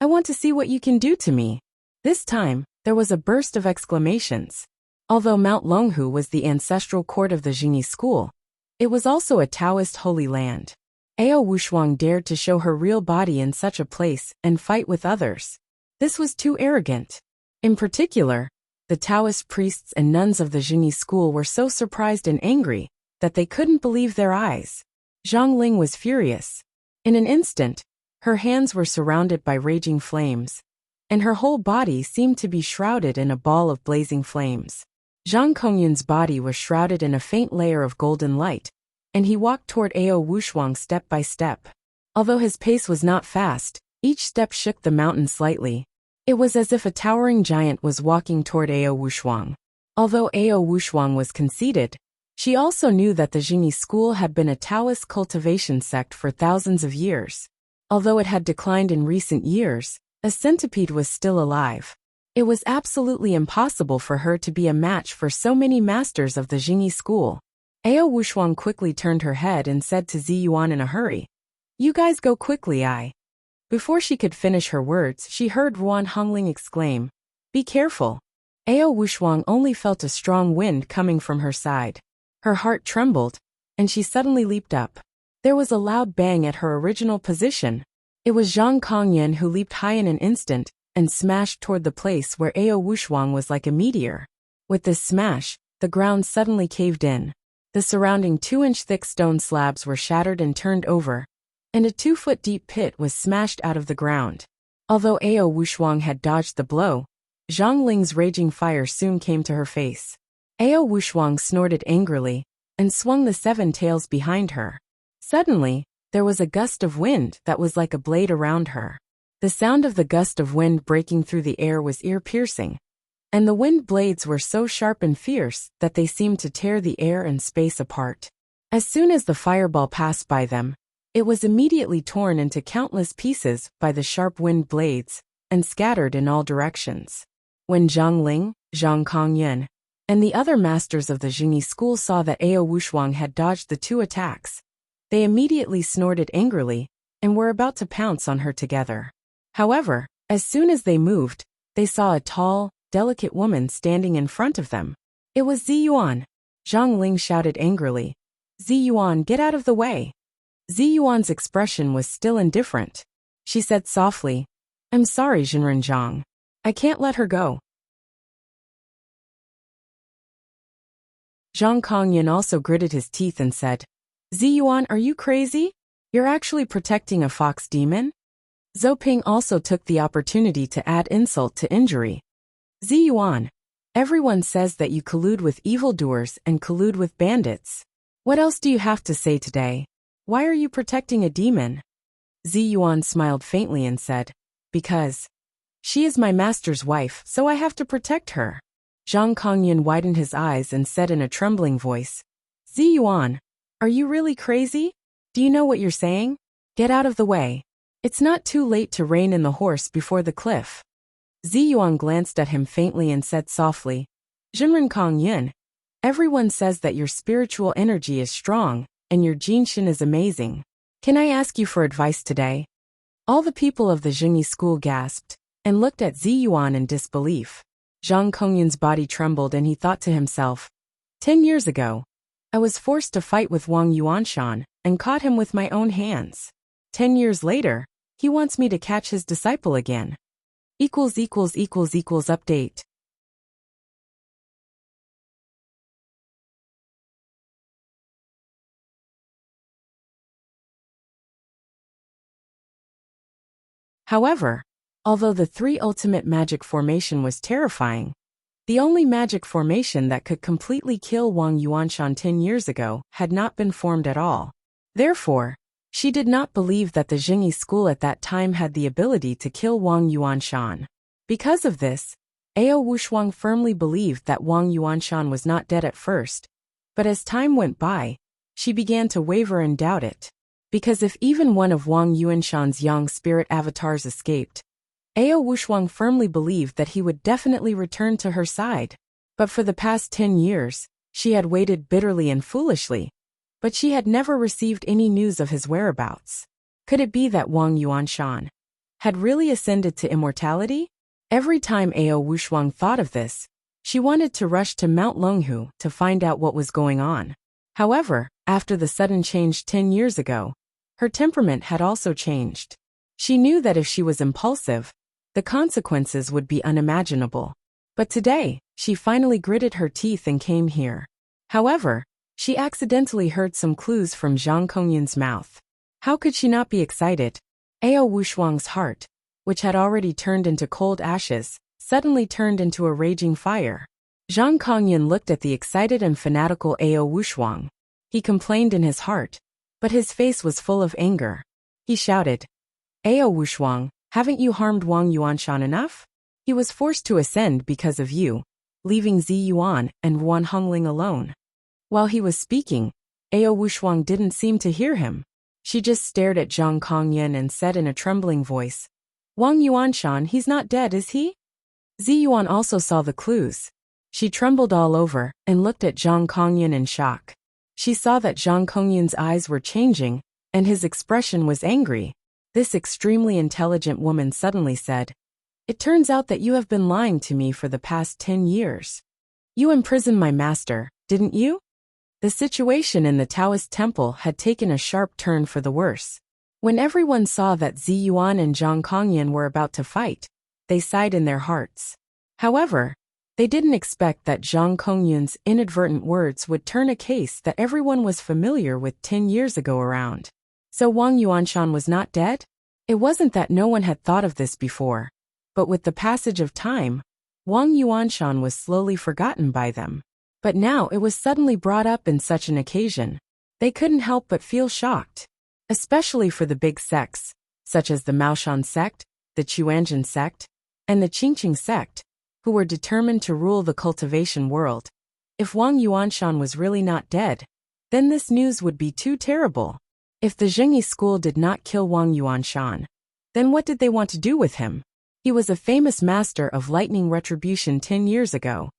"I want to see what you can do to me." This time, there was a burst of exclamations. Although Mount Longhu was the ancestral court of the Jingyi school, it was also a Taoist holy land. Ao Wushuang dared to show her real body in such a place and fight with others. This was too arrogant. In particular, the Taoist priests and nuns of the Jingyi school were so surprised and angry that they couldn't believe their eyes. Zhang Ling was furious. In an instant, her hands were surrounded by raging flames, and her whole body seemed to be shrouded in a ball of blazing flames. Zhang Kongyun's body was shrouded in a faint layer of golden light, and he walked toward Ao Wushuang step by step. Although his pace was not fast, each step shook the mountain slightly. It was as if a towering giant was walking toward Ao Wushuang. Although Ao Wushuang was conceited, she also knew that the Jingyi school had been a Taoist cultivation sect for thousands of years. Although it had declined in recent years, a centipede was still alive. It was absolutely impossible for her to be a match for so many masters of the Jingyi school. Ao Wushuang quickly turned her head and said to Zi Yuan in a hurry, "You guys go quickly, Before she could finish her words, she heard Ruan Hongling exclaim, "Be careful." Ao Wushuang only felt a strong wind coming from her side. Her heart trembled, and she suddenly leaped up. There was a loud bang at her original position. It was Zhang Kongyan who leaped high in an instant and smashed toward the place where Ao Wushuang was like a meteor. With this smash, the ground suddenly caved in. The surrounding 2-inch thick stone slabs were shattered and turned over, and a 2-foot deep pit was smashed out of the ground. Although Ao Wushuang had dodged the blow, Zhang Ling's raging fire soon came to her face. Ao Wushuang snorted angrily and swung the 7 tails behind her. Suddenly, there was a gust of wind that was like a blade around her. The sound of the gust of wind breaking through the air was ear-piercing, and the wind blades were so sharp and fierce that they seemed to tear the air and space apart. As soon as the fireball passed by them, it was immediately torn into countless pieces by the sharp wind blades and scattered in all directions. When Zhang Ling, Zhang Kongyan, and the other masters of the Jingyi school saw that Ao Wushuang had dodged the 2 attacks, they immediately snorted angrily and were about to pounce on her together. However, as soon as they moved, they saw a tall, delicate woman standing in front of them. It was Zi Yuan. Zhang Ling shouted angrily, "Zi Yuan, get out of the way." Zi Yuan's expression was still indifferent. She said softly, "I'm sorry, Jinren Zhang. I can't let her go." Zhang Kongyan also gritted his teeth and said, "Zi Yuan, are you crazy? You're actually protecting a fox demon?" Zhou Ping also took the opportunity to add insult to injury. "Zi Yuan, everyone says that you collude with evildoers and collude with bandits. What else do you have to say today? Why are you protecting a demon?" Zi Yuan smiled faintly and said, "Because she is my master's wife, so I have to protect her." Zhang Kongyan widened his eyes and said in a trembling voice, "Zi Yuan, are you really crazy? Do you know what you're saying? Get out of the way. It's not too late to rein in the horse before the cliff." Zi Yuan glanced at him faintly and said softly, "Jinren Kongyan, everyone says that your spiritual energy is strong and your jinshin is amazing. Can I ask you for advice today?" All the people of the Jingyi school gasped and looked at Zi Yuan in disbelief. Zhang Kongyan's body trembled and he thought to himself, 10 years ago, I was forced to fight with Wang Yuanshan and caught him with my own hands. 10 years later, he wants me to catch his disciple again. Update. However, although the 3 ultimate magic formation was terrifying, the only magic formation that could completely kill Wang Yuanshan 10 years ago had not been formed at all. Therefore, she did not believe that the Jingyi school at that time had the ability to kill Wang Yuanshan. Because of this, Ao Wushuang firmly believed that Wang Yuanshan was not dead at first, but as time went by, she began to waver and doubt it. Because if even one of Wang Yuanshan's young spirit avatars escaped, Ao Wushuang firmly believed that he would definitely return to her side. But for the past 10 years, she had waited bitterly and foolishly, but she had never received any news of his whereabouts. Could it be that Wang Yuanshan had really ascended to immortality? Every time Ao Wushuang thought of this, she wanted to rush to Mount Longhu to find out what was going on. However, after the sudden change 10 years ago, her temperament had also changed. She knew that if she was impulsive, the consequences would be unimaginable. But today, she finally gritted her teeth and came here. However, She accidentally heard some clues from Zhang Kongyun's mouth. How could she not be excited? Ao Wushuang's heart, which had already turned into cold ashes, suddenly turned into a raging fire. Zhang Kongyun looked at the excited and fanatical Ao Wushuang. He complained in his heart, but his face was full of anger. He shouted, Ao Wushuang, haven't you harmed Wang Yuanshan enough? He was forced to ascend because of you, leaving Zi Yuan and Wan Hongling alone. While he was speaking, Ao Wushuang didn't seem to hear him. She just stared at Zhang Kongyun and said in a trembling voice, Wang Yuanshan, he's not dead, is he? Zi Yuan also saw the clues. She trembled all over and looked at Zhang Kongyun in shock. She saw that Zhang Kongyun's eyes were changing, and his expression was angry. This extremely intelligent woman suddenly said, It turns out that you have been lying to me for the past 10 years. You imprisoned my master, didn't you? The situation in the Taoist temple had taken a sharp turn for the worse. When everyone saw that Zi Yuan and Zhang Kongyun were about to fight, they sighed in their hearts. However, they didn't expect that Zhang Kongyun's inadvertent words would turn a case that everyone was familiar with 10 years ago around. So Wang Yuanshan was not dead? It wasn't that no one had thought of this before, but with the passage of time, Wang Yuanshan was slowly forgotten by them. But now it was suddenly brought up in such an occasion. They couldn't help but feel shocked. Especially for the big sects, such as the Maoshan sect, the Chuanjin sect, and the Qingqing sect, who were determined to rule the cultivation world. If Wang Yuanshan was really not dead, then this news would be too terrible. If the Zhengyi school did not kill Wang Yuanshan, then what did they want to do with him? He was a famous master of lightning retribution 10 years ago.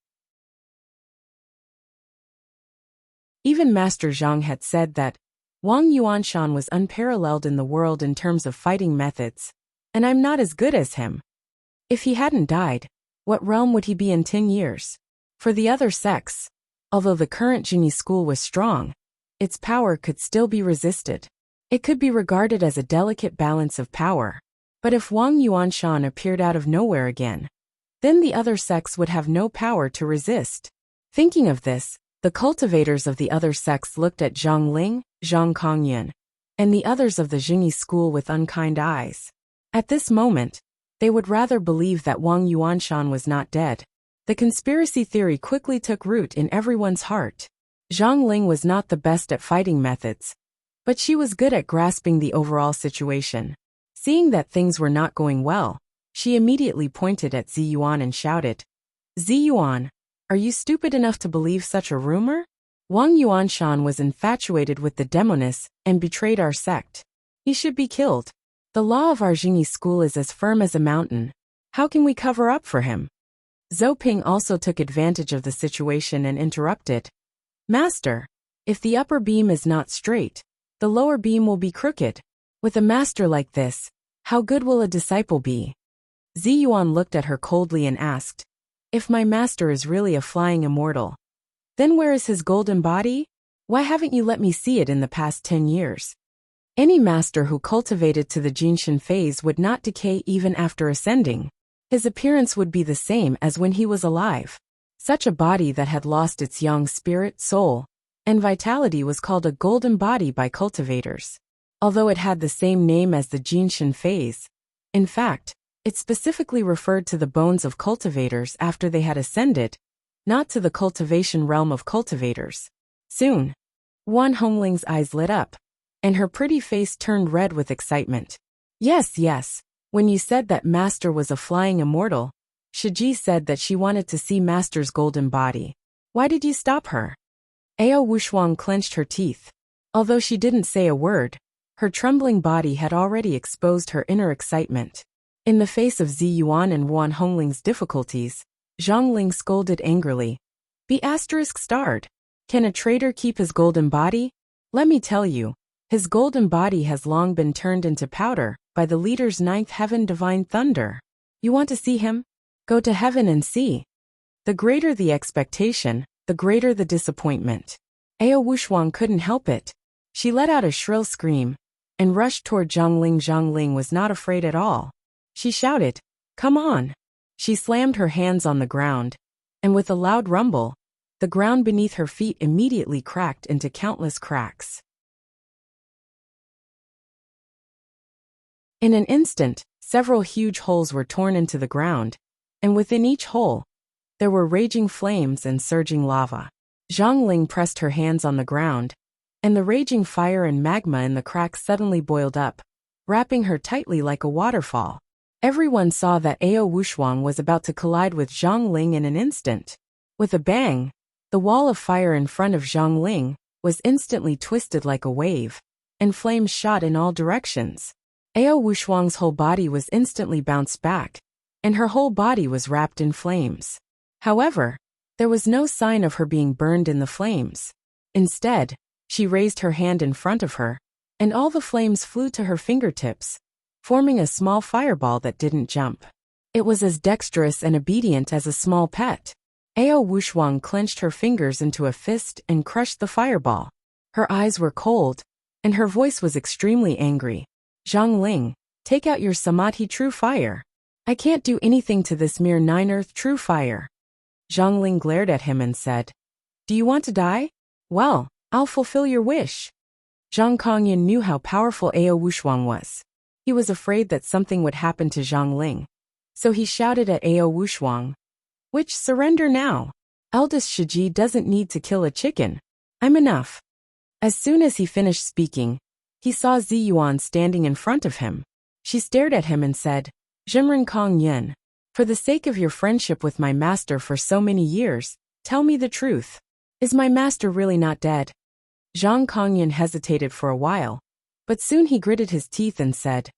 Even Master Zhang had said that Wang Yuanshan was unparalleled in the world in terms of fighting methods, and I'm not as good as him. If he hadn't died, what realm would he be in 10 years? For the other sects, although the current Zhengyi school was strong, its power could still be resisted. It could be regarded as a delicate balance of power. But if Wang Yuanshan appeared out of nowhere again, then the other sects would have no power to resist. Thinking of this, the cultivators of the other sects looked at Zhang Ling, Zhang Kongyun, and the others of the Zhengyi school with unkind eyes. At this moment, they would rather believe that Wang Yuanshan was not dead. The conspiracy theory quickly took root in everyone's heart. Zhang Ling was not the best at fighting methods, but she was good at grasping the overall situation. Seeing that things were not going well, she immediately pointed at Zi Yuan and shouted, Zi Yuan, are you stupid enough to believe such a rumor? Wang Yuanshan was infatuated with the demoness and betrayed our sect. He should be killed. The law of our Zhengyi school is as firm as a mountain. How can we cover up for him? Zhou Ping also took advantage of the situation and interrupted. Master, if the upper beam is not straight, the lower beam will be crooked. With a master like this, how good will a disciple be? Zi Yuan looked at her coldly and asked, If my master is really a flying immortal, then where is his golden body? Why haven't you let me see it in the past 10 years? Any master who cultivated to the Jinshin phase would not decay even after ascending. His appearance would be the same as when he was alive. Such a body that had lost its young spirit, soul, and vitality was called a golden body by cultivators. Although it had the same name as the Jinshin phase, in fact, it specifically referred to the bones of cultivators after they had ascended, not to the cultivation realm of cultivators. Soon, Wan Hongling's eyes lit up, and her pretty face turned red with excitement. Yes, when you said that Master was a flying immortal, Shiji said that she wanted to see Master's golden body. Why did you stop her? Ao Wushuang clenched her teeth. Although she didn't say a word, her trembling body had already exposed her inner excitement. In the face of Zi Yuan and Wan Hongling's difficulties, Zhang Ling scolded angrily. Be ****. Can a traitor keep his golden body? Let me tell you, his golden body has long been turned into powder by the leader's ninth heaven divine thunder. You want to see him? Go to heaven and see. The greater the expectation, the greater the disappointment. Ao Wushuang couldn't help it. She let out a shrill scream and rushed toward Zhang Ling. Zhang Ling was not afraid at all. She shouted, Come on. She slammed her hands on the ground, and with a loud rumble, The ground beneath her feet immediately cracked into countless cracks. In an instant, several huge holes were torn into the ground, and within each hole, there were raging flames and surging lava. Zhang Ling pressed her hands on the ground, and the raging fire and magma in the cracks suddenly boiled up, wrapping her tightly like a waterfall. Everyone saw that Ao Wushuang was about to collide with Zhang Ling in an instant. With a bang, the wall of fire in front of Zhang Ling was instantly twisted like a wave, and flames shot in all directions. Ao Wushuang's whole body was instantly bounced back, and her whole body was wrapped in flames. However, there was no sign of her being burned in the flames. Instead, she raised her hand in front of her, and all the flames flew to her fingertips, forming a small fireball that didn't jump. It was as dexterous and obedient as a small pet. Ao Wushuang clenched her fingers into a fist and crushed the fireball. Her eyes were cold, and her voice was extremely angry. Zhang Ling, take out your Samadhi true fire. I can't do anything to this mere 9-earth true fire. Zhang Ling glared at him and said, Do you want to die? Well, I'll fulfill your wish. Zhang Kongyan knew how powerful Ao Wushuang was. He was afraid that something would happen to Zhang Ling, so he shouted at Ao Wushuang, Which surrender now. Eldest Shiji doesn't need to kill a chicken. I'm enough. As soon as he finished speaking, he saw Ziyuan standing in front of him. She stared at him and said, Jimren Kong Yin, for the sake of your friendship with my master for so many years, tell me the truth. Is my master really not dead? Zhang Kongyan hesitated for a while, but soon he gritted his teeth and said,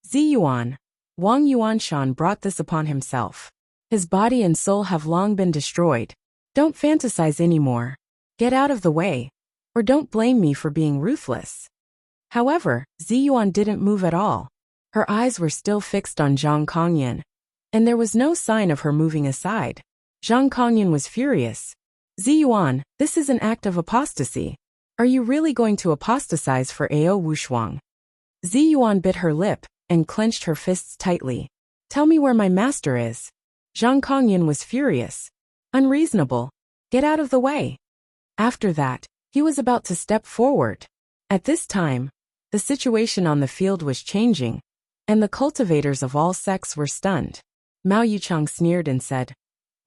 Ziyuan, Wang Yuanshan brought this upon himself. His body and soul have long been destroyed. Don't fantasize anymore. Get out of the way, or don't blame me for being ruthless. However, Ziyuan didn't move at all. Her eyes were still fixed on Zhang Kongyan, and there was no sign of her moving aside. Zhang Kongyan was furious. Ziyuan, this is an act of apostasy. Are you really going to apostatize for Ao Wushuang? Ziyuan bit her lip and clenched her fists tightly. Tell me where my master is. Zhang Kongyan was furious. Unreasonable. Get out of the way. After that, he was about to step forward. At this time, the situation on the field was changing, and the cultivators of all sects were stunned. Mao Yuchang sneered and said,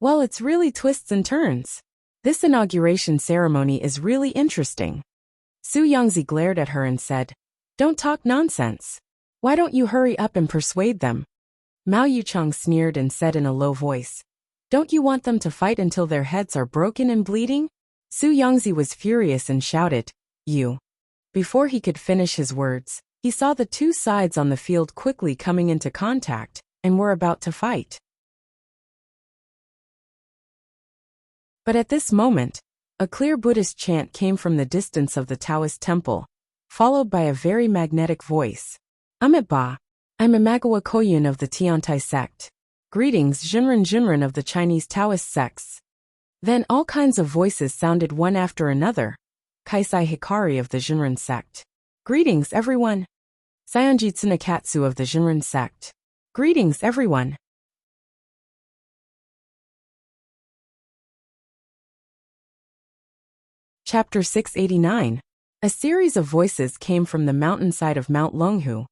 Well, it's really twists and turns. This inauguration ceremony is really interesting. Su Yangzi glared at her and said, Don't talk nonsense. Why don't you hurry up and persuade them? Mao Yuchang sneered and said in a low voice, Don't you want them to fight until their heads are broken and bleeding? Su Yangzi was furious and shouted, You. Before he could finish his words, he saw the two sides on the field quickly coming into contact and were about to fight. But at this moment, a clear Buddhist chant came from the distance of the Taoist temple, followed by a very magnetic voice. Amit Ba, I'm Imagawa Koyun of the Tiantai sect. Greetings Jinren of the Chinese Taoist sects. Then all kinds of voices sounded one after another. Kaisai Hikari of the Jinren sect. Greetings everyone. Saionji Tsunakatsu of the Jinren sect. Greetings everyone. Chapter 689. A series of voices came from the mountainside of Mount Longhu,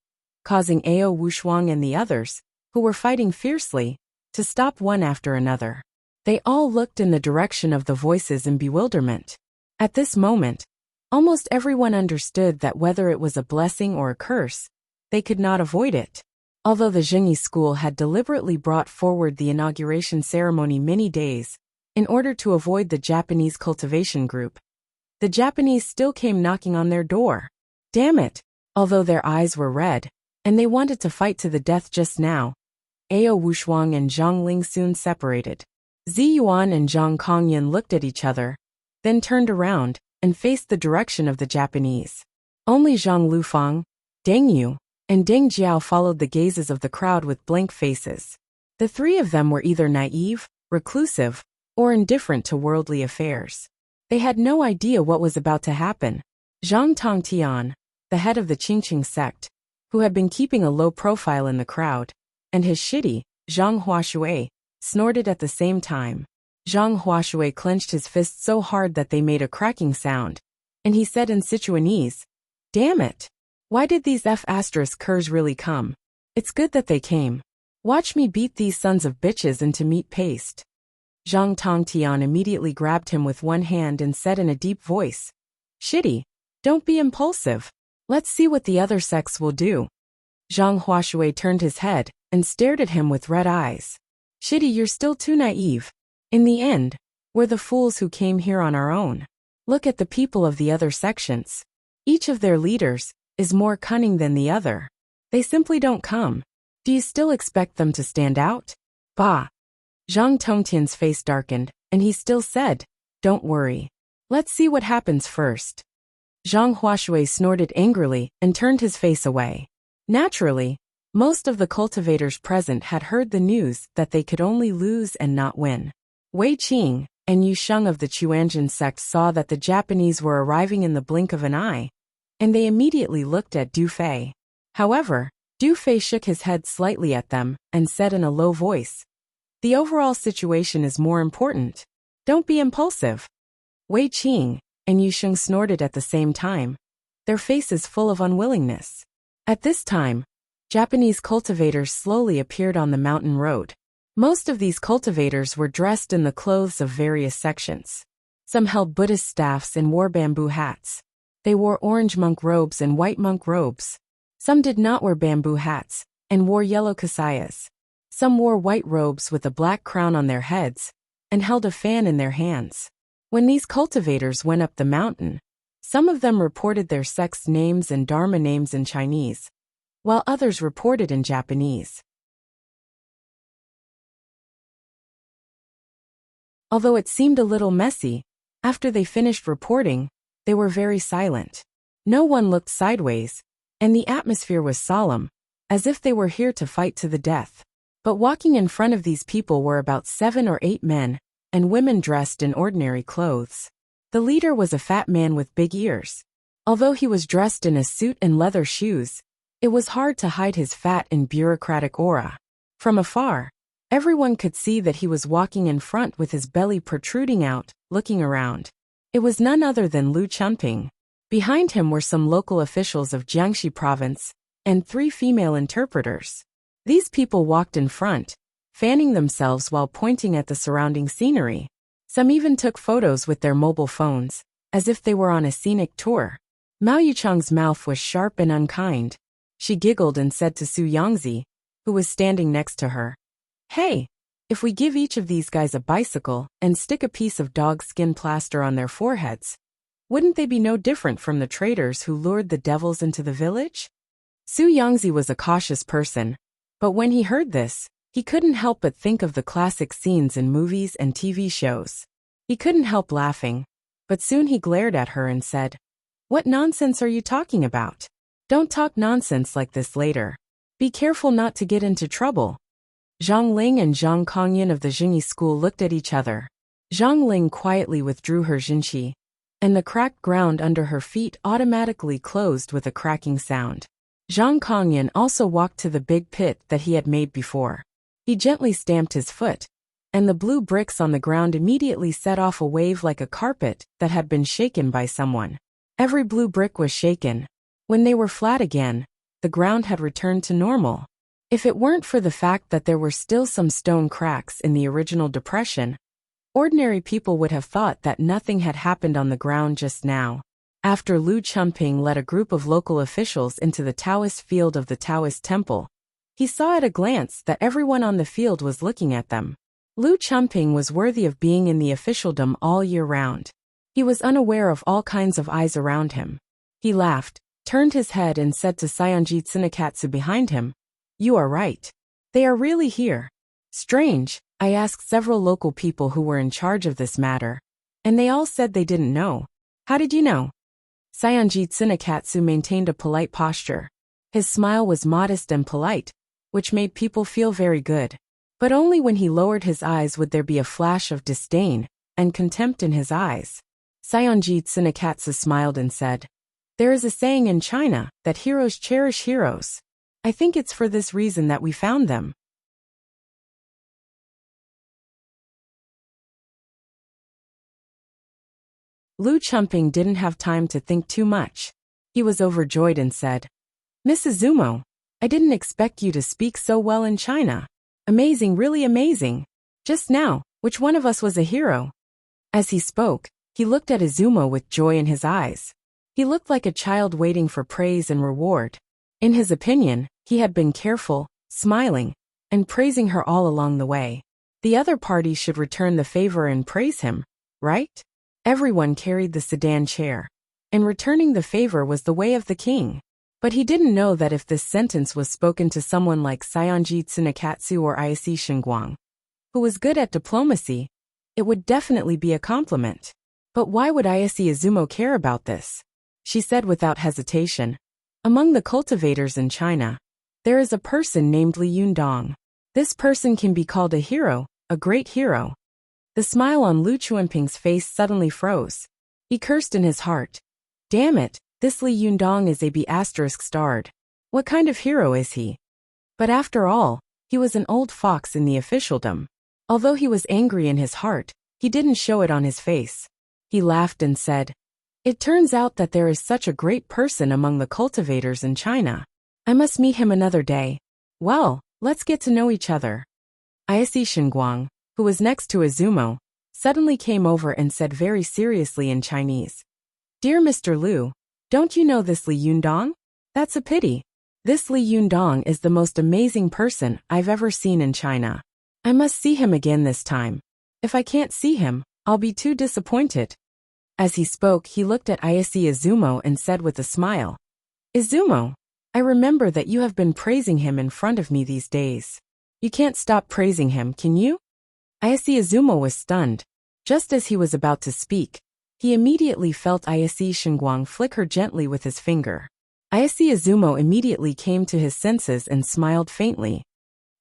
causing Ao Wushuang and the others, who were fighting fiercely, to stop one after another. They all looked in the direction of the voices in bewilderment. At this moment, almost everyone understood that whether it was a blessing or a curse, they could not avoid it. Although the Zhengyi school had deliberately brought forward the inauguration ceremony many days, in order to avoid the Japanese cultivation group, the Japanese still came knocking on their door. Damn it! Although their eyes were red, and they wanted to fight to the death just now, Ao Wushuang and Zhang Ling soon separated. Ziyuan and Zhang Kongyan looked at each other, then turned around and faced the direction of the Japanese. Only Zhang Lufang, Deng Yu, and Deng Jiao followed the gazes of the crowd with blank faces. The three of them were either naive, reclusive, or indifferent to worldly affairs. They had no idea what was about to happen. Zhang Tongtian, the head of the Qingqing sect, who had been keeping a low profile in the crowd, and his shitty, Zhang Huashui, snorted at the same time. Zhang Huashui clenched his fists so hard that they made a cracking sound, and he said in Sichuanese, "Damn it! Why did these F***ers really come? It's good that they came. Watch me beat these sons of bitches into meat paste." Zhang Tongtian immediately grabbed him with one hand and said in a deep voice, "Shitty, don't be impulsive. Let's see what the other sex will do." Zhang Huashui turned his head and stared at him with red eyes. "Shitty, you're still too naive. In the end, we're the fools who came here on our own. Look at the people of the other sections. Each of their leaders is more cunning than the other. They simply don't come. Do you still expect them to stand out?" Bah! Zhang Tongtian's face darkened, and he still said, "Don't worry. Let's see what happens first." Zhang Huashui snorted angrily and turned his face away. Naturally, most of the cultivators present had heard the news that they could only lose and not win. Wei Qing and Yu Sheng of the Chuanjin sect saw that the Japanese were arriving in the blink of an eye, and they immediately looked at Du Fei. However, Du Fei shook his head slightly at them and said in a low voice, "The overall situation is more important. Don't be impulsive." Wei Qing and Yu Sheng snorted at the same time, their faces full of unwillingness. At this time, Japanese cultivators slowly appeared on the mountain road. Most of these cultivators were dressed in the clothes of various sections. Some held Buddhist staffs and wore bamboo hats. They wore orange monk robes and white monk robes. Some did not wear bamboo hats and wore yellow kasayas. Some wore white robes with a black crown on their heads and held a fan in their hands. When these cultivators went up the mountain, some of them reported their sect's names and dharma names in Chinese, while others reported in Japanese. Although it seemed a little messy, after they finished reporting, they were very silent. No one looked sideways, and the atmosphere was solemn, as if they were here to fight to the death. But walking in front of these people were about 7 or 8 men, and women dressed in ordinary clothes. The leader was a fat man with big ears. Although he was dressed in a suit and leather shoes, it was hard to hide his fat and bureaucratic aura. From afar, everyone could see that he was walking in front with his belly protruding out, looking around. It was none other than Lu Chunping. Behind him were some local officials of Jiangxi province, and 3 female interpreters. These people walked in front, fanning themselves while pointing at the surrounding scenery. Some even took photos with their mobile phones, as if they were on a scenic tour. Mao Yuchang's mouth was sharp and unkind. She giggled and said to Su Yangzi, who was standing next to her, "Hey, if we give each of these guys a bicycle and stick a piece of dog skin plaster on their foreheads, wouldn't they be no different from the traders who lured the devils into the village?" Su Yangzi was a cautious person, but when he heard this, he couldn't help but think of the classic scenes in movies and TV shows. He couldn't help laughing, but soon he glared at her and said, "What nonsense are you talking about? Don't talk nonsense like this later. Be careful not to get into trouble." Zhang Ling and Zhang Kongyan of the Jingyi school looked at each other. Zhang Ling quietly withdrew her jinqi, and the cracked ground under her feet automatically closed with a cracking sound. Zhang Kongyan also walked to the big pit that he had made before. He gently stamped his foot, and the blue bricks on the ground immediately set off a wave like a carpet that had been shaken by someone. Every blue brick was shaken. When they were flat again, the ground had returned to normal. If it weren't for the fact that there were still some stone cracks in the original depression, ordinary people would have thought that nothing had happened on the ground just now. After Lu Chunping led a group of local officials into the Taoist field of the Taoist temple, he saw at a glance that everyone on the field was looking at them. Lu Chunping was worthy of being in the officialdom all year round. He was unaware of all kinds of eyes around him. He laughed, turned his head and said to Saionji Tsunekatsu behind him, "You are right. They are really here. Strange." I asked several local people who were in charge of this matter, and they all said they didn't know. "How did you know?" Saionji Tsunekatsu maintained a polite posture. His smile was modest and polite, which made people feel very good. But only when he lowered his eyes would there be a flash of disdain and contempt in his eyes. Saionji Tsunekatsu smiled and said, "There is a saying in China that heroes cherish heroes. I think it's for this reason that we found them." Lu Chumping didn't have time to think too much. He was overjoyed and said, Mrs. Zumo, I didn't expect you to speak so well in China. Amazing, really amazing. Just now, which one of us was a hero? As he spoke, he looked at Izumo with joy in his eyes. He looked like a child waiting for praise and reward. In his opinion, he had been careful, smiling, and praising her all along the way. The other party should return the favor and praise him, right? Everyone carried the sedan chair, and returning the favor was the way of the king. But he didn't know that if this sentence was spoken to someone like Sionji Tsunekatsu or Ayase Shingguang, who was good at diplomacy, it would definitely be a compliment. But why would Ayase Izumo care about this? She said without hesitation. Among the cultivators in China, there is a person named Li Yundong. This person can be called a hero, a great hero. The smile on Lu Chuanping's face suddenly froze. He cursed in his heart. Damn it, this Li Yundong is a B** starred. What kind of hero is he? But after all, he was an old fox in the officialdom. Although he was angry in his heart, he didn't show it on his face. He laughed and said, It turns out that there is such a great person among the cultivators in China. I must meet him another day. Well, let's get to know each other. Ayase Shingguang, who was next to Izumo, suddenly came over and said very seriously in Chinese, Dear Mr. Lu, don't you know this Li Yundong? That's a pity. This Li Yundong is the most amazing person I've ever seen in China. I must see him again this time. If I can't see him, I'll be too disappointed. As he spoke, he looked at Ayase Izumo and said with a smile, Izumo, I remember that you have been praising him in front of me these days. You can't stop praising him, can you? Ayase Izumo was stunned. Just as he was about to speak, he immediately felt Ayase Shingguang flick her gently with his finger. Ayase Izumo immediately came to his senses and smiled faintly.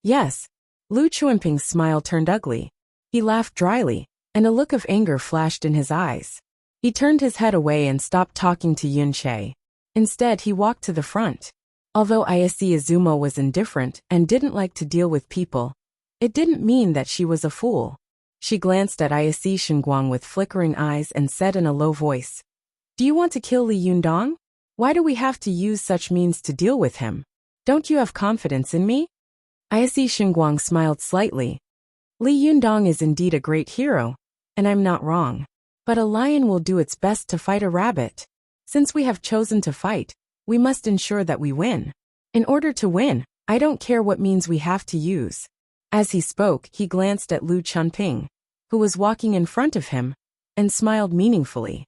Yes. Lu Chuanping's smile turned ugly. He laughed dryly, and a look of anger flashed in his eyes. He turned his head away and stopped talking to Yun Che. Instead, he walked to the front. Although Ayase Izumo was indifferent and didn't like to deal with people, it didn't mean that she was a fool. She glanced at Ayase Shingguang with flickering eyes and said in a low voice, Do you want to kill Li Yundong? Why do we have to use such means to deal with him? Don't you have confidence in me? Ayase Shingguang smiled slightly. Li Yundong is indeed a great hero, and I'm not wrong. But a lion will do its best to fight a rabbit. Since we have chosen to fight, we must ensure that we win. In order to win, I don't care what means we have to use. As he spoke, he glanced at Lu Chunping, who was walking in front of him, and smiled meaningfully.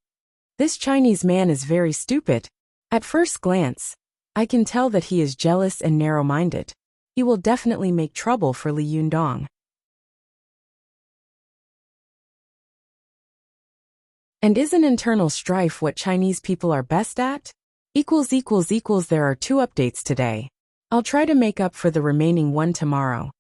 This Chinese man is very stupid. At first glance, I can tell that he is jealous and narrow-minded. He will definitely make trouble for Li Yundong. And isn't internal strife what Chinese people are best at? There are 2 updates today. I'll try to make up for the remaining one tomorrow.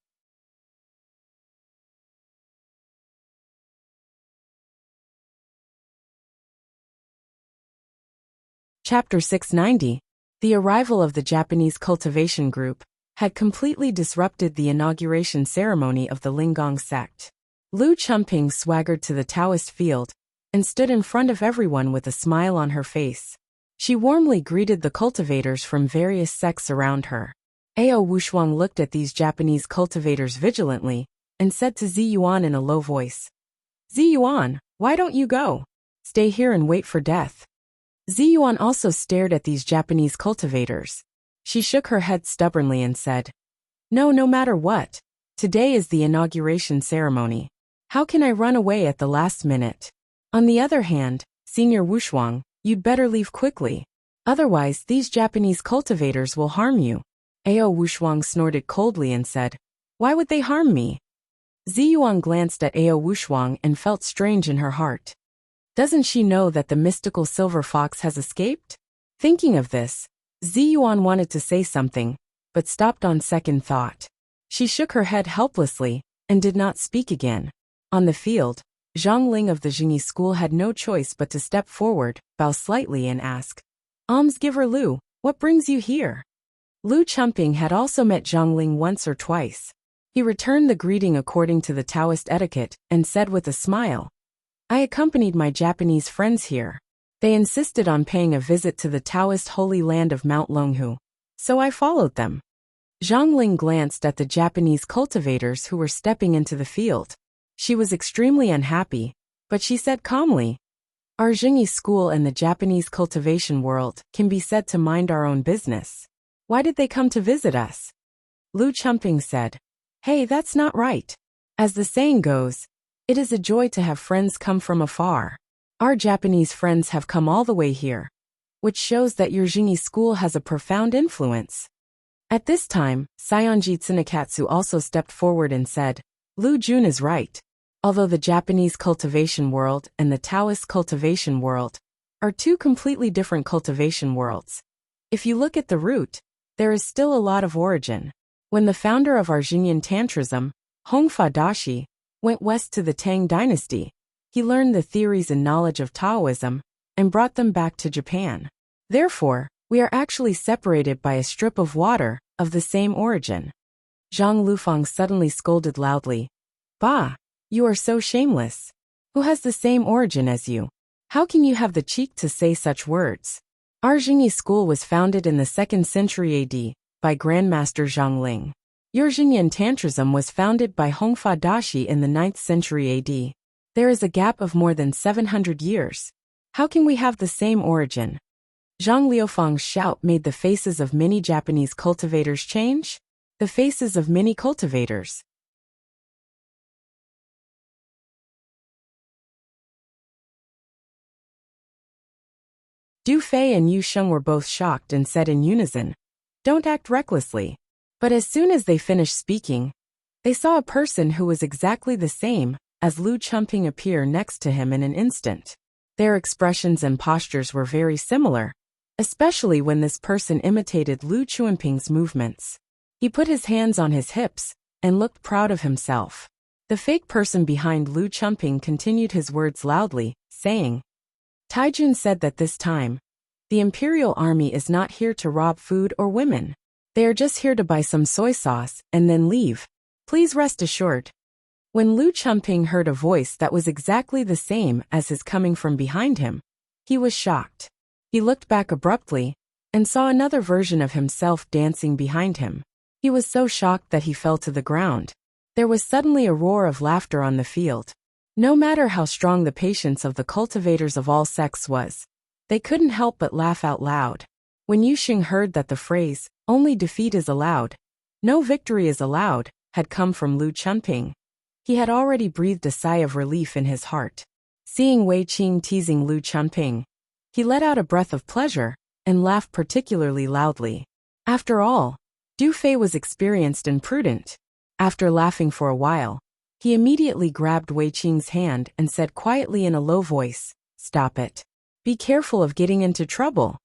Chapter 690. The arrival of the Japanese cultivation group had completely disrupted the inauguration ceremony of the Linggong sect. Lu Chumping swaggered to the Taoist field and stood in front of everyone with a smile on her face. She warmly greeted the cultivators from various sects around her. Ao Wushuang looked at these Japanese cultivators vigilantly and said to Zi Yuan in a low voice, Zi Yuan, why don't you go? Stay here and wait for death. Zi Yuan also stared at these Japanese cultivators. She shook her head stubbornly and said, No matter what. Today is the inauguration ceremony. How can I run away at the last minute? On the other hand, Senior Wushuang, you'd better leave quickly. Otherwise, these Japanese cultivators will harm you. Ao Wushuang snorted coldly and said, Why would they harm me? Zi Yuan glanced at Ao Wushuang and felt strange in her heart. Doesn't she know that the mystical silver fox has escaped? Thinking of this, Zi Yuan wanted to say something, but stopped on second thought. She shook her head helplessly and did not speak again. On the field, Zhang Ling of the Jingyi school had no choice but to step forward, bow slightly and ask, Almsgiver Lu, what brings you here? Lu Chumping had also met Zhang Ling once or twice. He returned the greeting according to the Taoist etiquette and said with a smile, I accompanied my Japanese friends here. They insisted on paying a visit to the Taoist holy land of Mount Longhu, so I followed them. Zhang Ling glanced at the Japanese cultivators who were stepping into the field. She was extremely unhappy, but she said calmly, "Our Jingyi school and the Japanese cultivation world can be said to mind our own business. Why did they come to visit us?" Lu Chumping said, "Hey, that's not right. As the saying goes, it is a joy to have friends come from afar. Our Japanese friends have come all the way here, which shows that your Jingyi school has a profound influence." At this time, Sayonji Tsunekatsu also stepped forward and said, "Lu Jun is right. Although the Japanese cultivation world and the Taoist cultivation world are two completely different cultivation worlds, if you look at the root, there is still a lot of origin. When the founder of our Xinyan Tantrism, Hongfa Dashi, went west to the Tang dynasty, he learned the theories and knowledge of Taoism and brought them back to Japan. Therefore, we are actually separated by a strip of water of the same origin." Zhang Lufang suddenly scolded loudly, "Bah! You are so shameless. Who has the same origin as you? How can you have the cheek to say such words? Our Jingyi school was founded in the 2nd century AD by Grandmaster Zhang Ling. Your Xinyan Tantrism was founded by Hongfa Dashi in the 9th century AD. There is a gap of more than 700 years. How can we have the same origin?" Zhang Liufang's shout made the faces of many Japanese cultivators change. The faces of many cultivators. Du Fei and Yu Sheng were both shocked and said in unison, "Don't act recklessly." But as soon as they finished speaking, they saw a person who was exactly the same as Lu Chumping appear next to him in an instant. Their expressions and postures were very similar, especially when this person imitated Lu Chumping's movements. He put his hands on his hips and looked proud of himself. The fake person behind Lu Chumping continued his words loudly, saying, "Taijun said that this time, the Imperial Army is not here to rob food or women. They are just here to buy some soy sauce and then leave. Please rest assured." When Lu Chumping heard a voice that was exactly the same as his coming from behind him, he was shocked. He looked back abruptly and saw another version of himself dancing behind him. He was so shocked that he fell to the ground. There was suddenly a roar of laughter on the field. No matter how strong the patience of the cultivators of all sects was, they couldn't help but laugh out loud. When Yu Xing heard that the phrase, "Only defeat is allowed, no victory is allowed," had come from Lu Chumping, he had already breathed a sigh of relief in his heart. Seeing Wei Qing teasing Lu Chumping, he let out a breath of pleasure and laughed particularly loudly. After all, Du Fei was experienced and prudent. After laughing for a while, he immediately grabbed Wei Qing's hand and said quietly in a low voice, "Stop it. Be careful of getting into trouble."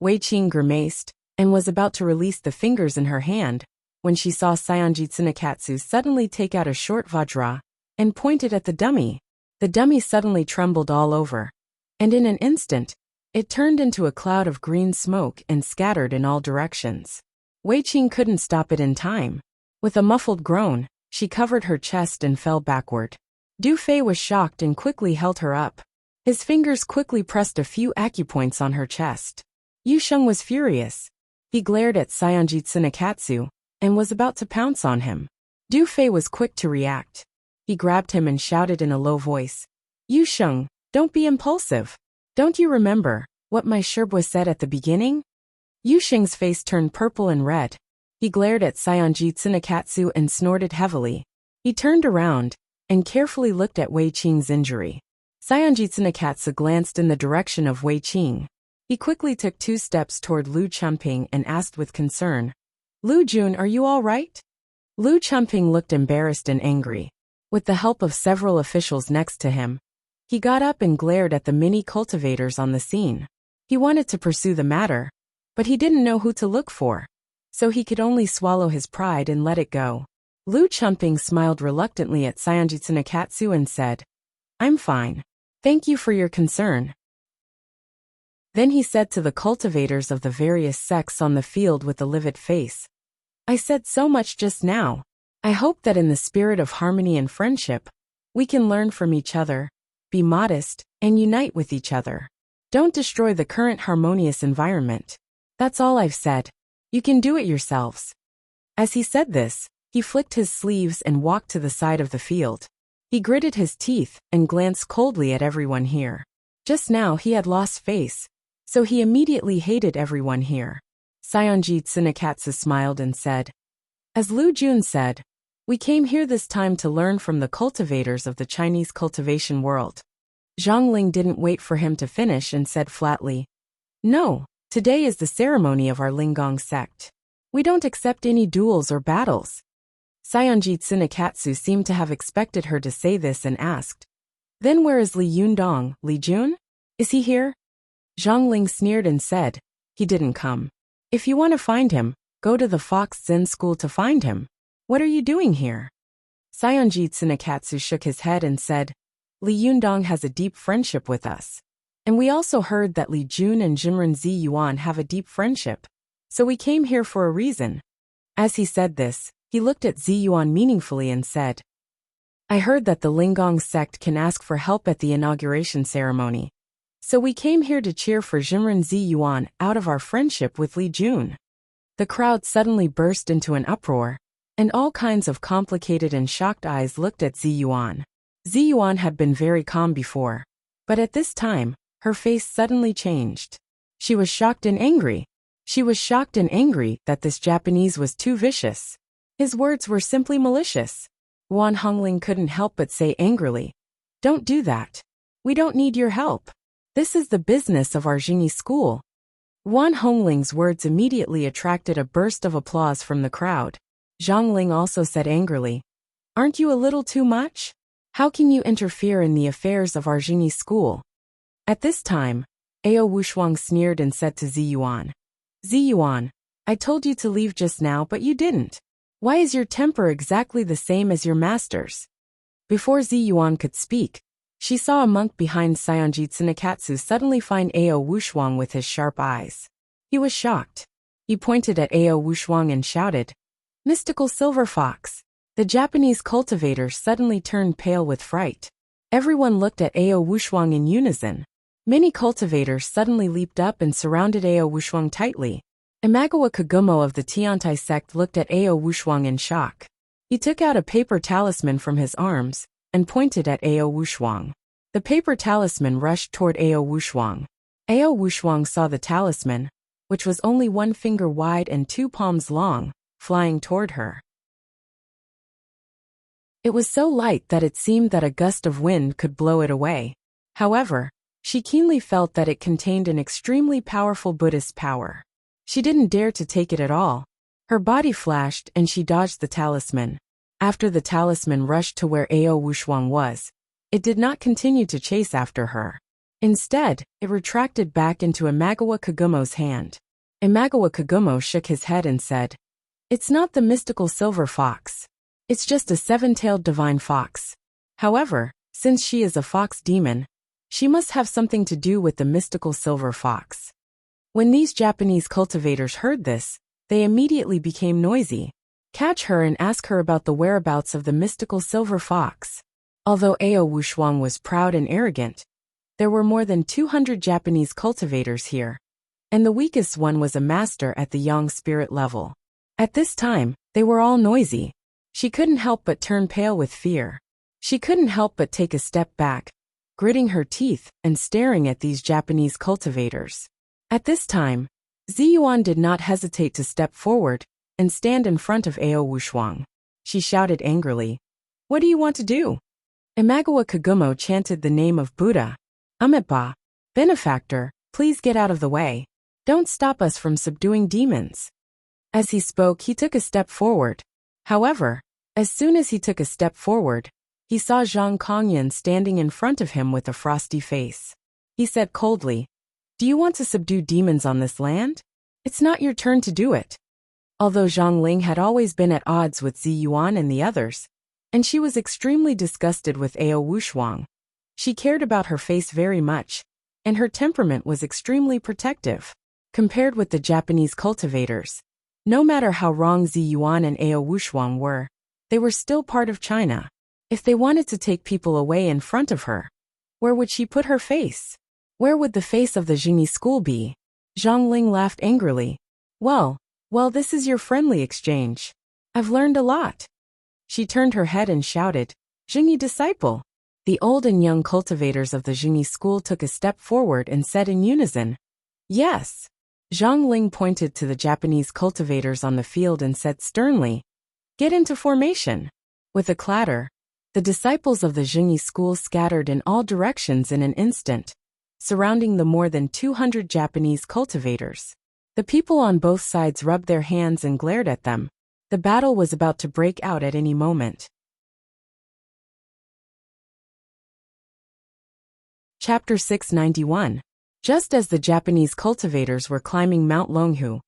Wei Qing grimaced and was about to release the fingers in her hand when she saw Sayonji Tsunekatsu suddenly take out a short vajra and point it at the dummy. The dummy suddenly trembled all over, and in an instant, it turned into a cloud of green smoke and scattered in all directions. Wei Qing couldn't stop it in time. With a muffled groan, she covered her chest and fell backward. Du Fei was shocked and quickly held her up. His fingers quickly pressed a few acupoints on her chest. Yu Sheng was furious. He glared at Sayonji Tsunekatsu and was about to pounce on him. Du Fei was quick to react. He grabbed him and shouted in a low voice, "Yu Sheng, don't be impulsive. Don't you remember what my Sherbwa said at the beginning?" Yu Sheng's face turned purple and red. He glared at Sayonji Tsunekatsu and snorted heavily. He turned around and carefully looked at Wei Qing's injury. Sayonji Tsunekatsu glanced in the direction of Wei Qing. He quickly took 2 steps toward Lu Chumping and asked with concern, "Lu Jun, are you all right?" Lu Chumping looked embarrassed and angry. With the help of several officials next to him, he got up and glared at the many cultivators on the scene. He wanted to pursue the matter, but he didn't know who to look for, so he could only swallow his pride and let it go. Lu Chumping smiled reluctantly at Sayonji Tsunekatsu and said, "I'm fine. Thank you for your concern." Then he said to the cultivators of the various sects on the field with a livid face, "I said so much just now. I hope that in the spirit of harmony and friendship, we can learn from each other, be modest, and unite with each other. Don't destroy the current harmonious environment. That's all I've said. You can do it yourselves." As he said this, he flicked his sleeves and walked to the side of the field. He gritted his teeth and glanced coldly at everyone here. Just now he had lost face, so he immediately hated everyone here. Seonji Tsunekatsu smiled and said, "As Lu Jun said, we came here this time to learn from the cultivators of the Chinese cultivation world." Zhang Ling didn't wait for him to finish and said flatly, "No, today is the ceremony of our Linggong sect. We don't accept any duels or battles." Seonji Tsunekatsu seemed to have expected her to say this and asked, "Then where is Li Yundong, Li Jun? Is he here?" Zhang Ling sneered and said, "He didn't come. If you want to find him, go to the Fox Zen school to find him. What are you doing here?" Seonji Tsunekatsu shook his head and said, "Li Yundong has a deep friendship with us. And we also heard that Li Jun and Jimren Zi Yuan have a deep friendship. So we came here for a reason." As he said this, he looked at Zi Yuan meaningfully and said, "I heard that the Linggong sect can ask for help at the inauguration ceremony. So we came here to cheer for Jimren Zi Yuan out of our friendship with Li Jun." The crowd suddenly burst into an uproar, and all kinds of complicated and shocked eyes looked at Zi Yuan. Zi Yuan had been very calm before, but at this time, her face suddenly changed. She was shocked and angry. She was shocked and angry that this Japanese was too vicious. His words were simply malicious. Wan Hongling couldn't help but say angrily, "Don't do that. We don't need your help. This is the business of our Jingyi school." Wan Hongling's words immediately attracted a burst of applause from the crowd. Zhang Ling also said angrily, "Aren't you a little too much? How can you interfere in the affairs of our Jingyi school?" At this time, Ao Wushuang sneered and said to Zi Yuan, "Zi Yuan, I told you to leave just now but you didn't. Why is your temper exactly the same as your master's?" Before Zi Yuan could speak, she saw a monk behind Seonji Tsunekatsu suddenly find Ao Wushuang with his sharp eyes. He was shocked. He pointed at Ao Wushuang and shouted, "Mystical silver fox!" The Japanese cultivator suddenly turned pale with fright. Everyone looked at Ao Wushuang in unison. Many cultivators suddenly leaped up and surrounded Ao Wushuang tightly. Imagawa Kagumo of the Tiantai sect looked at Ao Wushuang in shock. He took out a paper talisman from his arms and pointed at Ao Wushuang. The paper talisman rushed toward Ao Wushuang. Ao Wushuang saw the talisman, which was only 1 finger wide and 2 palms long, flying toward her. It was so light that it seemed that a gust of wind could blow it away. However, she keenly felt that it contained an extremely powerful Buddhist power. She didn't dare to take it at all. Her body flashed and she dodged the talisman. After the talisman rushed to where Ao Wushuang was, it did not continue to chase after her. Instead, it retracted back into Imagawa Kagumo's hand. Imagawa Kagumo shook his head and said, "It's not the mystical silver fox. It's just a 7-tailed divine fox. However, since she is a fox demon, she must have something to do with the mystical silver fox." When these Japanese cultivators heard this, they immediately became noisy. Catch her and ask her about the whereabouts of the mystical silver fox. Although Ao Wushuang was proud and arrogant, there were more than 200 Japanese cultivators here, and the weakest one was a master at the yang spirit level. At this time, they were all noisy. She couldn't help but turn pale with fear. She couldn't help but take a step back, gritting her teeth and staring at these Japanese cultivators. At this time, Zi Yuan did not hesitate to step forward and stand in front of Ao Wushuang. She shouted angrily, "What do you want to do?" Imagawa Kagumo chanted the name of Buddha. "Amitabha, benefactor, please get out of the way. Don't stop us from subduing demons." As he spoke, he took a step forward. However, as soon as he took a step forward, he saw Zhang Kongyan standing in front of him with a frosty face. He said coldly, "Do you want to subdue demons on this land? It's not your turn to do it." Although Zhang Ling had always been at odds with Zi Yuan and the others, and she was extremely disgusted with Ao Wushuang, she cared about her face very much, and her temperament was extremely protective. Compared with the Japanese cultivators, no matter how wrong Zi Yuan and Ao Wushuang were, they were still part of China. If they wanted to take people away in front of her, Where would she put her face? Where would the face of the Jingyi school be? Zhang Ling laughed angrily. Well, this is your friendly exchange. I've learned a lot. She turned her head and shouted, Jingyi disciple. The old and young cultivators of the Jingyi school took a step forward and said in unison, Yes. Zhang Ling pointed to the Japanese cultivators on the field and said sternly, Get into formation. With a clatter, the disciples of the Jingyi school scattered in all directions in an instant, surrounding the more than 200 Japanese cultivators. The people on both sides rubbed their hands and glared at them. The battle was about to break out at any moment. Chapter 691. Just as the Japanese cultivators were climbing Mount Longhu,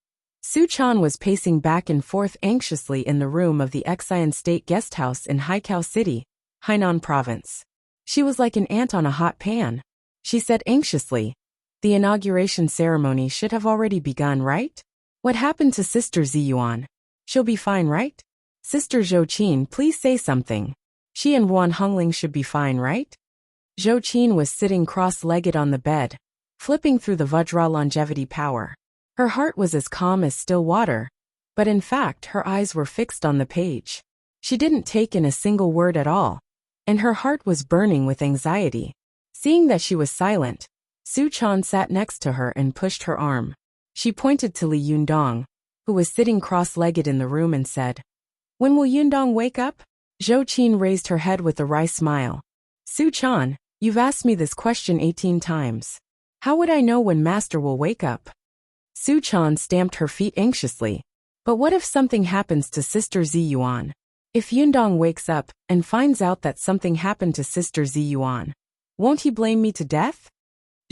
Su Chan was pacing back and forth anxiously in the room of the Exian State Guesthouse in Haikou City, Hainan Province. She was like an ant on a hot pan. She said anxiously, The inauguration ceremony should have already begun, right? What happened to Sister Ziyuan? She'll be fine, right? Sister Zhou Qin, please say something. She and Wan Hongling should be fine, right? Zhou Qin was sitting cross-legged on the bed, flipping through the Vajra longevity power. Her heart was as calm as still water, but in fact her eyes were fixed on the page. She didn't take in a single word at all, and her heart was burning with anxiety. Seeing that she was silent, Su Chan sat next to her and pushed her arm. She pointed to Li Yundong, who was sitting cross-legged in the room, and said, When will Yundong wake up? Zhou Qin raised her head with a wry smile. Su Chan, you've asked me this question 18 times. How would I know when Master will wake up? Su Chan stamped her feet anxiously. But what if something happens to Sister Ziyuan? If Yundong wakes up and finds out that something happened to Sister Ziyuan, won't he blame me to death?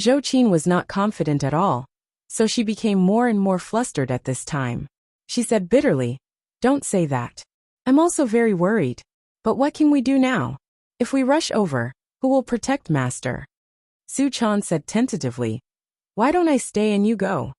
Zhou Qin was not confident at all, so she became more and more flustered at this time. She said bitterly, Don't say that. I'm also very worried. But what can we do now? If we rush over, who will protect Master? Su Chan said tentatively, Why don't I stay and you go?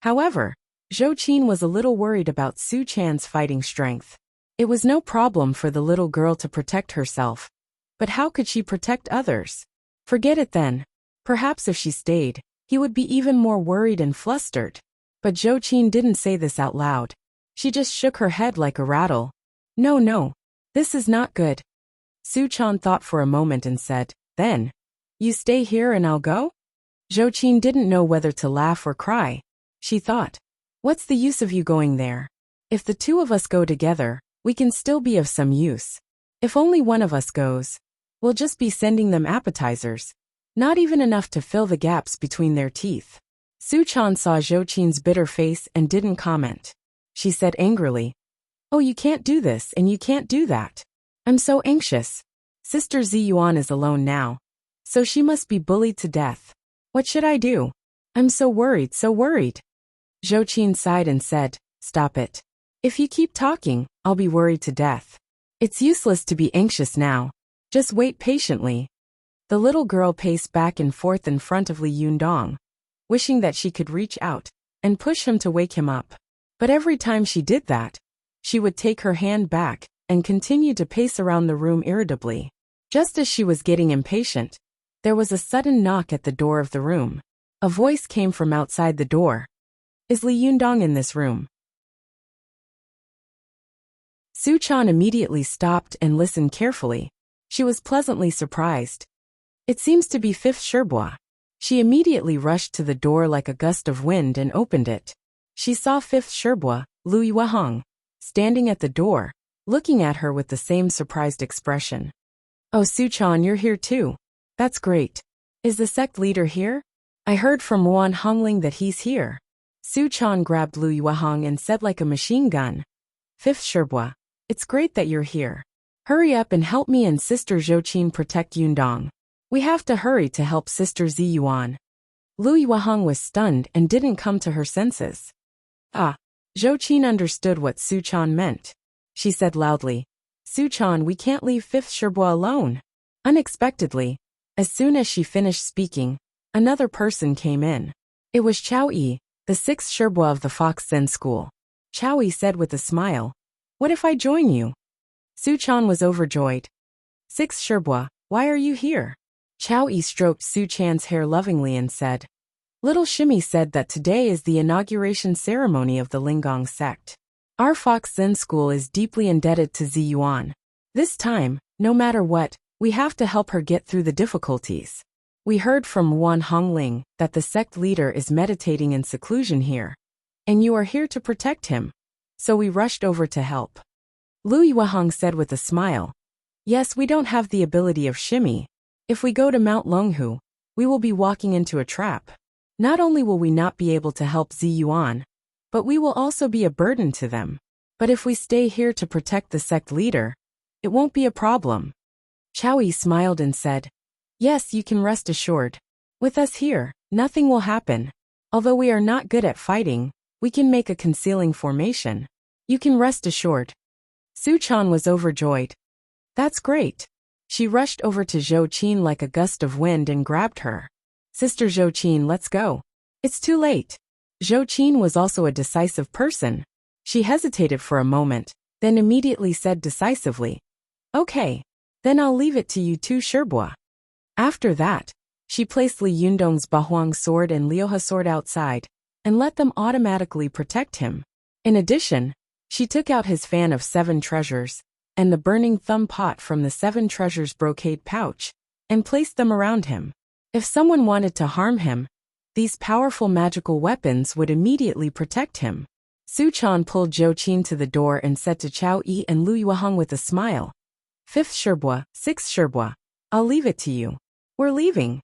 However, Zhou Qin was a little worried about Su Chan's fighting strength. It was no problem for the little girl to protect herself, but how could she protect others? Forget it then. Perhaps if she stayed, he would be even more worried and flustered. But Zhou Qin didn't say this out loud. She just shook her head like a rattle. No, this is not good. Su Chan thought for a moment and said, Then, you stay here and I'll go? Zhou Qin didn't know whether to laugh or cry. She thought, What's the use of you going there? If the two of us go together, we can still be of some use. If only one of us goes, we'll just be sending them appetizers, not even enough to fill the gaps between their teeth. Su Chan saw Zhou Qin's bitter face and didn't comment. She said angrily, Oh, you can't do this and you can't do that. I'm so anxious. Sister Ziyuan is alone now, so she must be bullied to death. What should I do? I'm so worried, so worried. Zhou Qin sighed and said, Stop it. If you keep talking, I'll be worried to death. It's useless to be anxious now. Just wait patiently. The little girl paced back and forth in front of Li Yundong, wishing that she could reach out and push him to wake him up. But every time she did that, she would take her hand back and continue to pace around the room irritably. Just as she was getting impatient, there was a sudden knock at the door of the room. A voice came from outside the door. Is Li Yundong in this room? Su Chan immediately stopped and listened carefully. She was pleasantly surprised. It seems to be Fifth Sherbois. She immediately rushed to the door like a gust of wind and opened it. She saw Fifth Sherbois, Lu Yuehong, standing at the door, looking at her with the same surprised expression. Oh, Su Chan, you're here too. That's great. Is the sect leader here? I heard from Wan Hongling that he's here. Su Chan grabbed Lu Yuehong and said like a machine gun, Fifth Sherbois, it's great that you're here. Hurry up and help me and Sister Zhou Qin protect Yundong. We have to hurry to help Sister Ziyuan. Lu Yuehong was stunned and didn't come to her senses. Ah, Zhou Qin understood what Su Chan meant. She said loudly, Su Chan, we can't leave Fifth Sherbois alone. Unexpectedly, as soon as she finished speaking, another person came in. It was Chao Yi, the sixth Sherbois of the Fox Zen School. Chao Yi said with a smile, What if I join you? Su Chan was overjoyed. Sixth Sherbois, why are you here? Chow Yi stroked Su Chan's hair lovingly and said, Little Shimmy said that today is the inauguration ceremony of the Lingong sect. Our Fox Zen school is deeply indebted to Zi Yuan. This time, no matter what, we have to help her get through the difficulties. We heard from Wan Hongling that the sect leader is meditating in seclusion here, and you are here to protect him. So we rushed over to help. Lu Yuehong said with a smile. Yes, we don't have the ability of Shimmy. If we go to Mount Longhu, we will be walking into a trap. Not only will we not be able to help Zi Yuan, but we will also be a burden to them. But if we stay here to protect the sect leader, it won't be a problem. Chow Yi smiled and said, Yes, you can rest assured. With us here, nothing will happen. Although we are not good at fighting, we can make a concealing formation. You can rest assured. Su Chan was overjoyed. That's great. She rushed over to Zhou Qin like a gust of wind and grabbed her. Sister Zhou Qin, let's go. It's too late. Zhou Qin was also a decisive person. She hesitated for a moment, then immediately said decisively, Okay, then I'll leave it to you two Sherbua. After that, she placed Li Yundong's Bahuang sword and Liuhe sword outside, and let them automatically protect him. In addition, she took out his fan of 7 treasures, and the burning thumb pot from the 7 treasures brocade pouch, and placed them around him. If someone wanted to harm him, these powerful magical weapons would immediately protect him. Su Chan pulled Zhou Qin to the door and said to Chow Yi and Lu Yuehong with a smile, 5th Sherbua, 6th Sherbua, I'll leave it to you. We're leaving.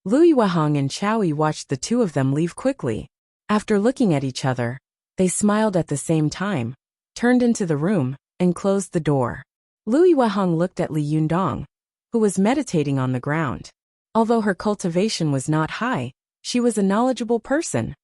Lu Yuehong and Chow Yi watched the two of them leave quickly. After looking at each other, they smiled at the same time, turned into the room, and closed the door. Lu Yuehong looked at Li Yundong, who was meditating on the ground. Although her cultivation was not high, she was a knowledgeable person.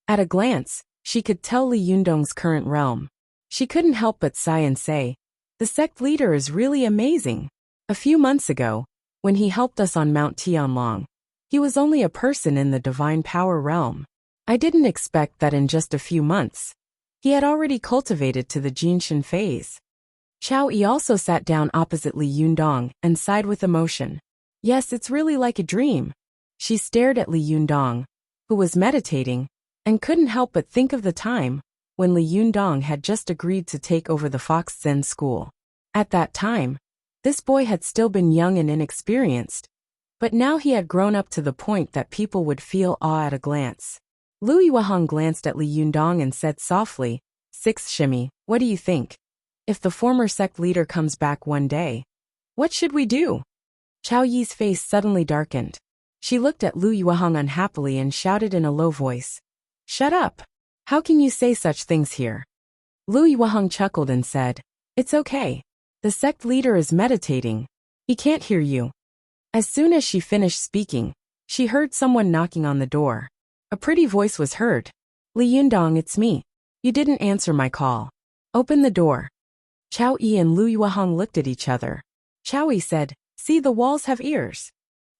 At a glance, she could tell Li Yundong's current realm. She couldn't help but sigh and say, The sect leader is really amazing. A few months ago, when he helped us on Mount Tianlong, he was only a person in the divine power realm. I didn't expect that in just a few months, he had already cultivated to the Jinshin phase. Chow Yi also sat down opposite Li Yundong and sighed with emotion. Yes, it's really like a dream. She stared at Li Yundong, who was meditating, and couldn't help but think of the time when Li Yundong had just agreed to take over the Fox Zen school. At that time, this boy had still been young and inexperienced, but now he had grown up to the point that people would feel awe at a glance. Lu Yuehong glanced at Li Yundong and said softly, 6th Shimmy, what do you think? If the former sect leader comes back one day, what should we do? Chow Yi's face suddenly darkened. She looked at Lu Yuehong unhappily and shouted in a low voice, Shut up! How can you say such things here? Lu Yuehong chuckled and said, It's okay. The sect leader is meditating. He can't hear you. As soon as she finished speaking, she heard someone knocking on the door. A pretty voice was heard. Li Yundong, it's me. You didn't answer my call. Open the door. Chow Yi and Lu Yuehong looked at each other. Chow Yi said, See, the walls have ears.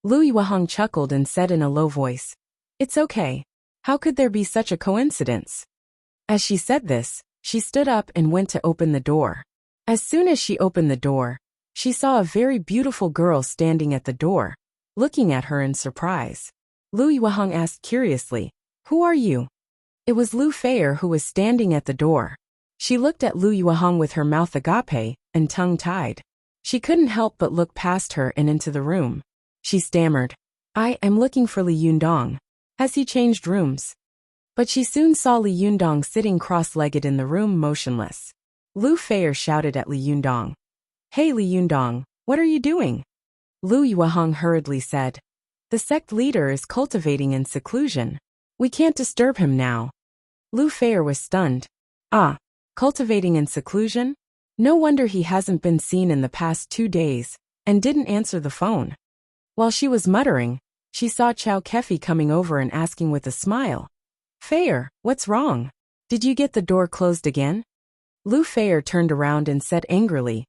Lu Yuehong chuckled and said in a low voice, It's okay. How could there be such a coincidence? As she said this, she stood up and went to open the door. As soon as she opened the door, she saw a very beautiful girl standing at the door, looking at her in surprise. Lu Yuehong asked curiously, Who are you? It was Lu Feier who was standing at the door. She looked at Lu Yuehong with her mouth agape and tongue tied. She couldn't help but look past her and into the room. She stammered, I am looking for Li Yundong. Has he changed rooms? But she soon saw Li Yundong sitting cross-legged in the room motionless. Lu Feier shouted at Li Yundong, Hey Li Yundong, what are you doing? Lu Yuehong hurriedly said, The sect leader is cultivating in seclusion. We can't disturb him now. Lu Feier was stunned. Ah, cultivating in seclusion? No wonder he hasn't been seen in the past 2 days, and didn't answer the phone. While she was muttering, she saw Chow Kefi coming over and asking with a smile, Feier, what's wrong? Did you get the door closed again? Lu Feier turned around and said angrily,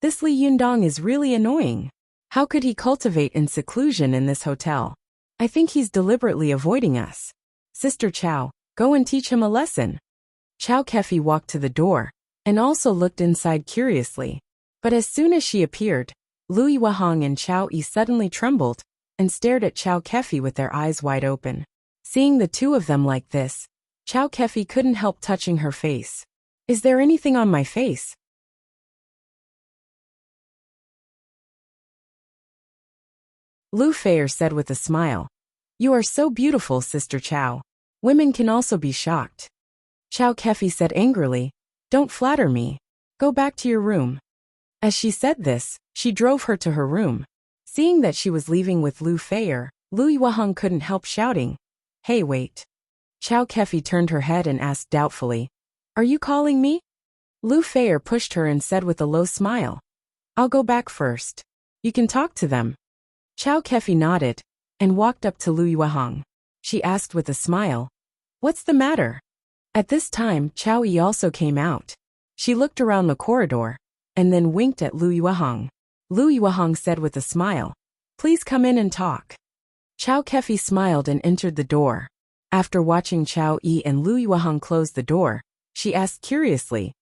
This Li Yundong is really annoying. How could he cultivate in seclusion in this hotel? I think he's deliberately avoiding us. Sister Chow, go and teach him a lesson. Chow Kefi walked to the door, and also looked inside curiously. But as soon as she appeared, Lu Yuehong and Chao Yi suddenly trembled and stared at Chao Kefi with their eyes wide open. Seeing the two of them like this, Chao Kefi couldn't help touching her face. Is there anything on my face? Lu Feier said with a smile. You are so beautiful, Sister Chao. Women can also be shocked. Chao Kefi said angrily, Don't flatter me. Go back to your room. As she said this, she drove her to her room. Seeing that she was leaving with Lu Feier, Lu Yuehong couldn't help shouting, Hey, wait. Chao Kefi turned her head and asked doubtfully, Are you calling me? Lu Feier pushed her and said with a low smile, I'll go back first. You can talk to them. Chao Kefi nodded and walked up to Lu Yuehong. She asked with a smile, What's the matter? At this time, Chao Yi also came out. She looked around the corridor and then winked at Lu Yuehong. Lu Yuehong said with a smile, Please come in and talk. Chao Kefi smiled and entered the door. After watching Chao Yi and Lu Yuehong close the door, she asked curiously,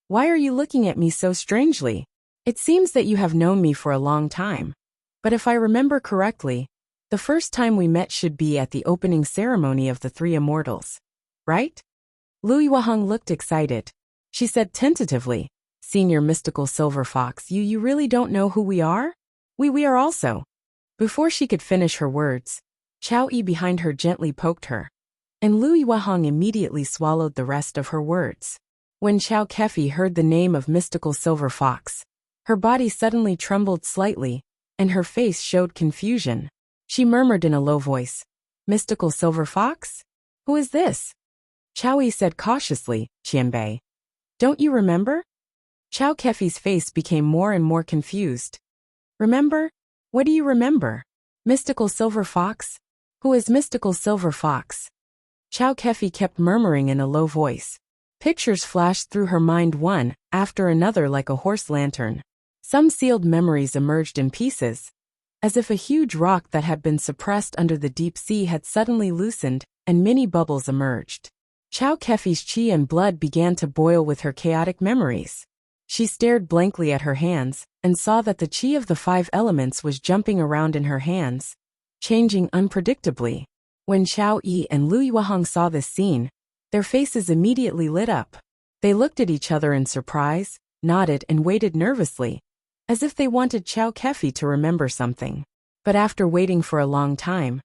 Why are you looking at me so strangely? It seems that you have known me for a long time. But if I remember correctly, the first time we met should be at the opening ceremony of the Three Immortals. Right? Lu Yuehong looked excited. She said tentatively, Senior Mystical Silver Fox, you really don't know who we are? We are also. Before she could finish her words, Chao Yi behind her gently poked her, and Lu Yuehong immediately swallowed the rest of her words. When Chao Kefi heard the name of Mystical Silver Fox, her body suddenly trembled slightly, and her face showed confusion. She murmured in a low voice, Mystical Silver Fox? Who is this? Chao Yi said cautiously, Qianbei. Don't you remember? Chao Kefi's face became more and more confused. Remember? What do you remember? Mystical Silver Fox? Who is Mystical Silver Fox? Chao Kefi kept murmuring in a low voice. Pictures flashed through her mind one after another like a horse lantern. Some sealed memories emerged in pieces, as if a huge rock that had been suppressed under the deep sea had suddenly loosened, and many bubbles emerged. Chao Kefi's qi and blood began to boil with her chaotic memories. She stared blankly at her hands, and saw that the qi of the 5 elements was jumping around in her hands, changing unpredictably. When Chao Yi and Lu Yuehong saw this scene, their faces immediately lit up. They looked at each other in surprise, nodded and waited nervously, as if they wanted Chao Kefi to remember something. But after waiting for a long time,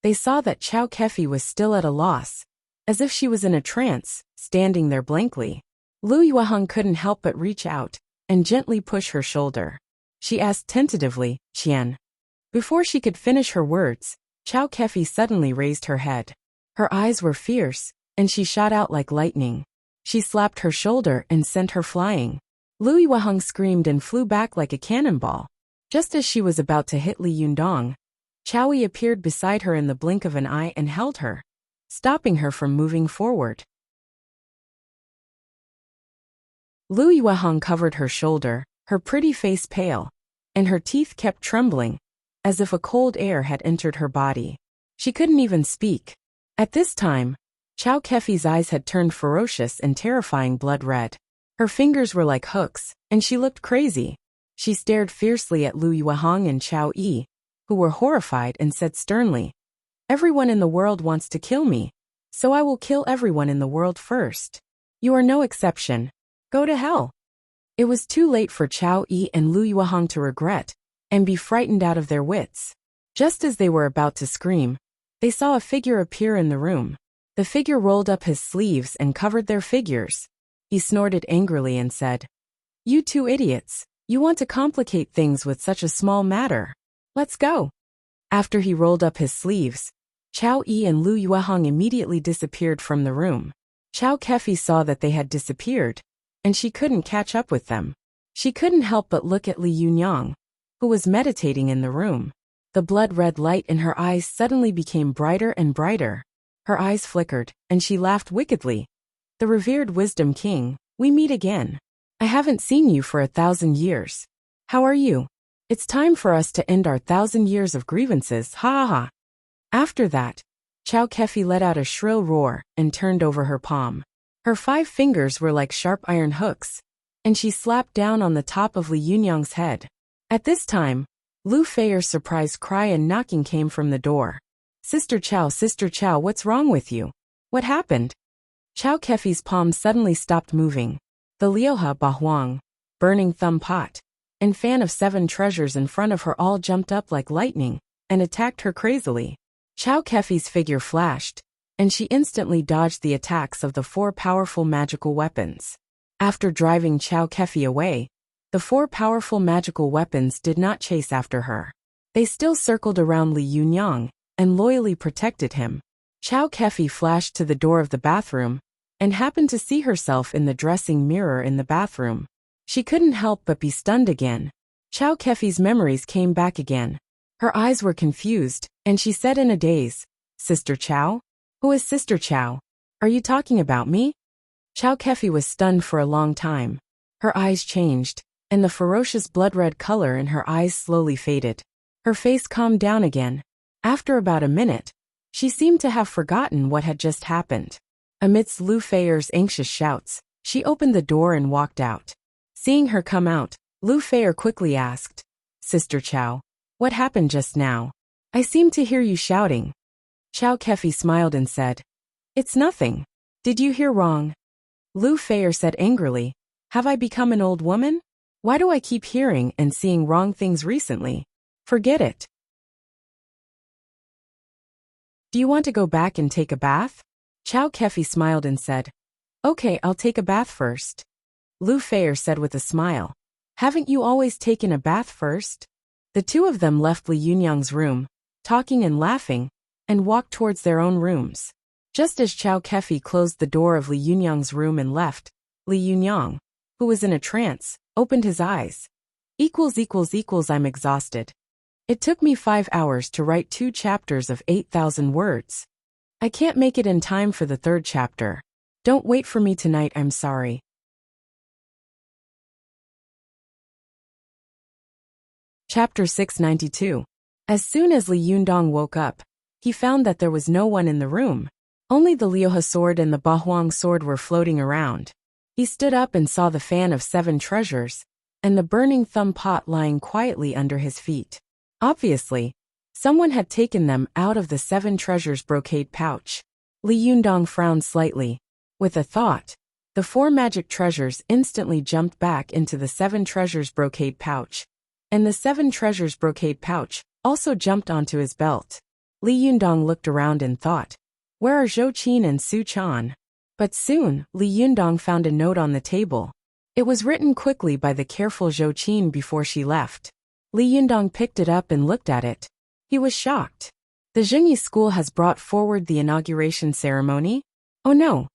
they saw that Chao Kefi was still at a loss, as if she was in a trance, standing there blankly. Lu Yuehong couldn't help but reach out and gently push her shoulder. She asked tentatively, Qian. Before she could finish her words, Chao Kefi suddenly raised her head. Her eyes were fierce, and she shot out like lightning. She slapped her shoulder and sent her flying. Lu Yuehong screamed and flew back like a cannonball. Just as she was about to hit Li Yundong, Chao Yi appeared beside her in the blink of an eye and held her, stopping her from moving forward. Lu Yuehong covered her shoulder, her pretty face pale, and her teeth kept trembling, as if a cold air had entered her body. She couldn't even speak. At this time, Chao Kefi's eyes had turned ferocious and terrifying blood red. Her fingers were like hooks, and she looked crazy. She stared fiercely at Lu Yuehong and Chao Yi, who were horrified, and said sternly, Everyone in the world wants to kill me, so I will kill everyone in the world first. You are no exception. Go to hell. It was too late for Chao Yi and Lu Yuehong to regret and be frightened out of their wits. Just as they were about to scream, they saw a figure appear in the room. The figure rolled up his sleeves and covered their figures. He snorted angrily and said, You two idiots, you want to complicate things with such a small matter. Let's go. After he rolled up his sleeves, Chao Yi and Lu Yuehong immediately disappeared from the room. Chao Kefi saw that they had disappeared, and she couldn't catch up with them. She couldn't help but look at Li Yunyang, who was meditating in the room. The blood-red light in her eyes suddenly became brighter and brighter. Her eyes flickered, and she laughed wickedly. The revered Wisdom King, we meet again. I haven't seen you for 1,000 years. How are you? It's time for us to end our 1,000 years of grievances, ha ha ha. After that, Chao Kefi let out a shrill roar and turned over her palm. Her 5 fingers were like sharp iron hooks, and she slapped down on the top of Li Yunyang's head. At this time, Lu Feier's surprised cry and knocking came from the door. Sister Chow, what's wrong with you? What happened? Chow Kefi's palms suddenly stopped moving. The Liuha Bahuang, burning thumb pot, and fan of 7 treasures in front of her all jumped up like lightning and attacked her crazily. Chow Kefi's figure flashed, and she instantly dodged the attacks of the 4 powerful magical weapons. After driving Chow Kefi away, the 4 powerful magical weapons did not chase after her. They still circled around Li Yunyang and loyally protected him. Chow Kefi flashed to the door of the bathroom and happened to see herself in the dressing mirror in the bathroom. She couldn't help but be stunned again. Chow Kefi's memories came back again. Her eyes were confused, and she said in a daze, Sister Chow? Who is Sister Chow? Are you talking about me? Chow Kefi was stunned for a long time. Her eyes changed, and the ferocious blood-red color in her eyes slowly faded. Her face calmed down again. After about a minute, she seemed to have forgotten what had just happened. Amidst Lu Feier's anxious shouts, she opened the door and walked out. Seeing her come out, Lu Feier quickly asked, Sister Chow, what happened just now? I seem to hear you shouting. Chow Kefi smiled and said, It's nothing. Did you hear wrong? Lu Feier said angrily, Have I become an old woman? Why do I keep hearing and seeing wrong things recently? Forget it. Do you want to go back and take a bath? Chow Kefi smiled and said, Okay, I'll take a bath first. Lu Feier said with a smile, Haven't you always taken a bath first? The two of them left Li Yunyang's room, talking and laughing, and walked towards their own rooms. Just as Chow Kefi closed the door of Li Yunyang's room and left, Li Yunyang, who was in a trance, opened his eyes. I'm exhausted. It took me 5 hours to write 2 chapters of 8,000 words. I can't make it in time for the 3rd chapter. Don't wait for me tonight, I'm sorry. Chapter 692. As soon as Li Yundong woke up, he found that there was no one in the room. Only the Liuha sword and the Bahuang sword were floating around. He stood up and saw the fan of 7 treasures, and the burning thumb pot lying quietly under his feet. Obviously, someone had taken them out of the 7 treasures brocade pouch. Li Yundong frowned slightly. With a thought, the 4 magic treasures instantly jumped back into the 7 treasures brocade pouch, and the 7 treasures brocade pouch also jumped onto his belt. Li Yundong looked around and thought, Where are Zhou Qin and Su Chan? But soon, Li Yundong found a note on the table. It was written quickly by the careful Zhou Qin before she left. Li Yundong picked it up and looked at it. He was shocked. The Zhengyi school has brought forward the inauguration ceremony? Oh no!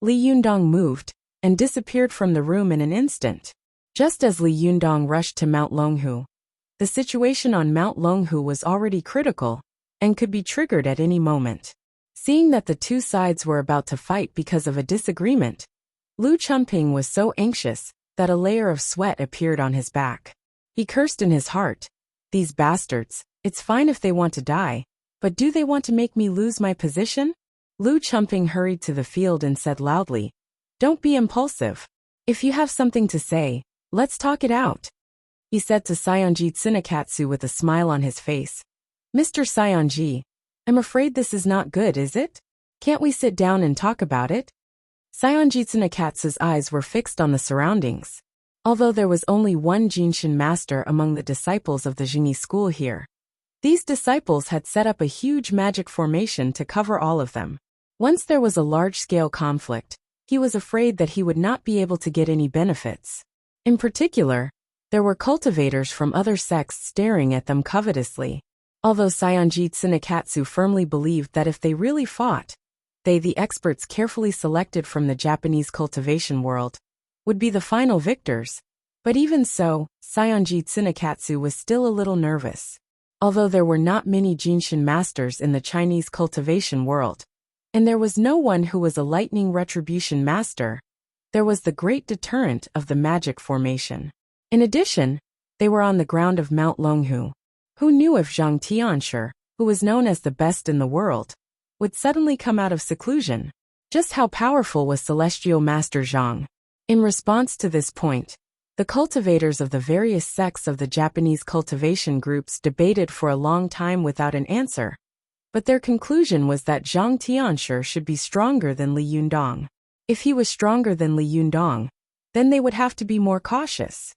Li Yundong moved and disappeared from the room in an instant. Just as Li Yundong rushed to Mount Longhu, the situation on Mount Longhu was already critical and could be triggered at any moment. Seeing that the 2 sides were about to fight because of a disagreement, Lu Chumping was so anxious that a layer of sweat appeared on his back. He cursed in his heart, These bastards, it's fine if they want to die, but do they want to make me lose my position? Lu Chumping hurried to the field and said loudly, Don't be impulsive. If you have something to say, let's talk it out. He said to Sayonji Tsunekatsu with a smile on his face. Mr. Sayonji, I'm afraid this is not good, is it? Can't we sit down and talk about it? Sayonji Tsunekatsu's eyes were fixed on the surroundings. Although there was only one Jinshin master among the disciples of the Zhengyi school here, these disciples had set up a huge magic formation to cover all of them. Once there was a large-scale conflict, he was afraid that he would not be able to get any benefits. In particular, there were cultivators from other sects staring at them covetously. Although Sayonji Tsunekatsu firmly believed that if they really fought, they, the experts carefully selected from the Japanese cultivation world, would be the final victors. But even so, Sayonji Tsunekatsu was still a little nervous. Although there were not many Jinshin masters in the Chinese cultivation world, and there was no one who was a lightning retribution master, there was the great deterrent of the magic formation. In addition, they were on the ground of Mount Longhu. Who knew if Zhang Tianshi, who was known as the best in the world, would suddenly come out of seclusion? Just how powerful was Celestial Master Zhang? In response to this point, The cultivators of the various sects of the Japanese cultivation groups debated for a long time without an answer, but their conclusion was that Zhang Tianshi should be stronger than Li Yundong. If he was stronger than Li Yundong, then they would have to be more cautious.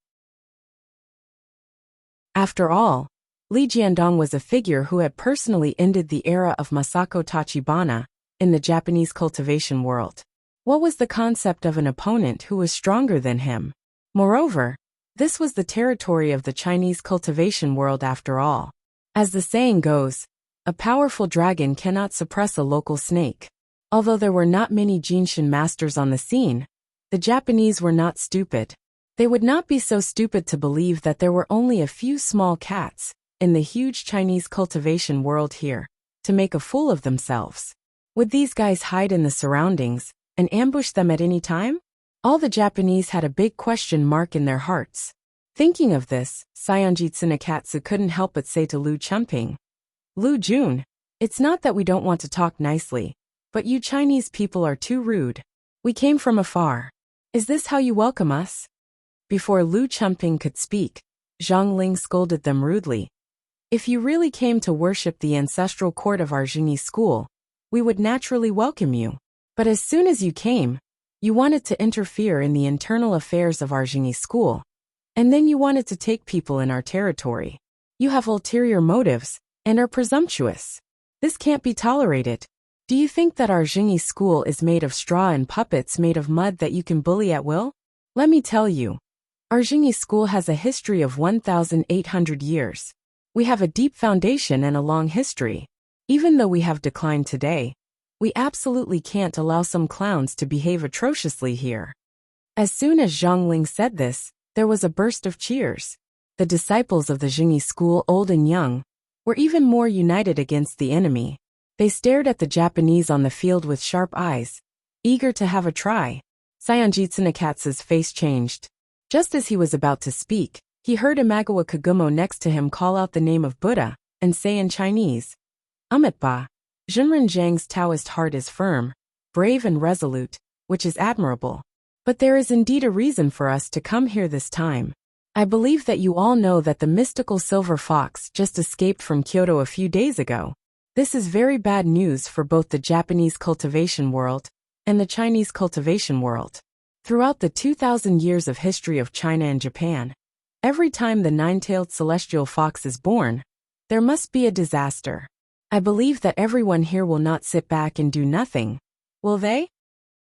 After all, Li Jiandong was a figure who had personally ended the era of Masako Tachibana in the Japanese cultivation world. What was the concept of an opponent who was stronger than him? Moreover, this was the territory of the Chinese cultivation world after all. As the saying goes, a powerful dragon cannot suppress a local snake. Although there were not many Jinshin masters on the scene, the Japanese were not stupid. They would not be so stupid to believe that there were only a few small cats in the huge Chinese cultivation world here to make a fool of themselves. Would these guys hide in the surroundings and ambush them at any time? All the Japanese had a big question mark in their hearts. Thinking of this, Saionji Tsunekatsu couldn't help but say to Lu Chumping, "Lu Jun, it's not that we don't want to talk nicely, but you Chinese people are too rude. We came from afar. Is this how you welcome us?" Before Lu Chumping could speak, Zhang Ling scolded them rudely. "If you really came to worship the ancestral court of our Jingyi school, we would naturally welcome you. But as soon as you came, you wanted to interfere in the internal affairs of our Jingyi school, and then you wanted to take people in our territory. You have ulterior motives and are presumptuous. This can't be tolerated. Do you think that our Jingyi school is made of straw and puppets made of mud that you can bully at will? Let me tell you, our Jingyi school has a history of 1,800 years. We have a deep foundation and a long history. Even though we have declined today, we absolutely can't allow some clowns to behave atrociously here." As soon as Zhang Ling said this, there was a burst of cheers. The disciples of the Jingyi school, old and young, were even more united against the enemy. They stared at the Japanese on the field with sharp eyes, eager to have a try. Saionji Tsunekatsu's face changed. Just as he was about to speak, he heard Imagawa Kagumo next to him call out the name of Buddha and say in Chinese, "Amitba." Zhenren Zhang's Taoist heart is firm, brave and resolute, which is admirable. But there is indeed a reason for us to come here this time. I believe that you all know that the mystical silver fox just escaped from Kyoto a few days ago. This is very bad news for both the Japanese cultivation world and the Chinese cultivation world. Throughout the 2,000 years of history of China and Japan, every time the nine-tailed celestial fox is born, there must be a disaster. I believe that everyone here will not sit back and do nothing, will they?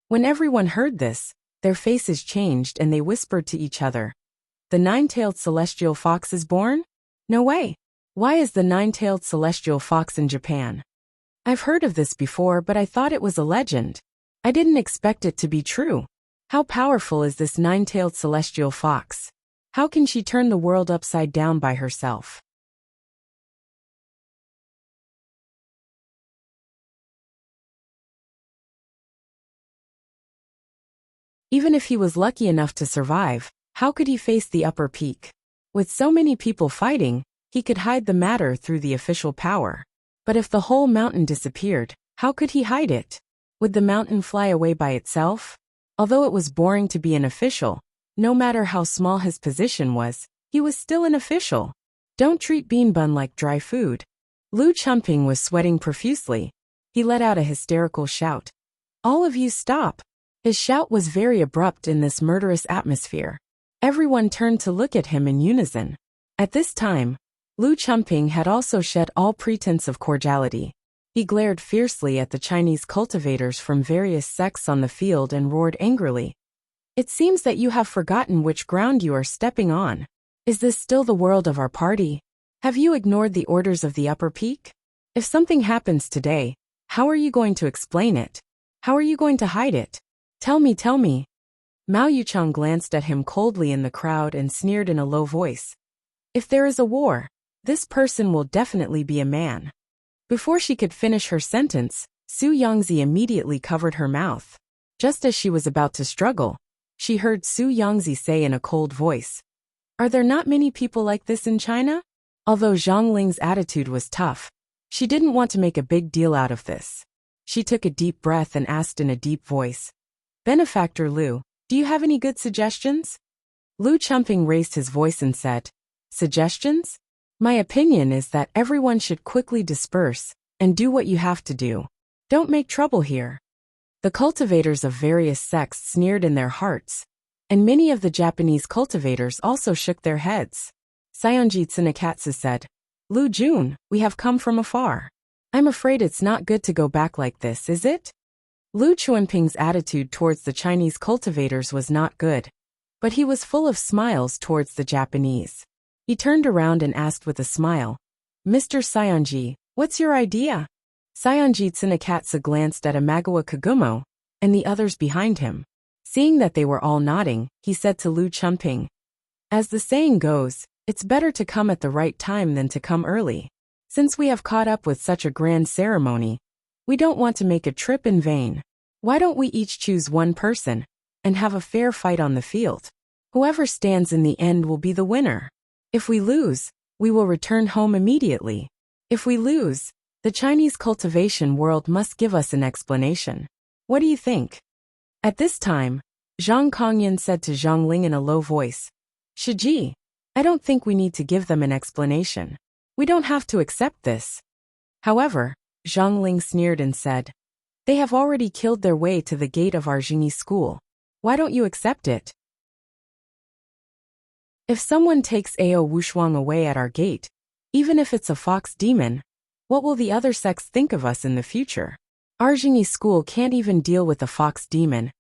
When everyone heard this, their faces changed and they whispered to each other, "The nine-tailed celestial fox is born? No way. Why is the nine-tailed celestial fox in Japan? I've heard of this before, but I thought it was a legend. I didn't expect it to be true. How powerful is this nine-tailed celestial fox? How can she turn the world upside down by herself?" Even if he was lucky enough to survive, how could he face the upper peak? With so many people fighting, he could hide the matter through the official power. But if the whole mountain disappeared, how could he hide it? Would the mountain fly away by itself? Although it was boring to be an official, no matter how small his position was, he was still an official. Don't treat bean bun like dry food. Lu Chumping was sweating profusely. He let out a hysterical shout. "All of you stop!" His shout was very abrupt in this murderous atmosphere. Everyone turned to look at him in unison. At this time, Lu Chumping had also shed all pretense of cordiality. He glared fiercely at the Chinese cultivators from various sects on the field and roared angrily. "It seems that you have forgotten which ground you are stepping on. Is this still the world of our party? Have you ignored the orders of the upper peak? If something happens today, how are you going to explain it? How are you going to hide it? Tell me, tell me." Mao Yuchang glanced at him coldly in the crowd and sneered in a low voice. "If there is a war, this person will definitely be a man." Before she could finish her sentence, Su Yangzi immediately covered her mouth. Just as she was about to struggle, she heard Su Yangzi say in a cold voice, "Are there not many people like this in China?" Although Zhang Ling's attitude was tough, she didn't want to make a big deal out of this. She took a deep breath and asked in a deep voice, "Benefactor Lu, do you have any good suggestions?" Lu Chumping raised his voice and said, "Suggestions? My opinion is that everyone should quickly disperse and do what you have to do. Don't make trouble here." The cultivators of various sects sneered in their hearts, and many of the Japanese cultivators also shook their heads. Sayonji Tsunekatsu said, "Lu Jun, we have come from afar. I'm afraid it's not good to go back like this, is it?" Lu Chuanping's attitude towards the Chinese cultivators was not good, but he was full of smiles towards the Japanese. He turned around and asked with a smile, "Mr. Sayonji, what's your idea?" Sayonji Tsunekatsu glanced at Imagawa Kagumo and the others behind him. Seeing that they were all nodding, he said to Lu Chumping, "As the saying goes, it's better to come at the right time than to come early. Since we have caught up with such a grand ceremony, we don't want to make a trip in vain. Why don't we each choose one person and have a fair fight on the field? Whoever stands in the end will be the winner. If we lose, we will return home immediately. If we lose, the Chinese cultivation world must give us an explanation. What do you think?" At this time, Zhang Kongyan said to Zhang Ling in a low voice, "Shiji, I don't think we need to give them an explanation. We don't have to accept this." However, Zhang Ling sneered and said, "They have already killed their way to the gate of our Jingyi school. Why don't you accept it? If someone takes Ao Wushuang away at our gate, even if it's a fox demon, what will the other sects think of us in the future? Our Jingyi school can't even deal with a fox demon,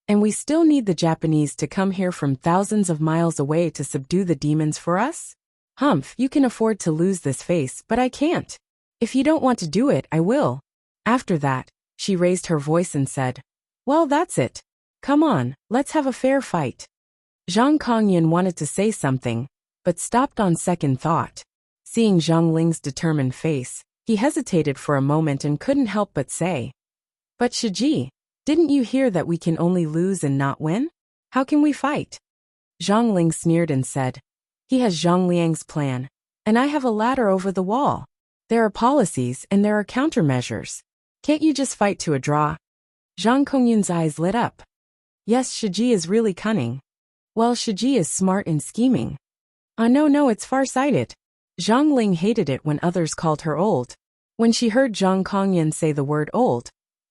and we still need the Japanese to come here from thousands of miles away to subdue the demons for us? Humph, you can afford to lose this face, but I can't. If you don't want to do it, I will." After that, she raised her voice and said, "Well, that's it. Come on, let's have a fair fight." Zhang Kongyan wanted to say something, but stopped on second thought. Seeing Zhang Ling's determined face, he hesitated for a moment and couldn't help but say, "But Shiji, didn't you hear that we can only lose and not win? How can we fight?" Zhang Ling sneered and said, "He has Zhang Liang's plan, and I have a ladder over the wall. There are policies and there are countermeasures. Can't you just fight to a draw?" Zhang Kongyan's eyes lit up. Yes, Shiji is really cunning. Well, Shiji is smart and scheming. No, it's far-sighted. Zhang Ling hated it when others called her old. When she heard Zhang Kongyan say the word old,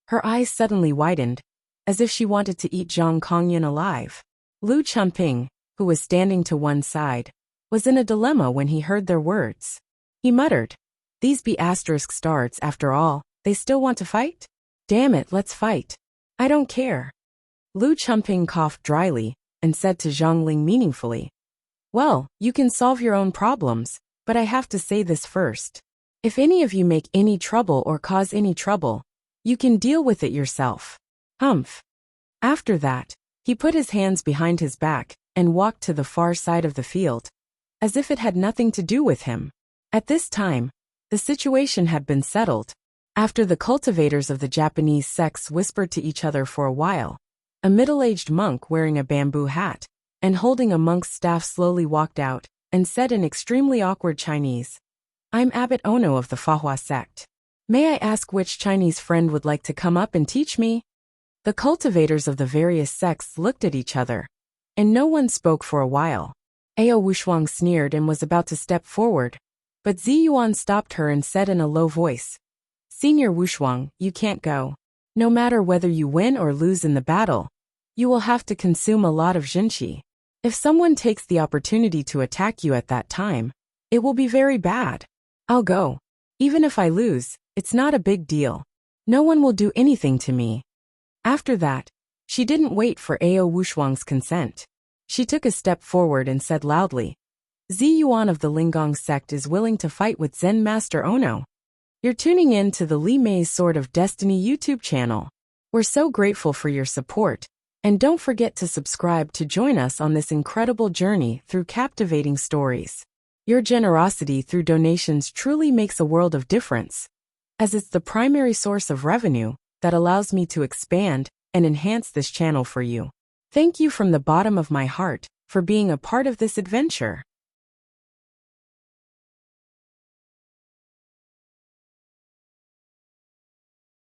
her eyes suddenly widened, as if she wanted to eat Zhang Kongyan alive. Lu Chumping, who was standing to one side, was in a dilemma when he heard their words. He muttered, "These be asterisk starts after all, they still want to fight? Damn it, let's fight. I don't care." Lu Chumping coughed dryly and said to Zhang Ling meaningfully, "Well, you can solve your own problems, but I have to say this first. If any of you make any trouble or cause any trouble, you can deal with it yourself." Humph. After that, he put his hands behind his back and walked to the far side of the field, as if it had nothing to do with him. At this time, the situation had been settled. After the cultivators of the Japanese sects whispered to each other for a while, a middle-aged monk wearing a bamboo hat and holding a monk's staff slowly walked out and said in extremely awkward Chinese, "I'm Abbot Ono of the Fahua sect. May I ask which Chinese friend would like to come up and teach me?" The cultivators of the various sects looked at each other, and no one spoke for a while. Ao Wushuang sneered and was about to step forward, but Zi Yuan stopped her and said in a low voice, "Senior Wushuang, you can't go. No matter whether you win or lose in the battle, you will have to consume a lot of jinqi. If someone takes the opportunity to attack you at that time, it will be very bad. I'll go. Even if I lose, it's not a big deal. No one will do anything to me." After that, she didn't wait for Ao Wushuang's consent. She took a step forward and said loudly, "Zi Yuan of the Linggong sect is willing to fight with Zen Master Ono. You're tuning in to the Li Mei's Sword of Destiny YouTube channel. We're so grateful for your support, and don't forget to subscribe to join us on this incredible journey through captivating stories. Your generosity through donations truly makes a world of difference, as it's the primary source of revenue that allows me to expand and enhance this channel for you. Thank you from the bottom of my heart for being a part of this adventure.